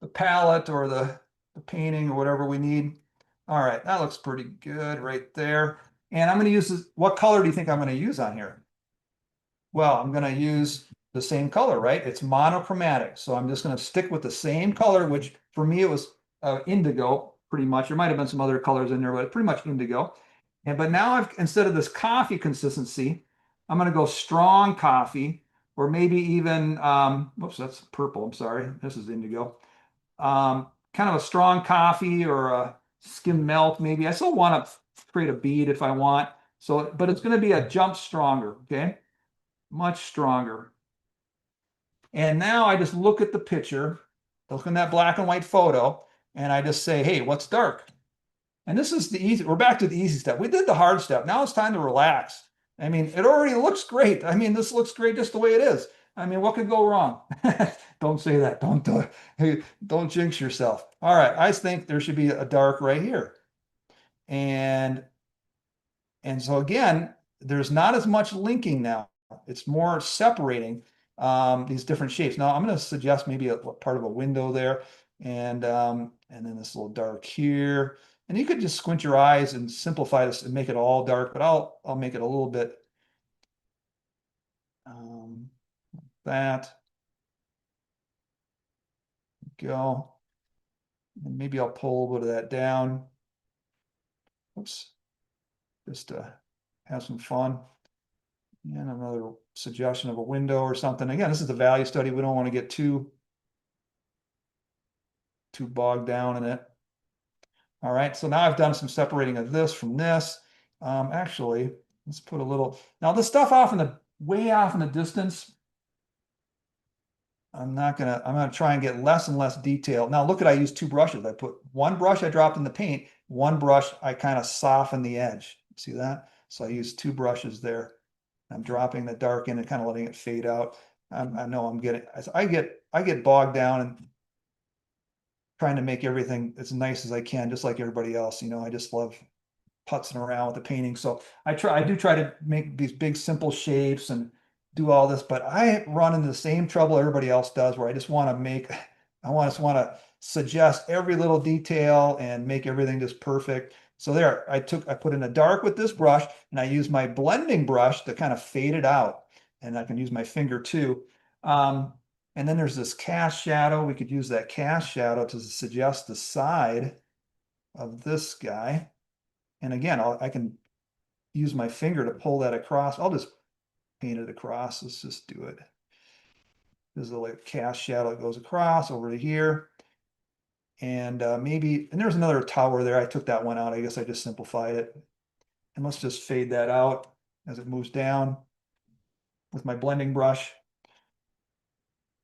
[SPEAKER 2] the palette or the painting or whatever we need. All right, that looks pretty good right there. And I'm going to use this. What color do you think I'm going to use on here? Well, I'm going to use the same color, right? It's monochromatic. So I'm just going to stick with the same color, which for me it was indigo pretty much. There might have been some other colors in there, but pretty much indigo. But now instead of this coffee consistency, I'm going to go strong coffee, or maybe even, whoops, that's purple. I'm sorry. This is indigo. Kind of a strong coffee or a skim milk, maybe. I still want to create a bead if I want. So, but it's going to be a jump stronger, okay? Much stronger. And now I just look at the picture, look in that black and white photo, and I just say, hey, what's dark? And this is the easy, we're back to the easy step. We did the hard step. Now it's time to relax. I mean, it already looks great. I mean, this looks great just the way it is. I mean, what could go wrong? Don't say that. Don't do it. Hey, don't jinx yourself. All right, I think there should be a dark right here. And so again, there's not as much linking now. It's more separating these different shapes. Now I'm going to suggest maybe a part of a window there, and then this little dark here. And you could just squint your eyes and simplify this and make it all dark, but I'll make it a little bit that. Go. And maybe I'll pull a little bit of that down. Oops. Just to have some fun. And another suggestion of a window or something. Again, this is the value study. We don't want to get too bogged down in it. All right, so now I've done some separating of this from this. Actually, let's put a little, now this stuff way off in the distance, I'm gonna try and get less and less detail. Now look at, I used 2 brushes. I put one brush I dropped in the paint, one brush I kind of softened the edge. See that? So I used 2 brushes there. I'm dropping the dark in and kind of letting it fade out. I know I get bogged down and trying to make everything as nice as I can, just like everybody else. I just love putzing around with the painting. So I do try to make these big simple shapes and do all this, but I run into the same trouble everybody else does, where I just want to suggest every little detail and make everything just perfect. So there, I put in a dark with this brush, and I use my blending brush to kind of fade it out. And I can use my finger too. And then there's this cast shadow. We could use that cast shadow to suggest the side of this guy. And again, I can use my finger to pull that across. I'll just paint it across. Let's just do it. There's a like cast shadow that goes across over to here. And and there's another tower there. I took that one out. I guess I just simplified it. And let's just fade that out as it moves down with my blending brush.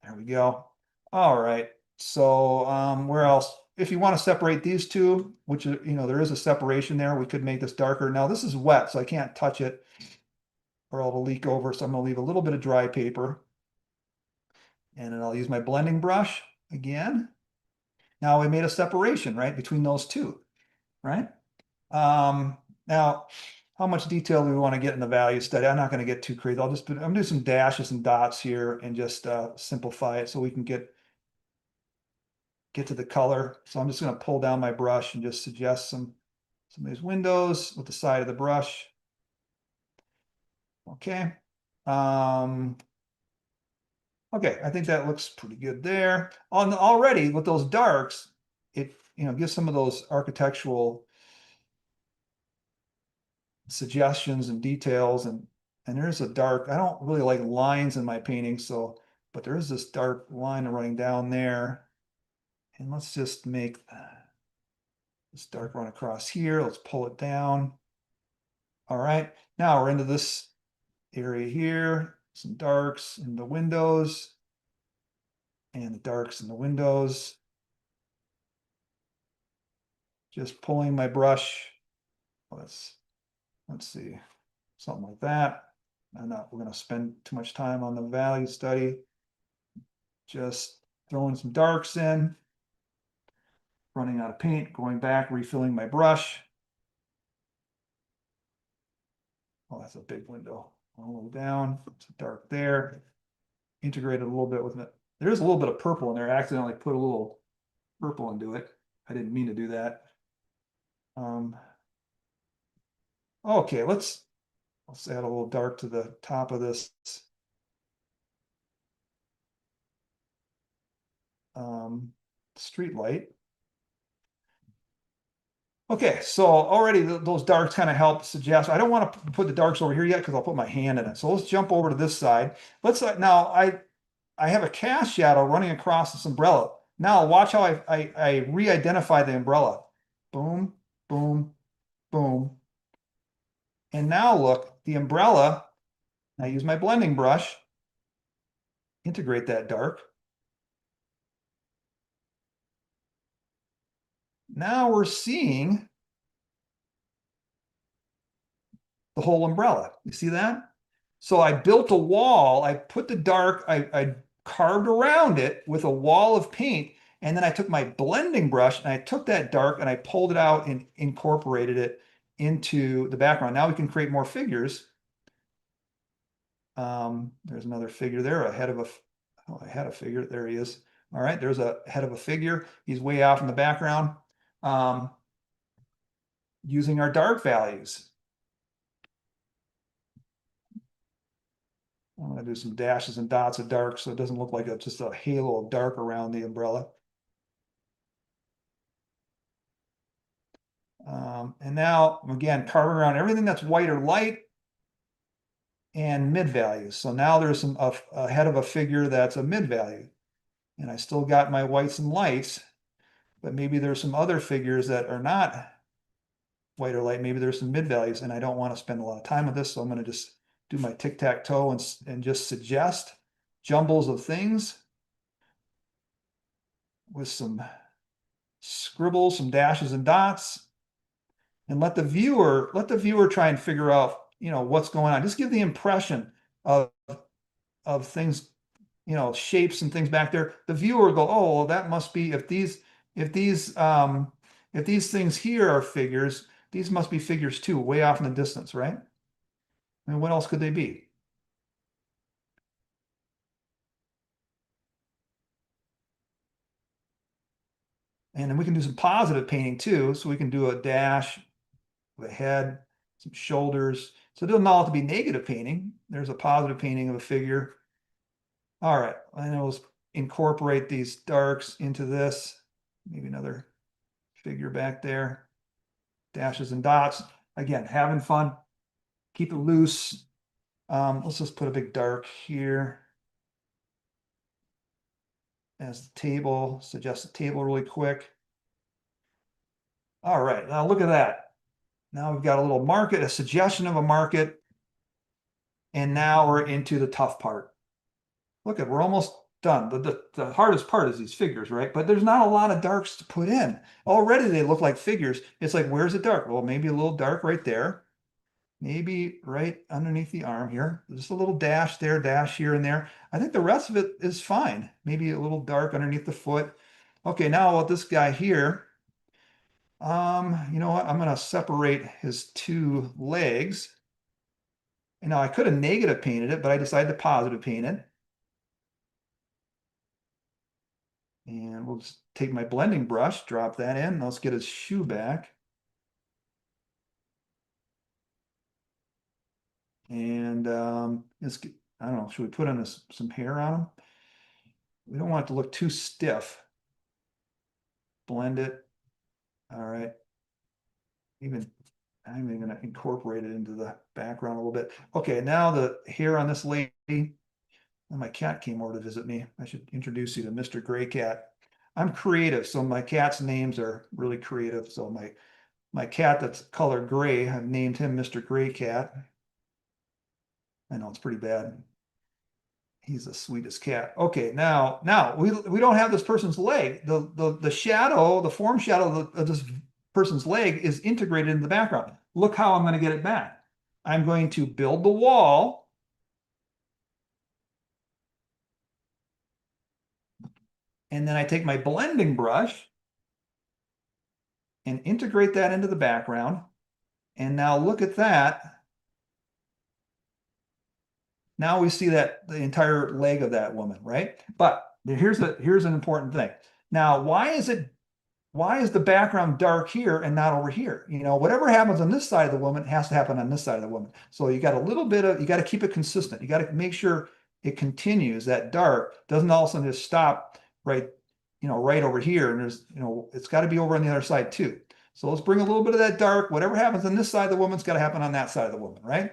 [SPEAKER 2] There we go. All right. So where else? If you want to separate these two, which is, there is a separation there, we could make this darker. Now this is wet, so I can't touch it or it'll leak over. So I'm going to leave a little bit of dry paper. And then I'll use my blending brush again. Now we made a separation, right, between those two, right? Now, how much detail do we want to get in the value study? I'm not going to get too crazy. I'm going to do some dashes and dots here and just simplify it so we can get to the color. So I'm just going to pull down my brush and just suggest some of these windows with the side of the brush. Okay. Okay, I think that looks pretty good there. Already with those darks, it gives some of those architectural suggestions and details, and there's a dark, I don't really like lines in my painting, so, but there is this dark line running down there. And let's just make this dark run across here. Let's pull it down. All right, now we're into this area here, some darks in the windows and the darks in the windows. Just pulling my brush. Let's see, something like that. We're going to spend too much time on the value study. Just throwing some darks in, running out of paint, going back, refilling my brush. Oh, that's a big window. All the way down, it's dark there. Integrated a little bit with it. There's a little bit of purple in there. I accidentally put a little purple into it. I didn't mean to do that. Okay, let's add a little dark to the top of this street light. Okay, so already those darks kind of help suggest. I don't want to put the darks over here yet because I'll put my hand in it. So let's jump over to this side. Let's now I have a cast shadow running across this umbrella. Now watch how I re-identify the umbrella. Boom, boom, boom. And now look, the umbrella, I use my blending brush, integrate that dark. Now we're seeing the whole umbrella. You see that? So I built a wall. I put the dark, I carved around it with a wall of paint. And then I took my blending brush and I took that dark and I pulled it out and incorporated it into the background. Now we can create more figures. There's another figure there, I had a figure. There he is. All right, there's a head of a figure. He's way off in the background. Using our dark values. I'm going to do some dashes and dots of dark so it doesn't look like just a halo of dark around the umbrella. And now, again, carving around everything that's white or light and mid values. So now there's a head of a figure that's a mid value. And I still got my whites and lights, but maybe there's some other figures that are not white or light. Maybe there's some mid values, and I don't want to spend a lot of time with this. So I'm going to just do my tic-tac-toe and just suggest jumbles of things with some scribbles, some dashes and dots, and let the viewer try and figure out, what's going on. Just give the impression of things, shapes and things back there. The viewer will go, oh, well, that must be if these things here are figures, these must be figures too, way off in the distance, right? I mean, what else could they be? And then we can do some positive painting too. So we can do a dash, a head, some shoulders. So it doesn't all have to be negative painting. There's a positive painting of a figure. All right, and let's incorporate these darks into this. Maybe another figure back there. Dashes and dots. Again, having fun. Keep it loose. Let's just put a big dark here as the table. Suggest the table really quick. All right, now look at that. Now we've got a little market, a suggestion of a market. And now we're into the tough part. Look at, we're almost done. The hardest part is these figures, right? But there's not a lot of darks to put in. Already they look like figures. It's like, where's the dark? Well, maybe a little dark right there. Maybe right underneath the arm here. Just a little dash there, dash here and there. I think the rest of it is fine. Maybe a little dark underneath the foot. Okay, now with this guy here, you know what? I'm going to separate his two legs. And now I could have negative painted it, but I decided to positive paint it. And we'll just take my blending brush, drop that in. Let's get his shoe back. And I don't know, should we put on some hair on him? We don't want it to look too stiff. Blend it. All right. Even I'm even going to incorporate it into the background a little bit. Okay, now the hair on this lady. And my cat came over to visit me. I should introduce you to Mr. Gray Cat. I'm creative, so my cat's names are really creative. So my cat that's colored gray, I've named him Mr. Gray Cat. I know it's pretty bad. He's the sweetest cat. Okay, now we don't have this person's leg. The shadow, the form shadow of this person's leg is integrated in the background. Look how I'm going to get it back. I'm going to build the wall. And then I take my blending brush and integrate that into the background. And now look at that. Now we see that the entire leg of that woman, right? But here's an important thing. Now, why is the background dark here and not over here? You know, whatever happens on this side of the woman has to happen on this side of the woman. So you got a little bit of, you got to keep it consistent. You got to make sure it continues. That dark doesn't all of a sudden just stop right, you know, right over here. And there's, you know, it's got to be over on the other side too. So let's bring a little bit of that dark. Whatever happens on this side of the woman's got to happen on that side of the woman, right?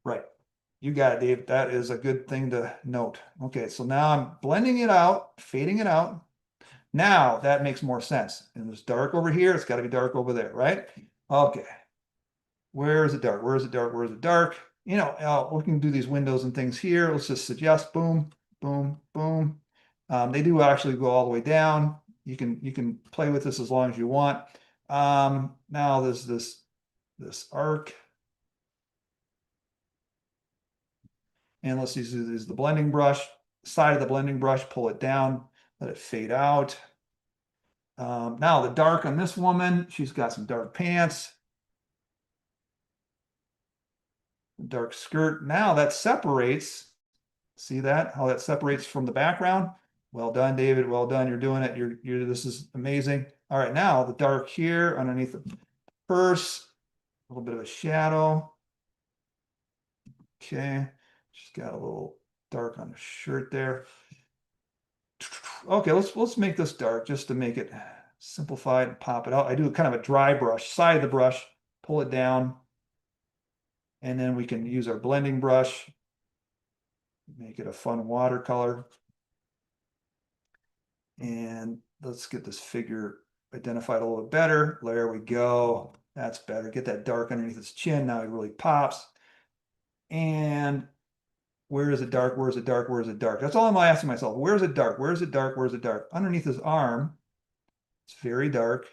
[SPEAKER 2] Right. You got it, Dave. That is a good thing to note. Okay, so now I'm blending it out, fading it out. Now that makes more sense. And it's dark over here. It's got to be dark over there, right? Okay. Where is it dark? Where is it dark? Where is it dark? You know, we can do these windows and things here. Let's just suggest boom, boom, boom. They do actually go all the way down. You can play with this as long as you want. Now there's this arc. And let's use the blending brush, side of the blending brush, pull it down, let it fade out. Now the dark on this woman, she's got some dark pants, dark skirt. Now that separates, see that, how that separates from the background? Well done, David, well done, you're doing it, this is amazing. All right, now the dark here underneath the purse, a little bit of a shadow. Okay, she's got a little dark on the shirt there. Okay, let's make this dark just to make it simplified and pop it out. I do kind of a dry brush, side of the brush, pull it down, and then we can use our blending brush, make it a fun watercolor. And let's get this figure identified a little bit better. There we go. That's better. Get that dark underneath his chin. Now he really pops. And where is it dark? Where is it dark? Where is it dark? That's all I'm asking myself. Where is it dark? Where is it dark? Where is it dark? Underneath his arm, it's very dark.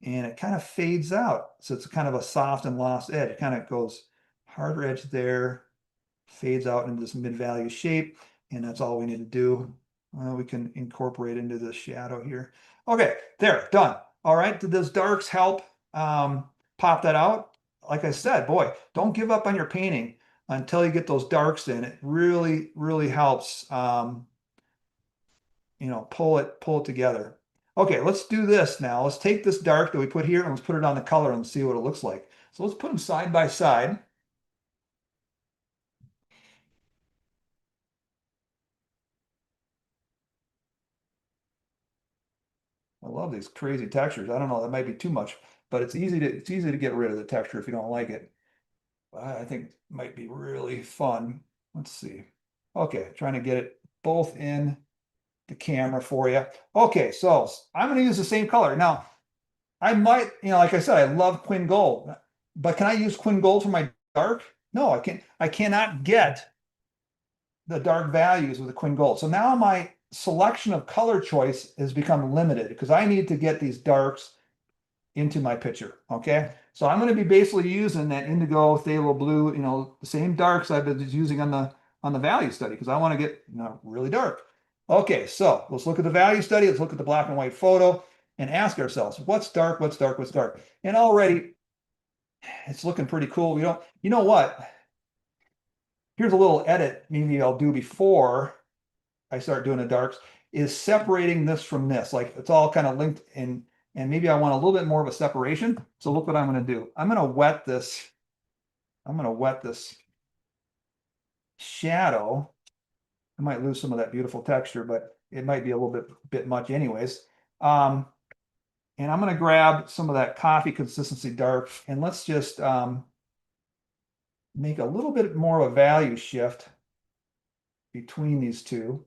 [SPEAKER 2] And it kind of fades out. So it's kind of a soft and lost edge. It kind of goes harder edge there, fades out into this mid-value shape. And that's all we need to do. We can incorporate into the shadow here. Okay, there, done. All right, did those darks help pop that out? Like I said, boy, don't give up on your painting until you get those darks in. It really, really helps, you know, pull it together. Okay, let's do this now. Let's take this dark that we put here and let's put it on the color and see what it looks like. So let's put them side by side. I love these crazy textures. I don't know, that might be too much, but it's easy to get rid of the texture if you don't like it. I think it might be really fun. Let's see. Okay, trying to get it both in the camera for you. Okay, so I'm going to use the same color. Now, I might, you know, like I said, I love Quin Gold, but can I use Quin Gold for my dark? No, I can't. I cannot get the dark values with the Quin Gold. So now my selection of color choice has become limited because I need to get these darks into my picture. Okay, so I'm going to be basically using that indigo, phthalo blue, you know, the same darks I've been using on the value study because I want to get, you know, really dark. Okay, so let's look at the value study. Let's look at the black and white photo and ask ourselves, what's dark, what's dark, what's dark? And already it's looking pretty cool. We don't, you know what? Here's a little edit maybe I'll do before I start doing the darks is separating this from this. Like it's all kind of linked in, and maybe I want a little bit more of a separation. So look what I'm going to do. I'm going to wet this. I'm going to wet this shadow. I might lose some of that beautiful texture, but it might be a little bit much anyways. And And I'm going to grab some of that coffee consistency dark, and let's just make a little bit more of a value shift between these two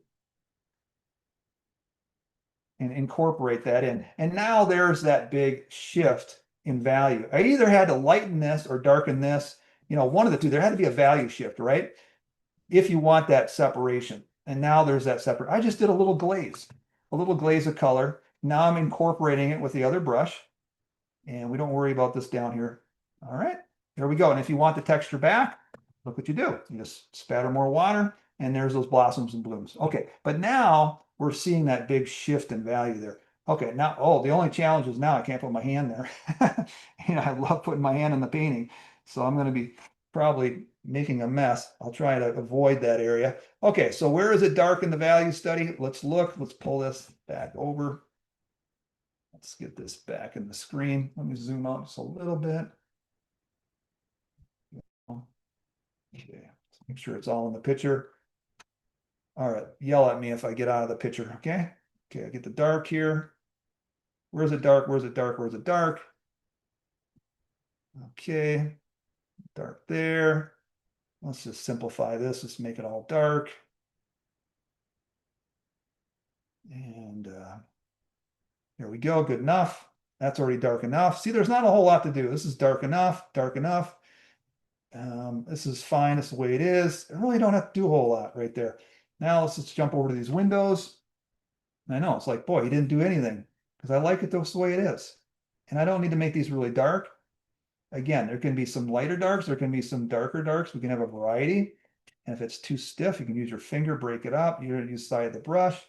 [SPEAKER 2] and incorporate that in. And now there's that big shift in value. I either had to lighten this or darken this, one of the two. There had to be a value shift, right? If you want that separation. And now there's that separate. I just did a little glaze of color. Now I'm incorporating it with the other brush. And we don't worry about this down here. All right, there we go. And if you want the texture back, look what you do. You just spatter more water, and there's those blossoms and blooms. Okay, but now we're seeing that big shift in value there. Okay, now, the only challenge is now I can't put my hand there. I love putting my hand in the painting, so I'm going to be probably making a mess. I'll try to avoid that area. Okay, so where is it dark in the value study? Let's look. Let's pull this back over. Let's get this back in the screen. Let me zoom out just a little bit. Okay, let's make sure it's all in the picture. All right, yell at me if I get out of the picture, okay? Okay, I get the dark here. Where's it dark? Where's it dark? Where's it dark? Okay, dark there. Let's just simplify this. Let's make it all dark. And there we go, good enough. That's already dark enough. See, there's not a whole lot to do. This is dark enough, dark enough. This is fine, it's the way it is. I really don't have to do a whole lot right there. Now let's just jump over to these windows. I know, it's like, boy, he didn't do anything because I like it just the way it is. And I don't need to make these really dark. Again, there can be some lighter darks, there can be some darker darks. We can have a variety. And if it's too stiff, you can use your finger, break it up. You're going to use the side of the brush.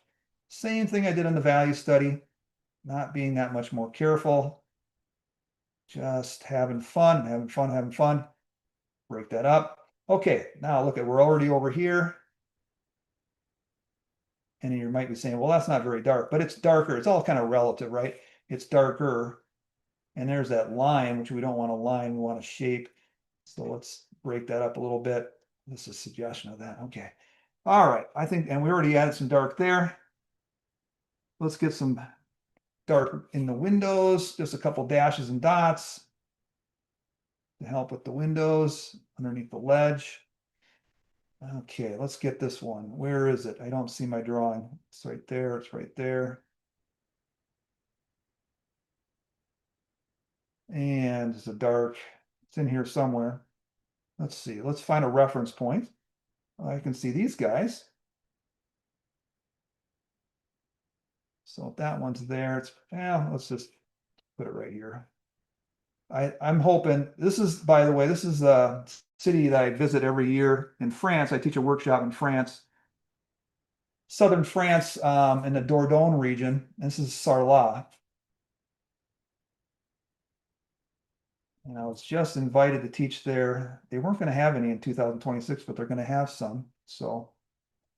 [SPEAKER 2] Same thing I did in the value study, not being that much more careful. Just having fun, having fun, having fun. Break that up. Okay, now look at, we're already over here. And you might be saying, well, that's not very dark, but it's darker. It's all kind of relative, right? It's darker. And there's that line, which we don't want a line, we want a shape. So let's break that up a little bit. This is a suggestion of that. Okay. All right. I think, and we already added some dark there. Let's get some dark in the windows, just a couple dashes and dots to help with the windows underneath the ledge. Okay, let's get this one. Where is it? I don't see my drawing. It's right there. It's right there. And it's a dark. It's in here somewhere. Let's see. Let's find a reference point. I can see these guys. So if that one's there, it's, let's just put it right here. I'm hoping, this is, by the way, this is a city that I visit every year in France. I teach a workshop in France, southern France, in the Dordogne region. This is Sarlat. And I was just invited to teach there. They weren't going to have any in 2026, but they're going to have some. So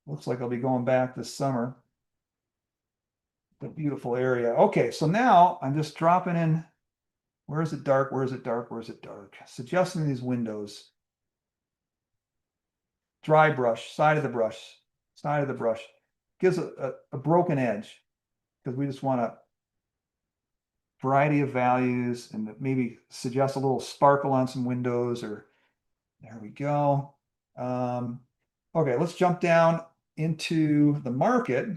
[SPEAKER 2] looks like I'll be going back this summer. The beautiful area. Okay, so now I'm just dropping in. Where is it dark? Where is it dark? Where is it dark? Suggesting these windows. Dry brush, side of the brush, side of the brush. Gives a broken edge because we just want a variety of values and maybe suggest a little sparkle on some windows, or there we go. Okay, let's jump down into the market.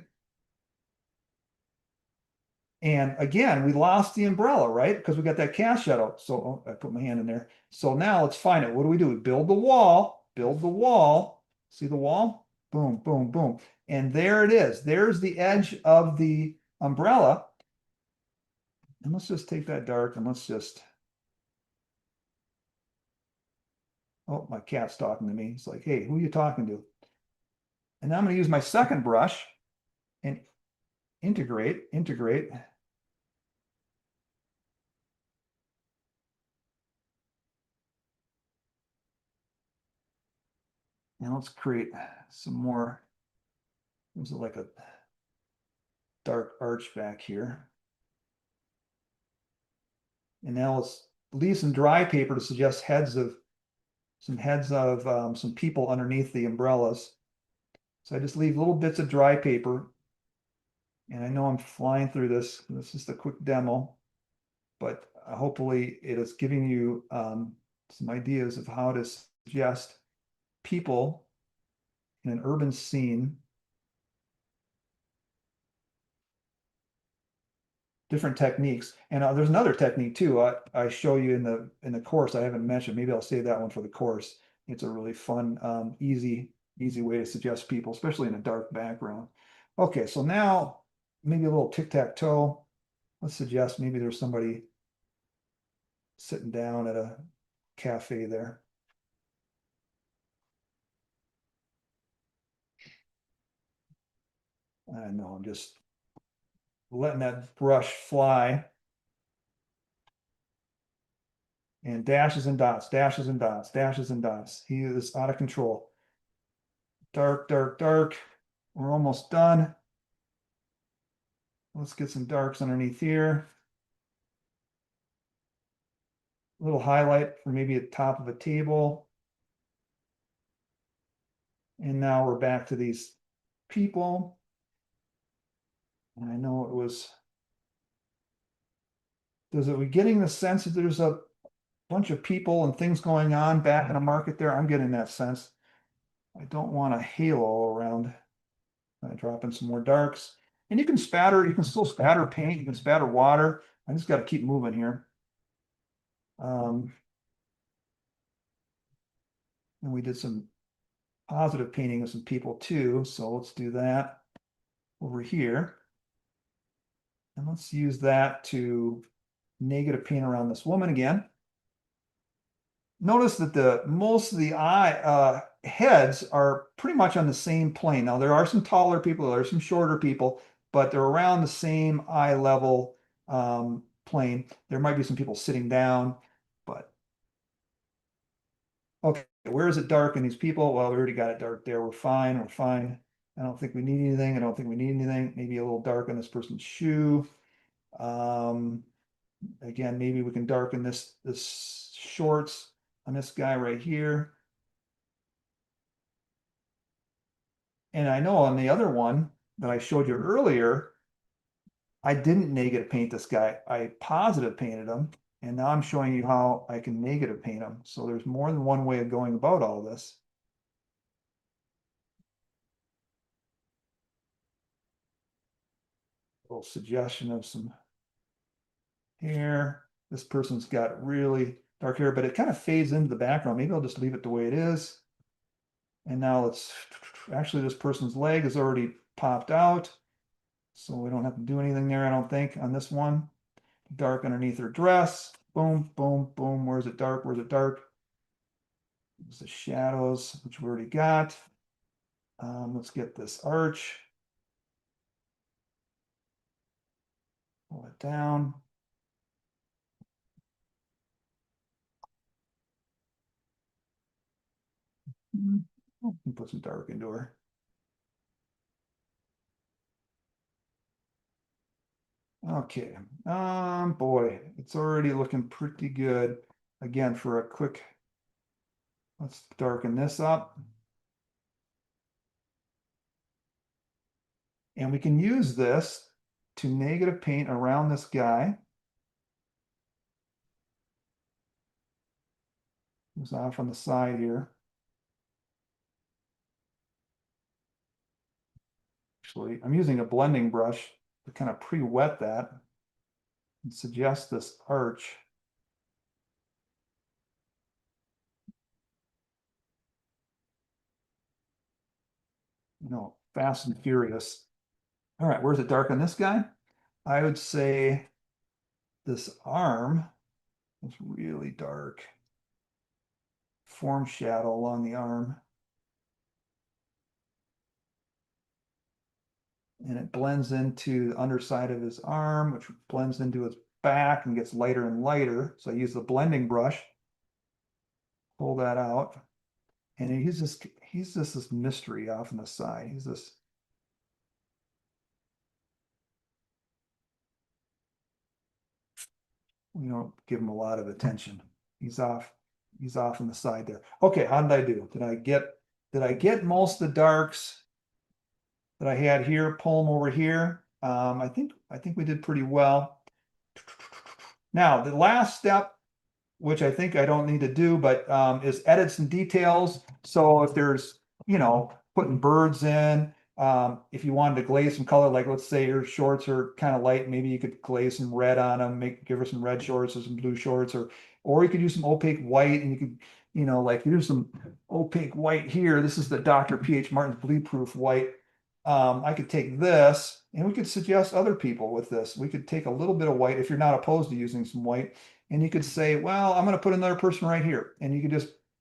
[SPEAKER 2] And again, we lost the umbrella, right? Because we got that cast shadow. So I put my hand in there. So now let's find it. What do? We build the wall, build the wall. See the wall? Boom, boom, boom. And there it is. There's the edge of the umbrella. And let's just take that dark and let's just, oh, my cat's talking to me. It's like, hey, who are you talking to? And now I'm going to use my second brush and integrate. And let's create some more. There's like a dark arch back here. And now let's leave some dry paper to suggest some people underneath the umbrellas. So I just leave little bits of dry paper. And I know I'm flying through this. This is the quick demo. but hopefully it is giving you some ideas of how to suggest people in an urban scene, different techniques. And there's another technique too. I show you in the course. I haven't mentioned. Maybe I'll save that one for the course. It's a really fun, easy way to suggest people, especially in a dark background. Okay, so now maybe a little tic-tac-toe. Let's suggest maybe there's somebody sitting down at a cafe there. I know, I'm just letting that brush fly. And dashes and dots, dashes and dots, dashes and dots. He is out of control. Dark, dark, dark. We're almost done. Let's get some darks underneath here. A little highlight for maybe at the top of a table. And now we're back to these people. And I know it was, are we getting the sense that there's a bunch of people and things going on back in the market there? I'm getting that sense. I don't want a halo around. I drop in some more darks. And you can still spatter paint, you can spatter water. I just got to keep moving here. And we did some positive painting of some people too. So let's do that over here. And let's use that to negative paint around this woman again. Notice that most of the eye heads are pretty much on the same plane. Now there are some taller people, there are some shorter people, but they're around the same eye level plane. There might be some people sitting down, but okay, where is it dark in these people? Well, we already got it dark there. We're fine, we're fine. I don't think we need anything. I don't think we need anything. Maybe a little dark on this person's shoe. Again, maybe we can darken this shorts on this guy right here. And I know on the other one that I showed you earlier, I didn't negative paint this guy. I positive painted him. And now I'm showing you how I can negative paint him. So there's more than one way of going about all this. A little suggestion of some hair. This person's got really dark hair, but it kind of fades into the background. Maybe I'll just leave it the way it is. And now let's, actually this person's leg is already popped out. So we don't have to do anything there, I don't think, on this one. Dark underneath her dress. Boom, boom, boom. Where's it dark? Where's it dark? There's the shadows, which we already got. Let's get this arch. Pull it down. Put some dark into her. Okay. Boy, it's already looking pretty good. Again, for a quick, let's darken this up. And we can use this to negative paint around this guy. Who's off on the side here. Actually, I'm using a blending brush to kind of pre-wet that and suggest this arch. You know, fast and furious. All right, where's it dark on this guy? I would say this arm is really dark. Form shadow along the arm. And it blends into the underside of his arm, which blends into his back and gets lighter and lighter. So I use the blending brush, pull that out. And he's just this mystery off on the side. He's this. We don't give him a lot of attention. He's off on the side there. Okay, how did I do? Did I get most of the darks that I had here, pull them over here? I think we did pretty well. Now, the last step, which I think I don't need to do, but is edit some details. So if there's, putting birds in, if you wanted to glaze some color, like let's say your shorts are kind of light, maybe you could glaze some red on them, give her some red shorts or some blue shorts, or you could use some opaque white and you could, like here's some opaque white here. This is the Dr. P.H. Martin's bleed proof white. I could take this and we could suggest other people with this. We could take a little bit of white if you're not opposed to using some white. And you could say, well, I'm going to put another person right here. And you could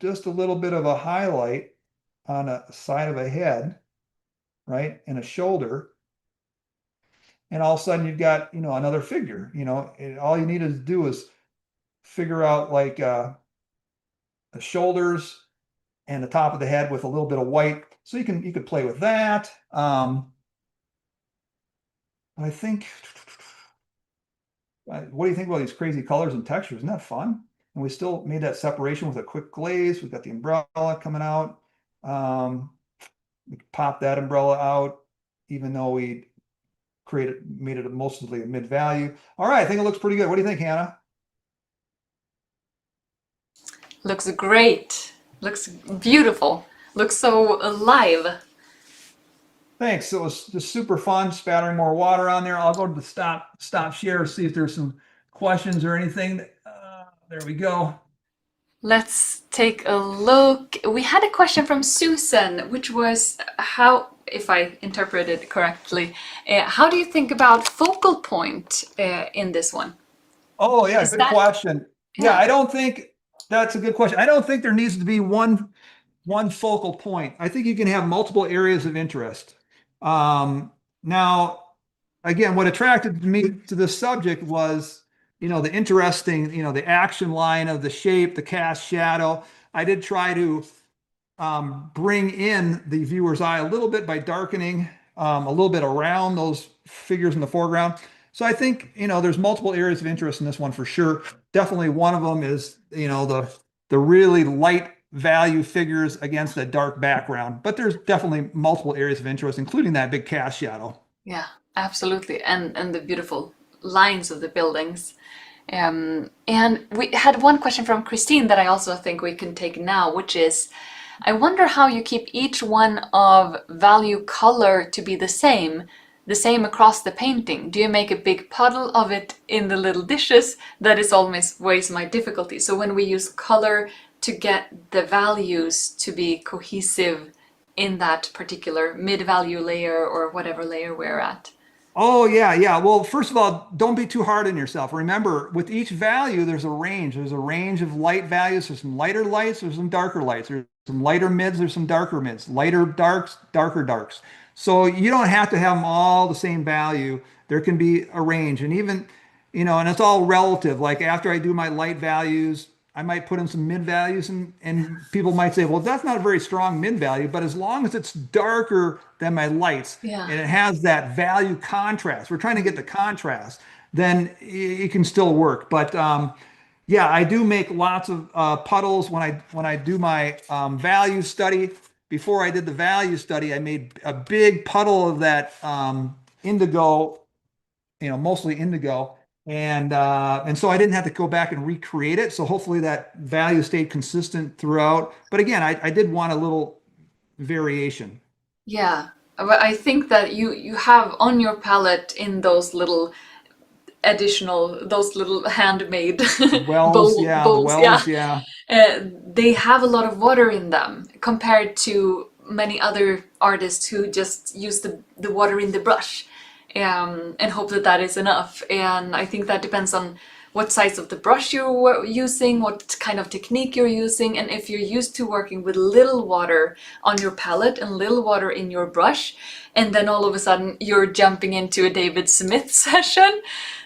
[SPEAKER 2] just a little bit of a highlight on a side of a head, right? And a shoulder. And all of a sudden you've got, another figure, and all you need to do is figure out like the shoulders and the top of the head with a little bit of white. So you could play with that. I think, what do you think about these crazy colors and textures? Isn't that fun? And we still made that separation with a quick glaze. We've got the umbrella coming out. We pop that umbrella out, even though we made it mostly a mid value. All right, I think it looks pretty good. What do you think, Hannah?
[SPEAKER 1] Looks great. Looks beautiful. Looks so alive.
[SPEAKER 2] Thanks. It was just super fun, spattering more water on there. I'll go to the stop share, see if there's some questions or anything. There we go.
[SPEAKER 1] Let's take a look. We had a question from Susan, which was how, if I interpreted correctly, how do you think about focal point in this one?
[SPEAKER 2] Oh, yeah,
[SPEAKER 1] Is
[SPEAKER 2] good
[SPEAKER 1] that,
[SPEAKER 2] question. Yeah,
[SPEAKER 1] yeah,
[SPEAKER 2] I don't think that's a good question. I don't think there needs to be one focal point. I think you can have multiple areas of interest. Now, again, what attracted me to this subject was, the interesting, the action line of the shape, the cast shadow. I did try to bring in the viewer's eye a little bit by darkening a little bit around those figures in the foreground. So I think, there's multiple areas of interest in this one for sure. Definitely one of them is, the really light value figures against a dark background. But there's definitely multiple areas of interest, including that big cast shadow.
[SPEAKER 1] yeah, absolutely. And the beautiful lines of the buildings. And we had one question from Christine that I also think we can take now, which is, I wonder how you keep each one of value color to be the same across the painting. Do you make a big puddle of it in the little dishes? That is always my difficulty. So when we use color to get the values to be cohesive in that particular mid-value layer or whatever layer we're at.
[SPEAKER 2] Oh, yeah, yeah. Well, first of all, don't be too hard on yourself. Remember, with each value, there's a range. There's a range of light values. There's some lighter lights, there's some darker lights. There's some lighter mids, there's some darker mids. Lighter darks, darker darks. So you don't have to have them all the same value. There can be a range. And even, and it's all relative. Like after I do my light values, I might put in some mid values and people might say, well, that's not a very strong mid value, but as long as it's darker than my lights
[SPEAKER 1] Yeah.
[SPEAKER 2] and it has that value contrast, we're trying to get the contrast, then it can still work. But yeah, I do make lots of puddles when I do my value study. Before I did the value study, I made a big puddle of that indigo, mostly indigo. And so I didn't have to go back and recreate it. So hopefully that value stayed consistent throughout. But again, I did want a little variation.
[SPEAKER 1] Yeah, but I think that you have on your palette in those little those little handmade
[SPEAKER 2] Wells, yeah, the
[SPEAKER 1] bowls, yeah,
[SPEAKER 2] wells, yeah.
[SPEAKER 1] they have a lot of water in them compared to many other artists who just use the water in the brush and hope that that is enough. And I think that depends on what size of the brush you're using, what kind of technique you're using, and if you're used to working with little water on your palette and little water in your brush, and then all of a sudden you're jumping into a David Smith session,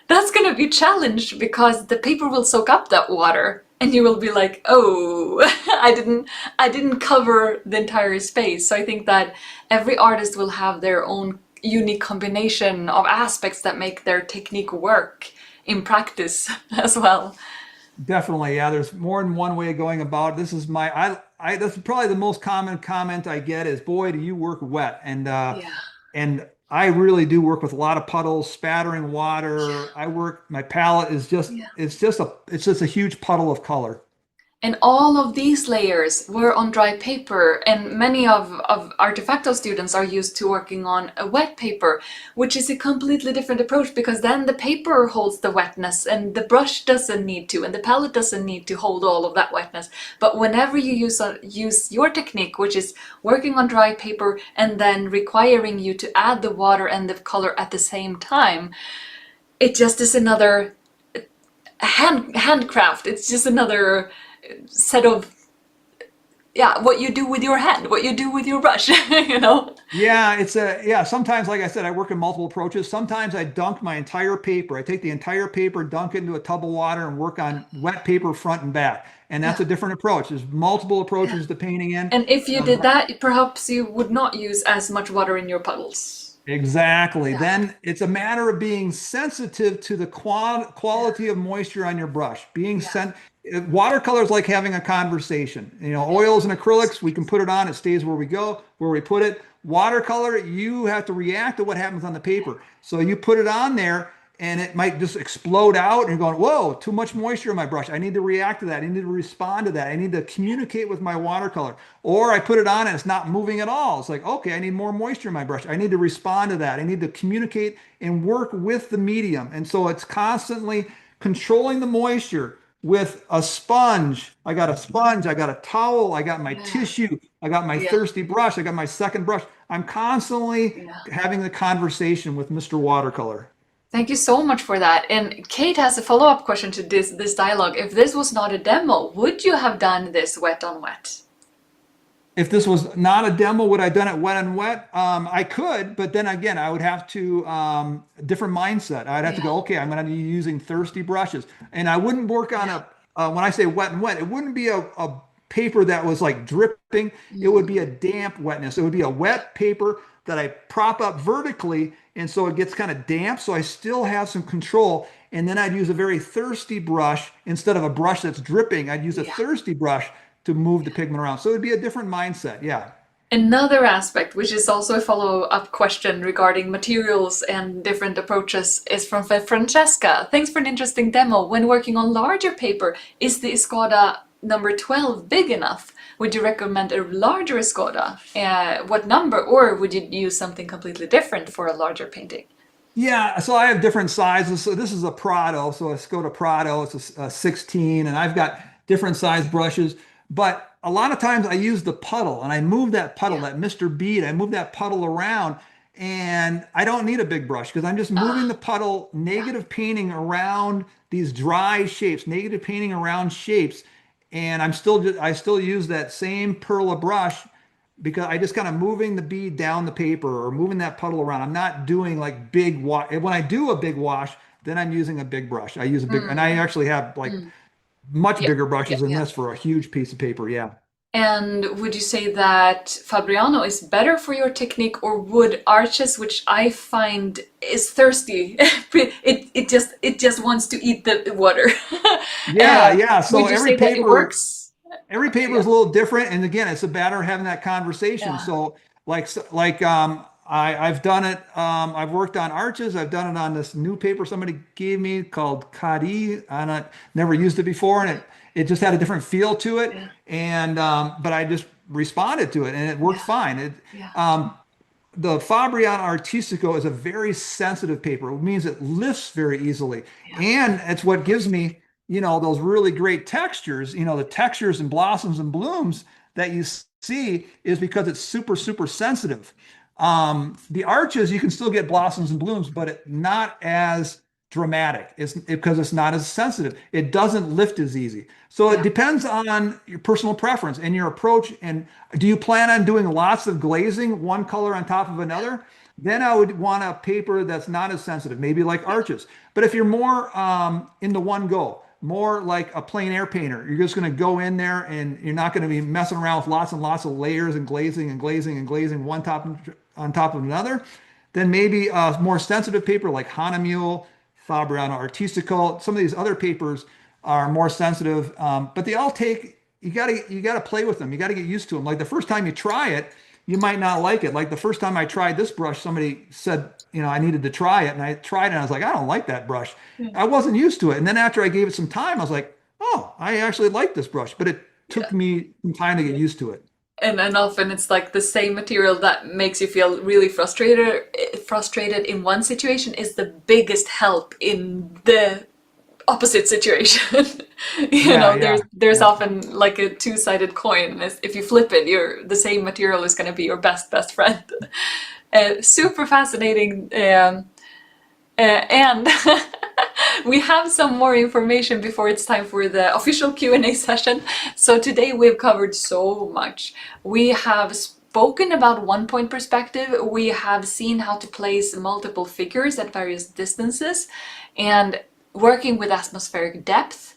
[SPEAKER 1] that's gonna be challenged because the paper will soak up that water and you will be like, oh, I didn't cover the entire space. So I think that every artist will have their own unique combination of aspects that make their technique work in practice as well.
[SPEAKER 2] Definitely, yeah. There's more than one way of going about it. This is that's probably the most common comment I get is, "Boy, do you work wet?"
[SPEAKER 1] Yeah.
[SPEAKER 2] And I really do work with a lot of puddles, spattering water. My palette is just,
[SPEAKER 1] Yeah.
[SPEAKER 2] it's just a huge puddle of color.
[SPEAKER 1] And all of these layers were on dry paper, and many of Artefacto students are used to working on a wet paper, which is a completely different approach because then the paper holds the wetness and the brush doesn't need to, and the palette doesn't need to hold all of that wetness. But whenever you use your technique, which is working on dry paper and then requiring you to add the water and the color at the same time, it just is another handcraft. It's just another set of, yeah, what you do with your hand, what you do with your brush, you know.
[SPEAKER 2] Yeah, sometimes, like I said, I work in multiple approaches. Sometimes I dunk my entire paper. I take the entire paper, dunk it into a tub of water, and work on wet paper front and back. And that's
[SPEAKER 1] Yeah,
[SPEAKER 2] a different approach. There's multiple
[SPEAKER 1] yeah.
[SPEAKER 2] approaches to painting in.
[SPEAKER 1] And if you did
[SPEAKER 2] Um,
[SPEAKER 1] that, perhaps you would not use as much water in your puddles.
[SPEAKER 2] Exactly.
[SPEAKER 1] Yeah,
[SPEAKER 2] Then it's a matter of being sensitive to the
[SPEAKER 1] yeah,
[SPEAKER 2] quality of moisture on your brush.
[SPEAKER 1] yeah,
[SPEAKER 2] Watercolor is like having a conversation. Oils and acrylics, we can put it on, it stays where we go, where we put it. Watercolor, you have to react to what happens on the paper. So you put it on there and it might just explode out and you're going, whoa, too much moisture in my brush. I need to react to that. I need to respond to that. I need to communicate with my watercolor. Or I put it on and it's not moving at all. It's like, okay, I need more moisture in my brush. I need to respond to that. I need to communicate and work with the medium. And so it's constantly controlling the moisture with a sponge. I got a sponge, I got a towel, I got my
[SPEAKER 1] yeah,
[SPEAKER 2] tissue, I got my
[SPEAKER 1] yeah,
[SPEAKER 2] thirsty brush, I got my second brush. I'm constantly
[SPEAKER 1] yeah.
[SPEAKER 2] having the conversation with Mr. Watercolor.
[SPEAKER 1] Thank you so much for that. And Kate has a follow-up question to this dialogue. If this was not a demo, would you have done this wet on wet?
[SPEAKER 2] If this was not a demo, would I have done it wet and wet? I could, but then again, I would have to different mindset. I'd have to
[SPEAKER 1] Yeah,
[SPEAKER 2] go, okay, I'm going to be using thirsty brushes, and I wouldn't work on
[SPEAKER 1] yeah.
[SPEAKER 2] a when I say wet and wet, it wouldn't be a paper that was like dripping. It would be a
[SPEAKER 1] Mm,
[SPEAKER 2] damp wetness. It would be a wet paper that I prop up vertically, and so it gets kind of damp. So I still have some control, and then I'd use a very thirsty brush instead of a brush that's dripping. I'd use a
[SPEAKER 1] yeah.
[SPEAKER 2] thirsty brush to move the pigment around. So it'd be a different mindset. Yeah.
[SPEAKER 1] Another aspect, which is also a follow-up question regarding materials and different approaches, is from Francesca. Thanks for an interesting demo. When working on larger paper, is the Escoda number 12 big enough? Would you recommend a larger Escoda? What number? Or would you use something completely different for a larger painting?
[SPEAKER 2] Yeah, so I have different sizes. So this is a Prado, so let's go to Prado. It's a 16, and I've got different size brushes. But a lot of times I use the puddle, and I move that puddle,
[SPEAKER 1] Yeah.
[SPEAKER 2] that Mr. Bead. I move that puddle around, and I don't need a big brush because I'm just moving
[SPEAKER 1] Ah,
[SPEAKER 2] the puddle,
[SPEAKER 1] yeah.
[SPEAKER 2] negative painting around these dry shapes, negative painting around shapes, and I still use that same Perla brush because I just kind of moving the bead down the paper or moving that puddle around. I'm not doing like big wash. When I do a big wash, then I'm using a big brush. I use a big, and I
[SPEAKER 1] Mm,
[SPEAKER 2] actually have like
[SPEAKER 1] mm.
[SPEAKER 2] much
[SPEAKER 1] Yeah,
[SPEAKER 2] bigger
[SPEAKER 1] yeah,
[SPEAKER 2] brushes than
[SPEAKER 1] yeah.
[SPEAKER 2] this for a huge piece of paper. Yeah.
[SPEAKER 1] And would you say that Fabriano is better for your technique or wood arches, which I find is thirsty? It just wants to eat the water.
[SPEAKER 2] Yeah, yeah. So
[SPEAKER 1] Would you say that it works?
[SPEAKER 2] every paper
[SPEAKER 1] Yeah,
[SPEAKER 2] is a little different, and again, it's a matter of having that conversation.
[SPEAKER 1] yeah,
[SPEAKER 2] So, I've done it. I've worked on arches. I've done it on this new paper somebody gave me called Kadi. I not never used it before, and it just had a different feel to it.
[SPEAKER 1] yeah,
[SPEAKER 2] And but I just responded to it, and it worked
[SPEAKER 1] yeah,
[SPEAKER 2] fine.
[SPEAKER 1] yeah,
[SPEAKER 2] The Fabriano Artistico is a very sensitive paper. It means it lifts very easily.
[SPEAKER 1] yeah,
[SPEAKER 2] And it's what gives me, those really great textures, the textures and blossoms and blooms that you see is because it's super, super sensitive. The arches, you can still get blossoms and blooms, but not as dramatic. It's because it's not as sensitive. It doesn't lift as easy. So it
[SPEAKER 1] yeah.
[SPEAKER 2] depends on your personal preference and your approach. And do you plan on doing lots of glazing, one color on top of another? Then I would want a paper that's not as sensitive, maybe like arches. But if you're more into one go, more like a plein air painter, you're just going to go in there and you're not going to be messing around with lots and lots of layers and glazing and glazing and glazing on top of another. Then maybe a more sensitive paper like Hahnemühle, Fabriano Artistico. Some of these other papers are more sensitive, but they all take. You got to play with them. You got to get used to them. Like the first time you try it, you might not like it. Like the first time I tried this brush, somebody said, I needed to try it, and I tried it, and I was like, I don't like that brush.
[SPEAKER 1] Yeah.
[SPEAKER 2] I wasn't used to it. And then after I gave it some time, I was like, oh, I actually like this brush, but it
[SPEAKER 1] Yeah.
[SPEAKER 2] took me some time to get used to it.
[SPEAKER 1] And often it's like the same material that makes you feel really frustrated in one situation is the biggest help in the opposite situation.
[SPEAKER 2] Yeah,
[SPEAKER 1] There's
[SPEAKER 2] yeah.
[SPEAKER 1] often like a two-sided coin. If you flip it, the same material is going to be your best friend. Super fascinating. And we have some more information before it's time for the official Q&A session. So today we've covered so much. We have spoken about one-point perspective. We have seen how to place multiple figures at various distances and working with atmospheric depth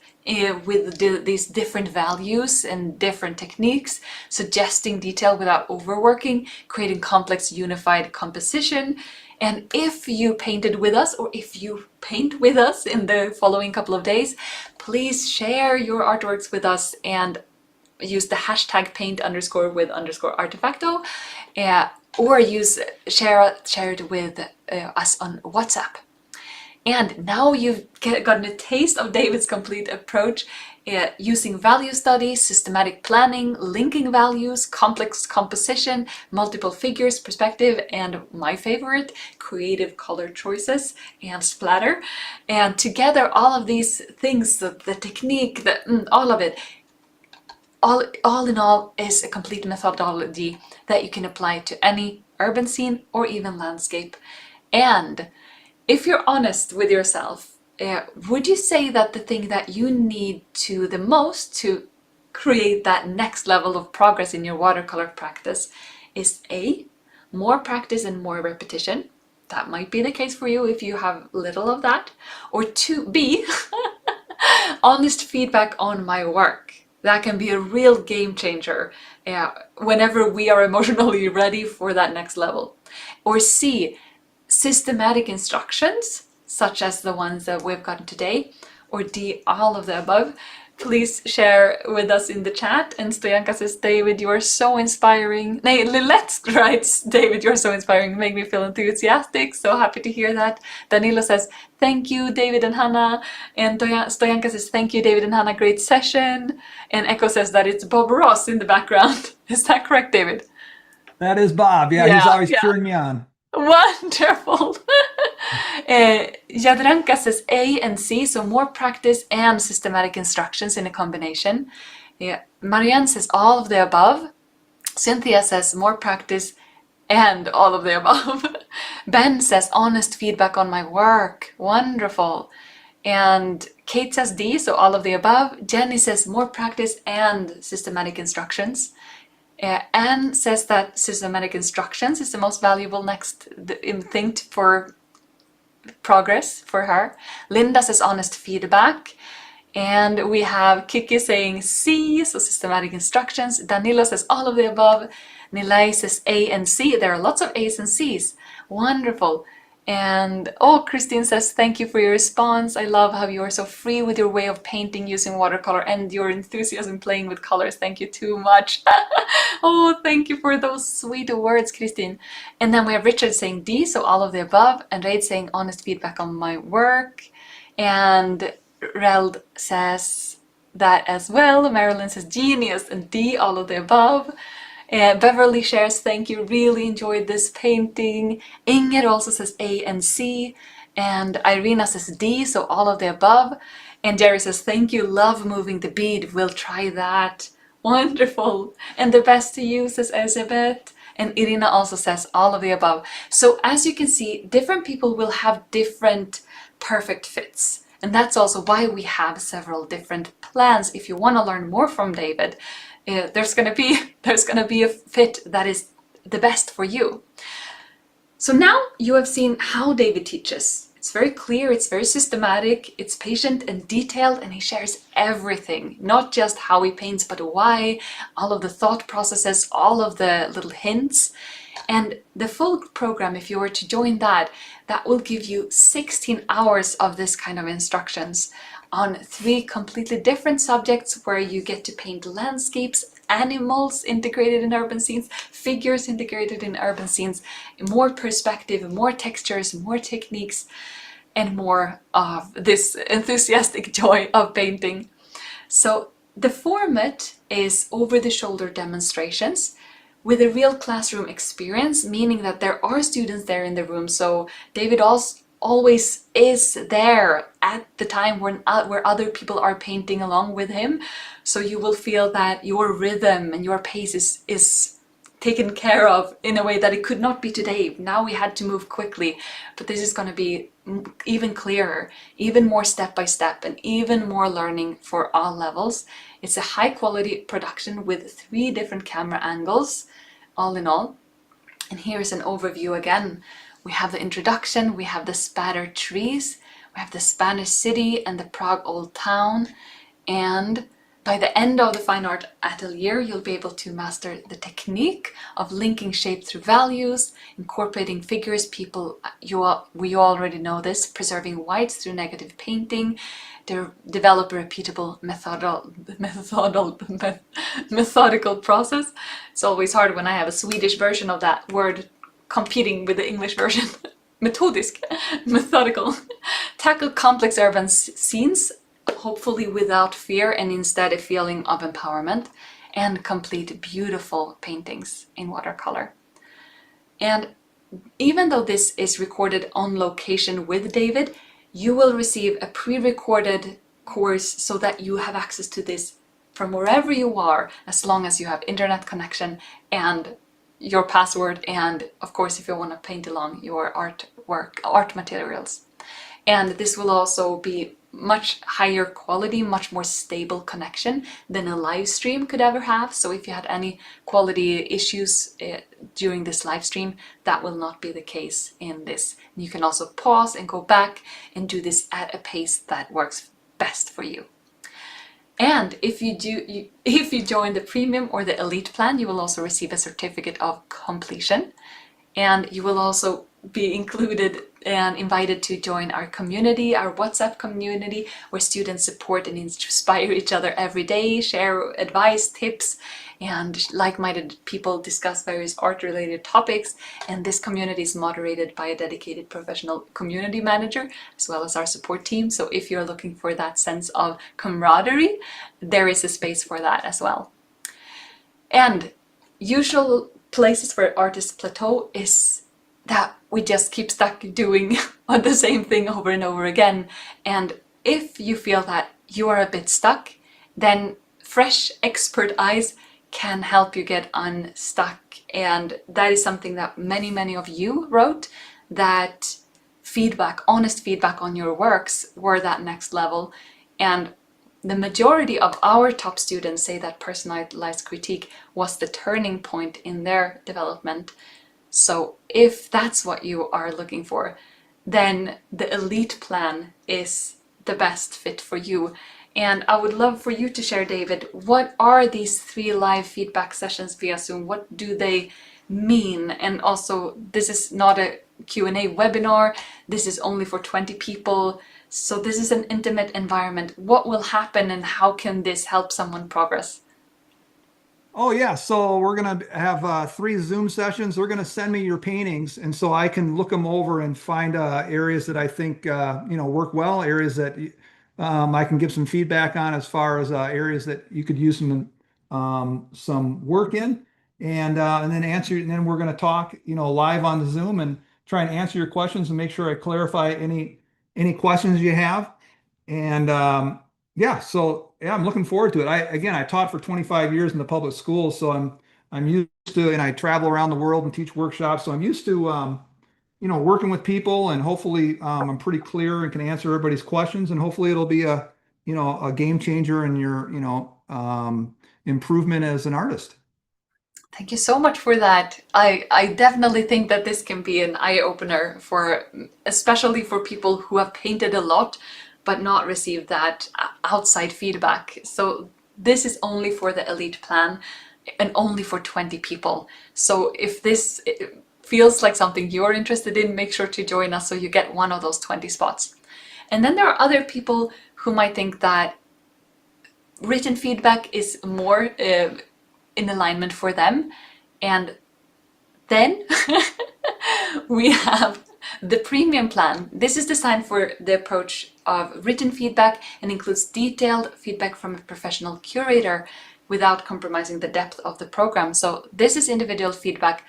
[SPEAKER 1] with these different values and different techniques, suggesting detail without overworking, creating complex unified composition. And if you painted with us, or if you paint with us in the following couple of days, please share your artworks with us and use the hashtag paint_with_artefacto, or share it with us on WhatsApp. And now you've gotten a taste of David's complete approach, using value study, systematic planning, linking values, complex composition, multiple figures, perspective, and my favorite, creative color choices and splatter. And together, all of these things, the technique, all of it, all in all, is a complete methodology that you can apply to any urban scene or even landscape. And if you're honest with yourself, would you say that the thing that you need to the most to create that next level of progress in your watercolor practice is A, more practice and more repetition? That might be the case for you if you have little of that. Or B, honest feedback on my work. That can be a real game changer whenever we are emotionally ready for that next level. Or C, systematic instructions, such as the ones that we've gotten today. Or D, all of the above. Please share with us in the chat. And Stoyanka says, David, you are so inspiring. Nay, Lilette writes, David, you're so inspiring, make me feel enthusiastic. So happy to hear that. Danilo says, thank you, David and Hannah. And Stoyanka says, thank you, David and Hannah, great session. And Echo says that it's Bob Ross in the background. Is that correct, David?
[SPEAKER 2] That is Bob. Yeah, he's always cheering me on.
[SPEAKER 1] Wonderful. Jadranka says A and C, so more practice and systematic instructions in a combination. Marianne says all of the above. Cynthia says more practice and all of the above. Ben says honest feedback on my work. Wonderful. And Kate says D, so all of the above. Jenny says more practice and systematic instructions. Anne says that systematic instructions is the most valuable next thing for progress for her. Linda says honest feedback. And we have Kiki saying C, so systematic instructions. Danilo says all of the above. Nilay says A and C. There are lots of A's and C's. Wonderful. And Christine says, thank you for your response. I love how you are so free with your way of painting using watercolor and your enthusiasm playing with colors. Thank you too much. Thank you for those sweet words, Christine. And then we have Richard saying D, so all of the above. And Raid saying honest feedback on my work. And Reld says that as well. Marilyn says genius and D, all of the above. Beverly shares, thank you, really enjoyed this painting. Inger also says A and C. And Irina says D, so all of the above. And Jerry says, thank you, love moving the bead, we'll try that. Wonderful. And the best to you, says Elizabeth. And Irina also says all of the above. So as you can see, different people will have different perfect fits. And that's also why we have several different plans. If you want to learn more from David, there's gonna be a fit that is the best for you. So now you have seen how David teaches. It's very clear, it's very systematic, it's patient and detailed, and he shares everything, not just how he paints, but why, all of the thought processes, all of the little hints. And the full program, if you were to join that will give you 16 hours of this kind of instructions on 3 completely different subjects where you get to paint landscapes, animals integrated in urban scenes, figures integrated in urban scenes, more perspective, more textures, more techniques, and more of this enthusiastic joy of painting. So the format is over-the-shoulder demonstrations with a real classroom experience, meaning that there are students there in the room. So David always is there at the time where other people are painting along with him. So you will feel that your rhythm and your pace is taken care of in a way that it could not be today. Now we had to move quickly, but this is going to be even clearer, even more step by step, and even more learning for all levels. It's a high quality production with 3 different camera angles, all in all. And here's an overview again. We have the introduction, we have the spattered trees, we have the Spanish city and the Prague Old Town, and by the end of the Fine Art Atelier, you'll be able to master the technique of linking shape through values, incorporating figures, people, we already know this, preserving whites through negative painting, develop a repeatable methodical process. It's always hard when I have a Swedish version of that word competing with the English version. Metodisk, methodical. Tackle complex urban scenes, hopefully without fear, and instead a feeling of empowerment, and complete beautiful paintings in watercolor. And even though this is recorded on location with David, you will receive a pre-recorded course so that you have access to this from wherever you are, as long as you have internet connection and your password, and of course if you want to paint along your art materials. And this will also be much higher quality, much more stable connection than a live stream could ever have. So if you had any quality issues during this live stream, that will not be the case in this. You can also pause and go back and do this at a pace that works best for you. And if you join the premium or the elite plan, you will also receive a certificate of completion, and you will also be included and invited to join our community, our WhatsApp community, where students support and inspire each other every day, share advice, tips, and like-minded people discuss various art-related topics. And this community is moderated by a dedicated professional community manager, as well as our support team. So if you're looking for that sense of camaraderie, there is a space for that as well. And usual places for Artist Plateau is that we just keep stuck doing the same thing over and over again. And if you feel that you are a bit stuck, then fresh expert eyes can help you get unstuck. And that is something that many of you wrote, that feedback, honest feedback on your works were that next level. And the majority of our top students say that personalized critique was the turning point in their development. So if that's what you are looking for, then the elite plan is the best fit for you. And I would love for you to share, David, what are these 3 live feedback sessions via Zoom? What do they mean? And also, this is not a Q&A webinar. This is only for 20 people. So this is an intimate environment. What will happen and how can this help someone progress?
[SPEAKER 2] Oh yeah, so we're gonna have 3 Zoom sessions. They're gonna send me your paintings, and so I can look them over and find areas that I think work well, areas that I can give some feedback on, as far as areas that you could use some work in, and then answer. And then we're gonna talk, live on the Zoom, and try and answer your questions and make sure I clarify any questions you have. And I'm looking forward to it. I taught for 25 years in the public schools, so I'm used to, and I travel around the world and teach workshops, so I'm used to working with people, and hopefully I'm pretty clear and can answer everybody's questions, and hopefully it'll be a game changer in your improvement as an artist.
[SPEAKER 1] Thank you so much for that. I definitely think that this can be an eye-opener especially for people who have painted a lot but not received that outside feedback. So this is only for the elite plan and only for 20 people. So if this feels like something you're interested in, make sure to join us so you get one of those 20 spots. And then there are other people who might think that written feedback is more in alignment for them. And then we have the premium plan. This is designed for the approach of written feedback and includes detailed feedback from a professional curator without compromising the depth of the program. So this is individual feedback,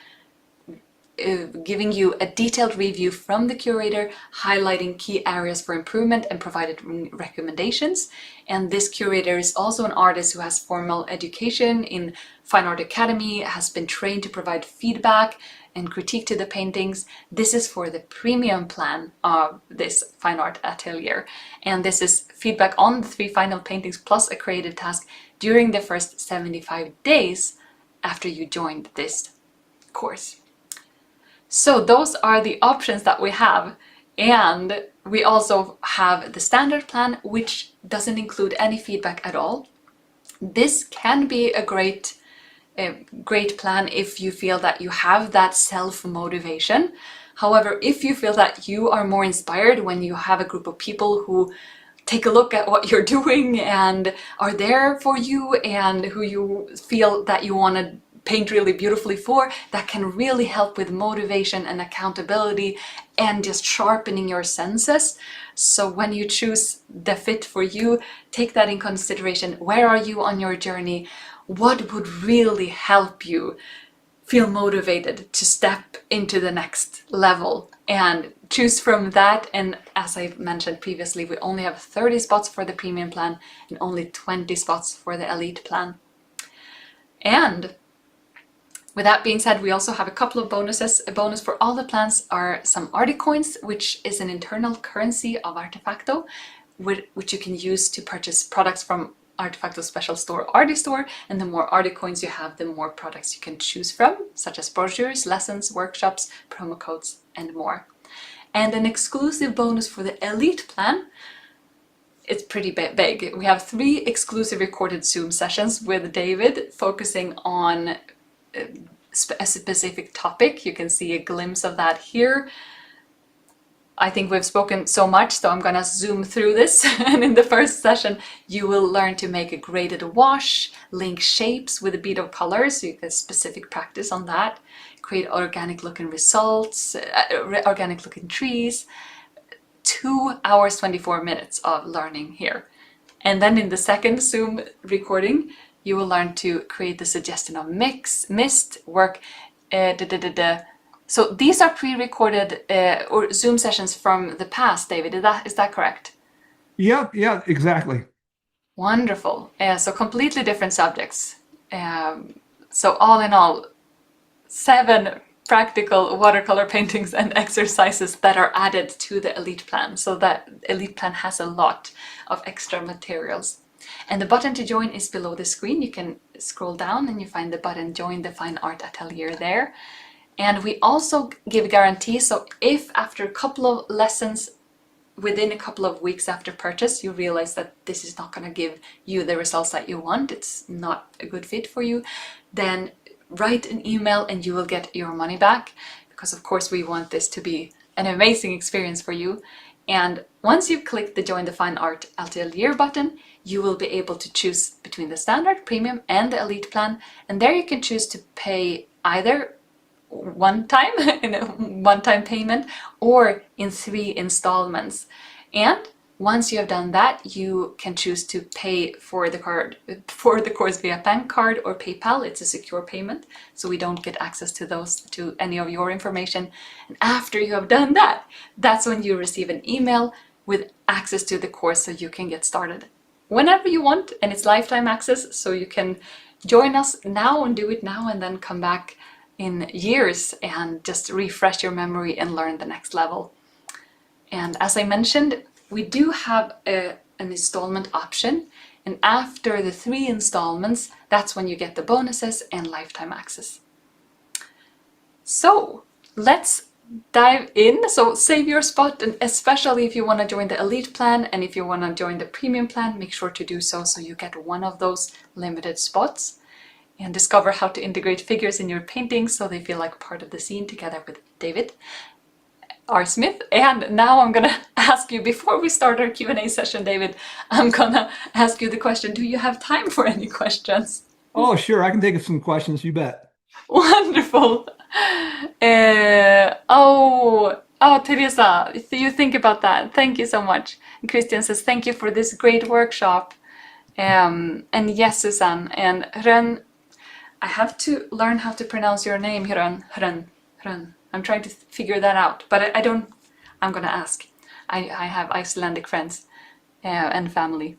[SPEAKER 1] giving you a detailed review from the curator, highlighting key areas for improvement and provided recommendations. And this curator is also an artist who has formal education in Fine Art Academy, has been trained to provide feedback and critique to the paintings. This is for the premium plan of this Fine Art Atelier. And this is feedback on the 3 final paintings plus a creative task during the first 75 days after you joined this course. So those are the options that we have, and we also have the standard plan, which doesn't include any feedback at all. This can be a great plan if you feel that you have that self-motivation. However, if you feel that you are more inspired when you have a group of people who take a look at what you're doing and are there for you, and who you feel that you want to paint really beautifully for, that can really help with motivation and accountability and just sharpening your senses. So when you choose the fit for you, take that in consideration. Where are you on your journey? What would really help you feel motivated to step into the next level? And choose from that. And as I mentioned previously, we only have 30 spots for the premium plan and only 20 spots for the elite plan. And with that being said, we also have a couple of bonuses. A bonus for all the plans are some Articoins, which is an internal currency of Artefacto, which you can use to purchase products from Artefacto's special store, Artistore. And the more Articoins you have, the more products you can choose from, such as brochures, lessons, workshops, promo codes, and more. And an exclusive bonus for the elite plan. It's pretty big. We have 3 exclusive recorded Zoom sessions with David, focusing on a specific topic. You can see a glimpse of that here. I think we've spoken so much, so I'm gonna zoom through this. And in the first session, you will learn to make a graded wash, link shapes with a bead of color, so you get specific practice on that, create organic looking results, organic looking trees. 2 hours, 24 minutes of learning here. And then in the second Zoom recording, you will learn to create the suggestion of mist, work, So these are pre-recorded or Zoom sessions from the past, David. Is that correct?
[SPEAKER 2] Yeah, exactly.
[SPEAKER 1] Wonderful. So completely different subjects. So all in all, 7 practical watercolor paintings and exercises that are added to the elite plan. So that elite plan has a lot of extra materials. And the button to join is below the screen. You can scroll down and you find the button Join the Fine Art Atelier there. And we also give guarantees. So if after a couple of lessons, within a couple of weeks after purchase, you realize that this is not going to give you the results that you want, it's not a good fit for you, then write an email and you will get your money back. Because of course we want this to be an amazing experience for you. And once you've clicked the Join the Fine Art Atelier button, you will be able to choose between the standard, premium, and the elite plan. And there you can choose to pay either one time in a one-time payment or in 3 installments. And once you have done that, you can choose to pay for the course via bank card or PayPal. It's a secure payment, so we don't get access to any of your information. And after you have done that, that's when you receive an email with access to the course, so you can get started whenever you want, and it's lifetime access, so you can join us now and do it now and then come back in years and just refresh your memory and learn the next level. And as I mentioned, we do have an installment option, and after the 3 installments, that's when you get the bonuses and lifetime access. So let's dive in. So save your spot, and especially if you want to join the elite plan and if you want to join the premium plan, make sure to do so you get one of those limited spots. And discover how to integrate figures in your paintings so they feel like part of the scene together with David R. Smith. And now I'm gonna ask you, before we start our Q&A session, David, I'm gonna ask you the question, do you have time for any questions?
[SPEAKER 2] Oh, sure. I can take some questions. You bet.
[SPEAKER 1] Wonderful. Teresa, you think about that. Thank you so much. Christian says, thank you for this great workshop. And yes, Susan. And Hrön, I have to learn how to pronounce your name, Hrön. Hrön. I'm trying to figure that out, but I don't. I'm gonna ask. I have Icelandic friends and family.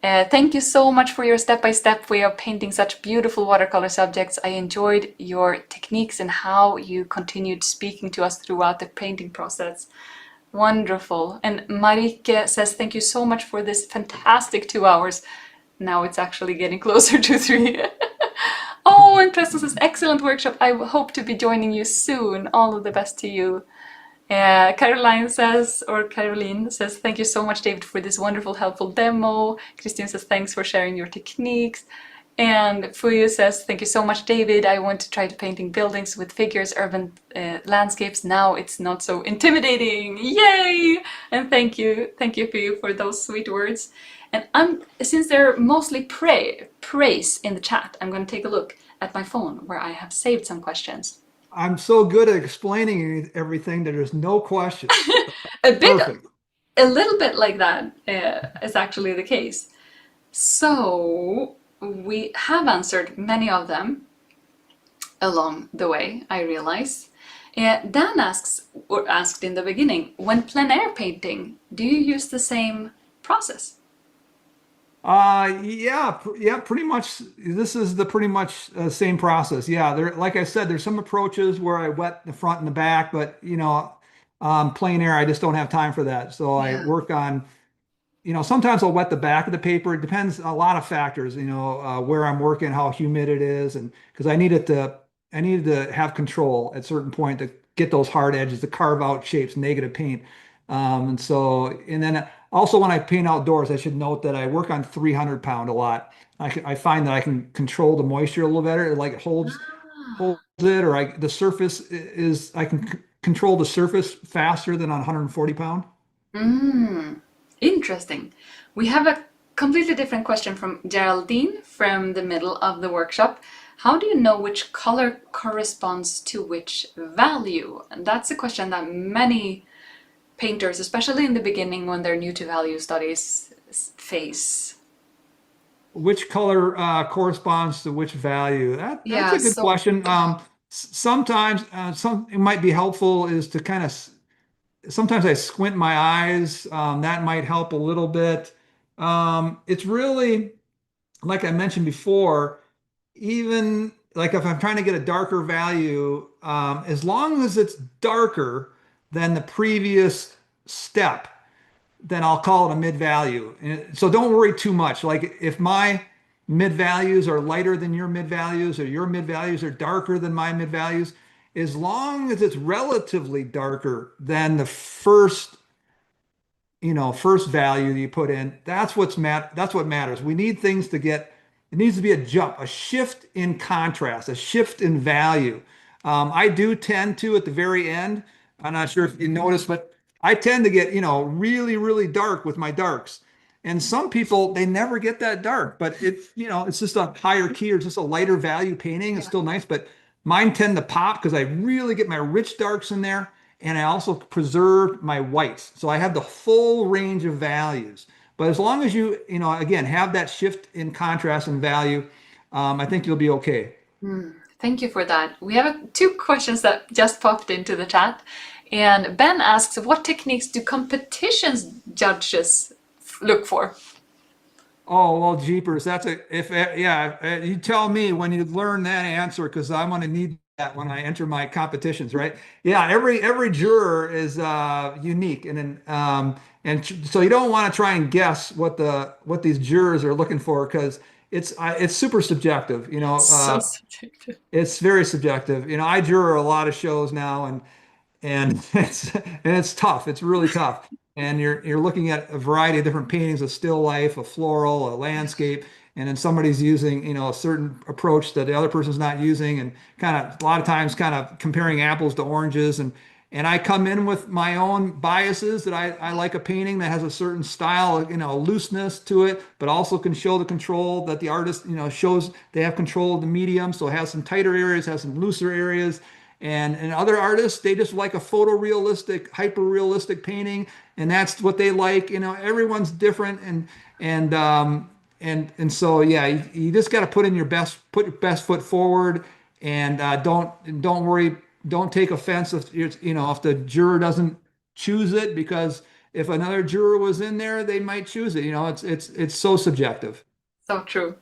[SPEAKER 1] Thank you so much for your step-by-step way of painting such beautiful watercolor subjects. I enjoyed your techniques and how you continued speaking to us throughout the painting process. Wonderful. And Marike says, thank you so much for this fantastic 2 hours. Now it's actually getting closer to 3. Oh, and Preston says, excellent workshop. I hope to be joining you soon. All of the best to you. Caroline says, thank you so much, David, for this wonderful, helpful demo. Christine says, thanks for sharing your techniques. And Fuyu says, thank you so much, David. I want to try to painting buildings with figures, urban landscapes. Now it's not so intimidating. Yay! And thank you, Fuyu, for those sweet words. And since they're mostly praise in the chat, I'm going to take a look at my phone where I have saved some questions.
[SPEAKER 2] I'm so good at explaining everything that there's no questions.
[SPEAKER 1] A bit,
[SPEAKER 2] Perfect.
[SPEAKER 1] a little bit like that is actually the case. So we have answered many of them along the way, I realize. Dan asked in the beginning, when plein air painting, do you use the same process?
[SPEAKER 2] Yeah, pretty much. This is the pretty much same process. Yeah, like I said, there's some approaches where I wet the front and the back, but plein air, I just don't have time for that. So I
[SPEAKER 1] Yeah.
[SPEAKER 2] work on, sometimes I'll wet the back of the paper. It depends a lot of factors, where I'm working, how humid it is, and because I needed to have control at a certain point to get those hard edges, to carve out shapes, negative paint. And then also when I paint outdoors, I should note that I work on 300 pound a lot. I find that I can control the moisture a little better. Like it holds it, or the surface is, I can control the surface faster than on 140 pound.
[SPEAKER 1] Mm, interesting. We have a completely different question from Geraldine from the middle of the workshop. How do you know which color corresponds to which value? And that's a question that many painters, especially in the beginning when they're new to value studies, face.
[SPEAKER 2] Which color corresponds to which value? That's
[SPEAKER 1] Yeah,
[SPEAKER 2] a good
[SPEAKER 1] so
[SPEAKER 2] question. Sometimes it might be helpful is to kind of sometimes I squint my eyes. That might help a little bit. It's really like I mentioned before, even like if I'm trying to get a darker value, as long as it's darker than the previous step, then I'll call it a mid value. And so don't worry too much. Like if my mid values are lighter than your mid values, or your mid values are darker than my mid values, as long as it's relatively darker than the first value that you put in, that's what matters. We need things to get, it needs to be a jump, a shift in contrast, a shift in value. I do tend to at the very end, I'm not sure if you noticed, but I tend to get, really, really dark with my darks. And some people, they never get that dark, but it's just a higher key or just a lighter value painting. It's
[SPEAKER 1] yeah.
[SPEAKER 2] still nice, but mine tend to pop because I really get my rich darks in there. And I also preserve my whites. So I have the full range of values. But as long as again, have that shift in contrast and value, I think you'll be okay.
[SPEAKER 1] Thank you for that. We have two questions that just popped into the chat. And Ben asks, what techniques do competitions judges look for?
[SPEAKER 2] Oh, well, jeepers. Yeah, you tell me when you learn that answer, because I'm going to need that when I enter my competitions, right? Yeah, every juror is unique, so you don't want to try and guess what these jurors are looking for, because it's super subjective.
[SPEAKER 1] So subjective.
[SPEAKER 2] It's very subjective. I juror a lot of shows now, and it's tough. It's really tough. And you're looking at a variety of different paintings, a still life, a floral, a landscape, and then somebody's using, a certain approach that the other person's not using, and kind of a lot of times kind of comparing apples to oranges, And I come in with my own biases that I like a painting that has a certain style, looseness to it, but also can show the control that the artist, shows they have control of the medium. So it has some tighter areas, has some looser areas. And other artists, they just like a photorealistic, hyper-realistic painting, and that's what they like. Everyone's different, and so yeah, you just got to put your best foot forward, and don't worry, don't take offense if the juror doesn't choose it, because if another juror was in there, they might choose it. It's so subjective.
[SPEAKER 1] So true.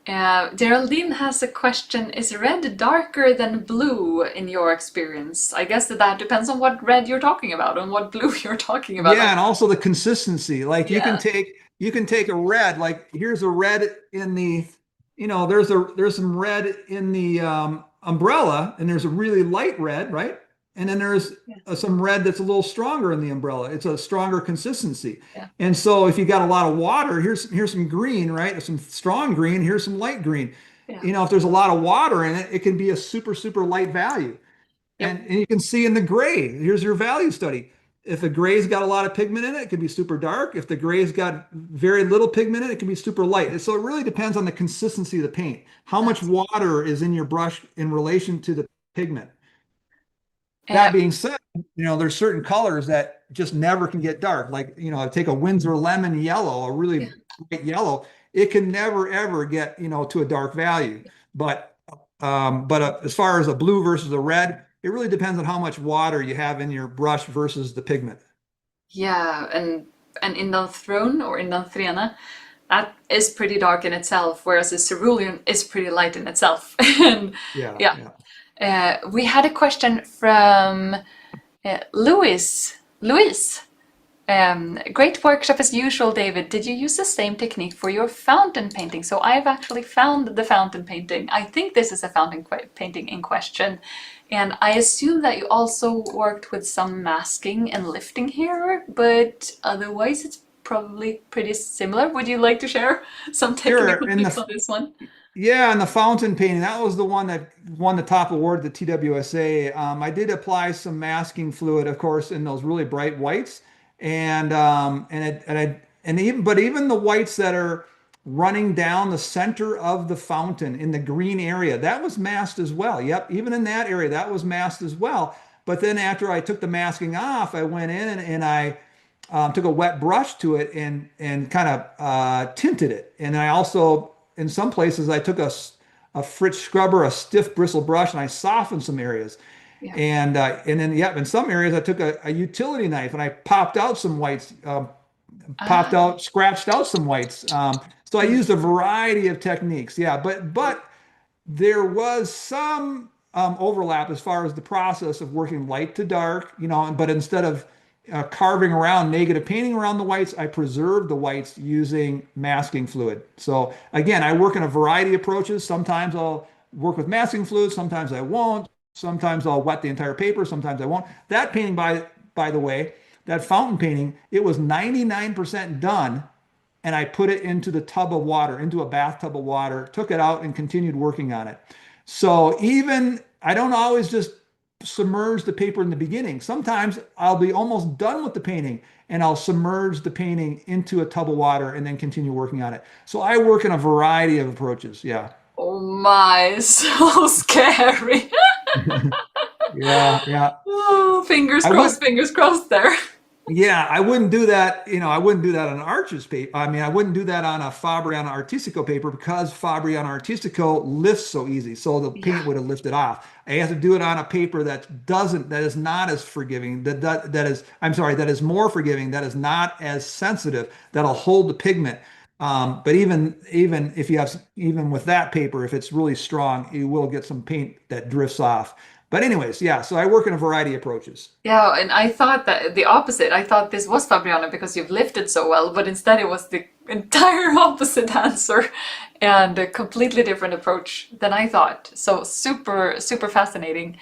[SPEAKER 1] Geraldine has a question. Is red darker than blue in your experience? I guess that depends on what red you're talking about and what blue you're talking about.
[SPEAKER 2] Yeah, and also the consistency. Like
[SPEAKER 1] Yeah,
[SPEAKER 2] you can take a red, like here's a red in the, there's some red in the umbrella, and there's a really light red, right? And then there's
[SPEAKER 1] yeah,
[SPEAKER 2] some red that's a little stronger in the umbrella. It's a stronger consistency.
[SPEAKER 1] yeah,
[SPEAKER 2] And so if you got a lot of water, here's some green, right? Some strong green, here's some light green.
[SPEAKER 1] yeah.
[SPEAKER 2] If there's a lot of water in it, it can be a super, super light value.
[SPEAKER 1] Yep.
[SPEAKER 2] And you can see in the gray, here's your value study. If the gray's got a lot of pigment in it, it can be super dark. If the gray's got very little pigment in it, it can be super light. So it really depends on the consistency of the paint. How much
[SPEAKER 1] That's,
[SPEAKER 2] water is in your brush in relation to the pigment?
[SPEAKER 1] uh,
[SPEAKER 2] That being said, there's certain colors that just never can get dark. Like, take a Winsor lemon yellow, a
[SPEAKER 1] yeah,
[SPEAKER 2] really bright yellow, it can never ever get, to a dark value. But as far as a blue versus a red, it really depends on how much water you have in your brush versus the pigment.
[SPEAKER 1] yeah, and Indan Throne or Indan Threne, that is pretty dark in itself, whereas the cerulean is pretty light in itself. And
[SPEAKER 2] Yeah,
[SPEAKER 1] yeah,
[SPEAKER 2] yeah.
[SPEAKER 1] we had a question from Louis. Louise. Great workshop as usual, David. Did you use the same technique for your fountain painting? So I've actually found the fountain painting. I think this is a fountain painting in question. And I assume that you also worked with some masking and lifting here, but otherwise it's probably pretty similar. Would you like to share some
[SPEAKER 2] Sure.
[SPEAKER 1] technical tips on this one?
[SPEAKER 2] Yeah, and the fountain painting, that was the one that won the top award at the TWSA. I did apply some masking fluid, of course, in those really bright whites, and even the whites that are running down the center of the fountain in the green area, that was masked as well. Yep, even in that area, that was masked as well. But then after I took the masking off, I went in and I took a wet brush to it and kind of tinted it. And I also, in some places, I took a Fritz scrubber, a stiff bristle brush, and I softened some areas.
[SPEAKER 1] Yeah.
[SPEAKER 2] And then, yeah, in some areas, I took a utility knife and I popped out some whites,
[SPEAKER 1] Ah,
[SPEAKER 2] scratched out some whites. So I
[SPEAKER 1] hmm.
[SPEAKER 2] used a variety of techniques. Yeah, but there was some overlap as far as the process of working light to dark, but instead of carving around negative painting around the whites, I preserved the whites using masking fluid. So again, I work in a variety of approaches. Sometimes I'll work with masking fluid, sometimes I won't. Sometimes I'll wet the entire paper, sometimes I won't. That painting, by the way, that fountain painting, it was 99% done, and I put it into the tub of water, into a bathtub of water, took it out and continued working on it. So even I don't always just submerge the paper in the beginning. Sometimes I'll be almost done with the painting and I'll submerge the painting into a tub of water and then continue working on it. So I work in a variety of approaches. Yeah.
[SPEAKER 1] Oh my, so scary.
[SPEAKER 2] Yeah, yeah.
[SPEAKER 1] Oh,
[SPEAKER 2] I would
[SPEAKER 1] fingers crossed there.
[SPEAKER 2] Yeah, I wouldn't do that. I wouldn't do that on Arches paper. I mean, I wouldn't do that on a Fabriano Artistico paper because Fabriano Artistico lifts so easy. So the
[SPEAKER 1] Yeah.
[SPEAKER 2] paint would have lifted off. I have to do it on a paper that is not as forgiving, I'm sorry, that is more forgiving, that is not as sensitive, that'll hold the pigment. But even if you have, even with that paper, if it's really strong, you will get some paint that drifts off. But anyways, yeah, so I work in a variety of approaches.
[SPEAKER 1] Yeah, and I thought that the opposite. I thought this was Fabriano because you've lifted so well, but instead it was the entire opposite answer and a completely different approach than I thought. So super, super fascinating.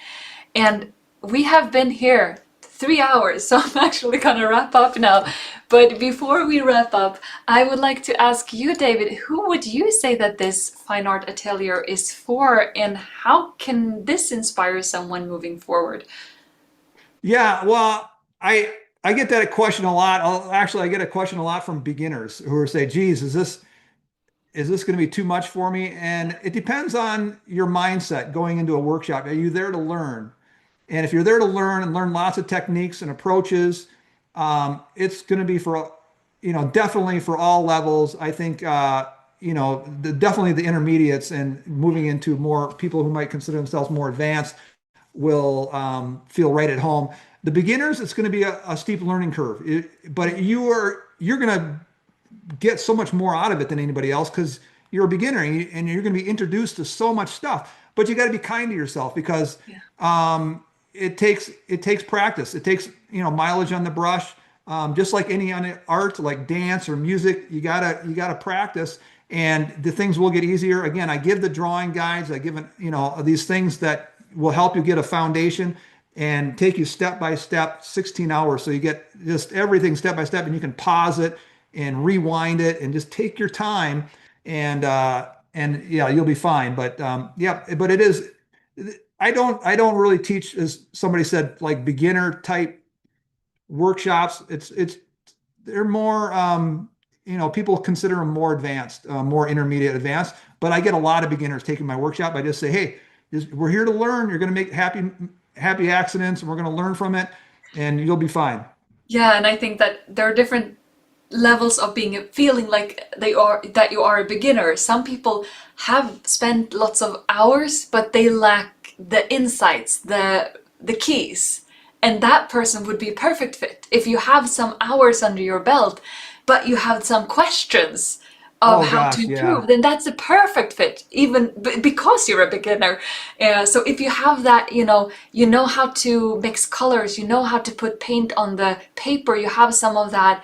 [SPEAKER 1] And we have been here 3 hours, so I'm actually gonna wrap up now. But before we wrap up, I would like to ask you, David, who would you say that this fine art atelier is for, and how can this inspire someone moving forward?
[SPEAKER 2] Yeah, well, I get that question a lot. Actually, I get a question a lot from beginners who are say, "Geez, is this going to be too much for me?" And it depends on your mindset going into a workshop. Are you there to learn? And if you're there to learn and learn lots of techniques and approaches, it's going to be for, definitely for all levels. I think, definitely the intermediates and moving into more people who might consider themselves more advanced will feel right at home. The beginners, it's going to be a steep learning curve, but you're going to get so much more out of it than anybody else because you're a beginner and you're going to be introduced to so much stuff. But you got to be kind to yourself because
[SPEAKER 1] Yeah.
[SPEAKER 2] it takes practice. It takes mileage on the brush. Just like any art, like dance or music, you gotta practice, and the things will get easier. Again, I give the drawing guides. I give these things that will help you get a foundation and take you step by step, 16 hours. So you get just everything step by step, and you can pause it and rewind it, and just take your time, and yeah, you'll be fine. But yeah, but it is. I don't really teach, as somebody said, like beginner type workshops. They're more people consider them more advanced, more intermediate advanced. But I get a lot of beginners taking my workshop. I just say, hey, we're here to learn. You're going to make happy accidents, and we're going to learn from it, and you'll be fine.
[SPEAKER 1] Yeah, and I think that there are different levels of being feeling like they are that you are a beginner. Some people have spent lots of hours, but they lack the insights, the keys. And that person would be a perfect fit. If you have some hours under your belt, but you have some questions of
[SPEAKER 2] Oh
[SPEAKER 1] how to
[SPEAKER 2] gosh,
[SPEAKER 1] improve,
[SPEAKER 2] yeah.
[SPEAKER 1] then that's a perfect fit, even because you're a beginner. So if you have that, you know how to mix colors, you know how to put paint on the paper, you have some of that,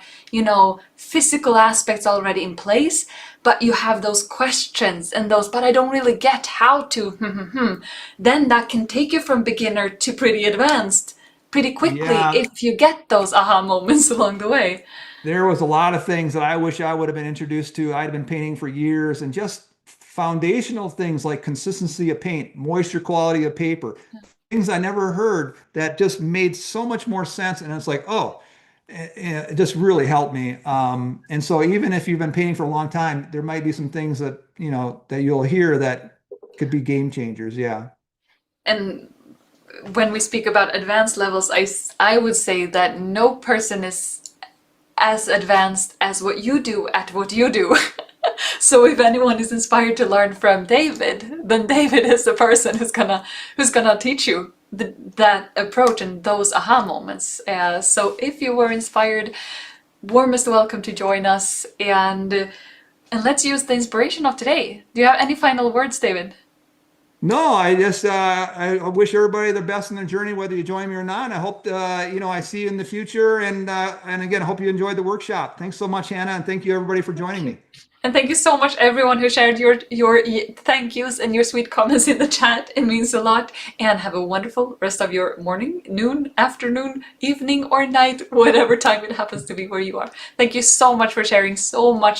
[SPEAKER 1] physical aspects already in place, but you have those questions and those, but I don't really get how to, then that can take you from beginner to pretty advanced pretty quickly
[SPEAKER 2] Yeah,
[SPEAKER 1] if you get those aha moments along the way.
[SPEAKER 2] there was a lot of things that I wish I would have been introduced to. I'd been painting for years, and just foundational things like consistency of paint, moisture quality of paper, things I never heard that just made so much more sense. And it's like, oh, it just really helped me. And so even if you've been painting for a long time, there might be some things that you'll hear that could be game changers. Yeah.
[SPEAKER 1] And when we speak about advanced levels, I would say that no person is as advanced as what you do at what you do. So if anyone is inspired to learn from David, then David is the person who's gonna teach you that approach and those aha moments. So if you were inspired, warmest welcome to join us, and let's use the inspiration of today. Do you have any final words, David?
[SPEAKER 2] No, I just I wish everybody the best in their journey, whether you join me or not. I hope I see you in the future, and again, I hope you enjoyed the workshop. Thanks so much, Hannah, and thank you everybody for joining me.
[SPEAKER 1] And thank you so much, everyone who shared your thank yous and your sweet comments in the chat. It means a lot. And have a wonderful rest of your morning, noon, afternoon, evening, or night, whatever time it happens to be where you are. Thank you so much for sharing so much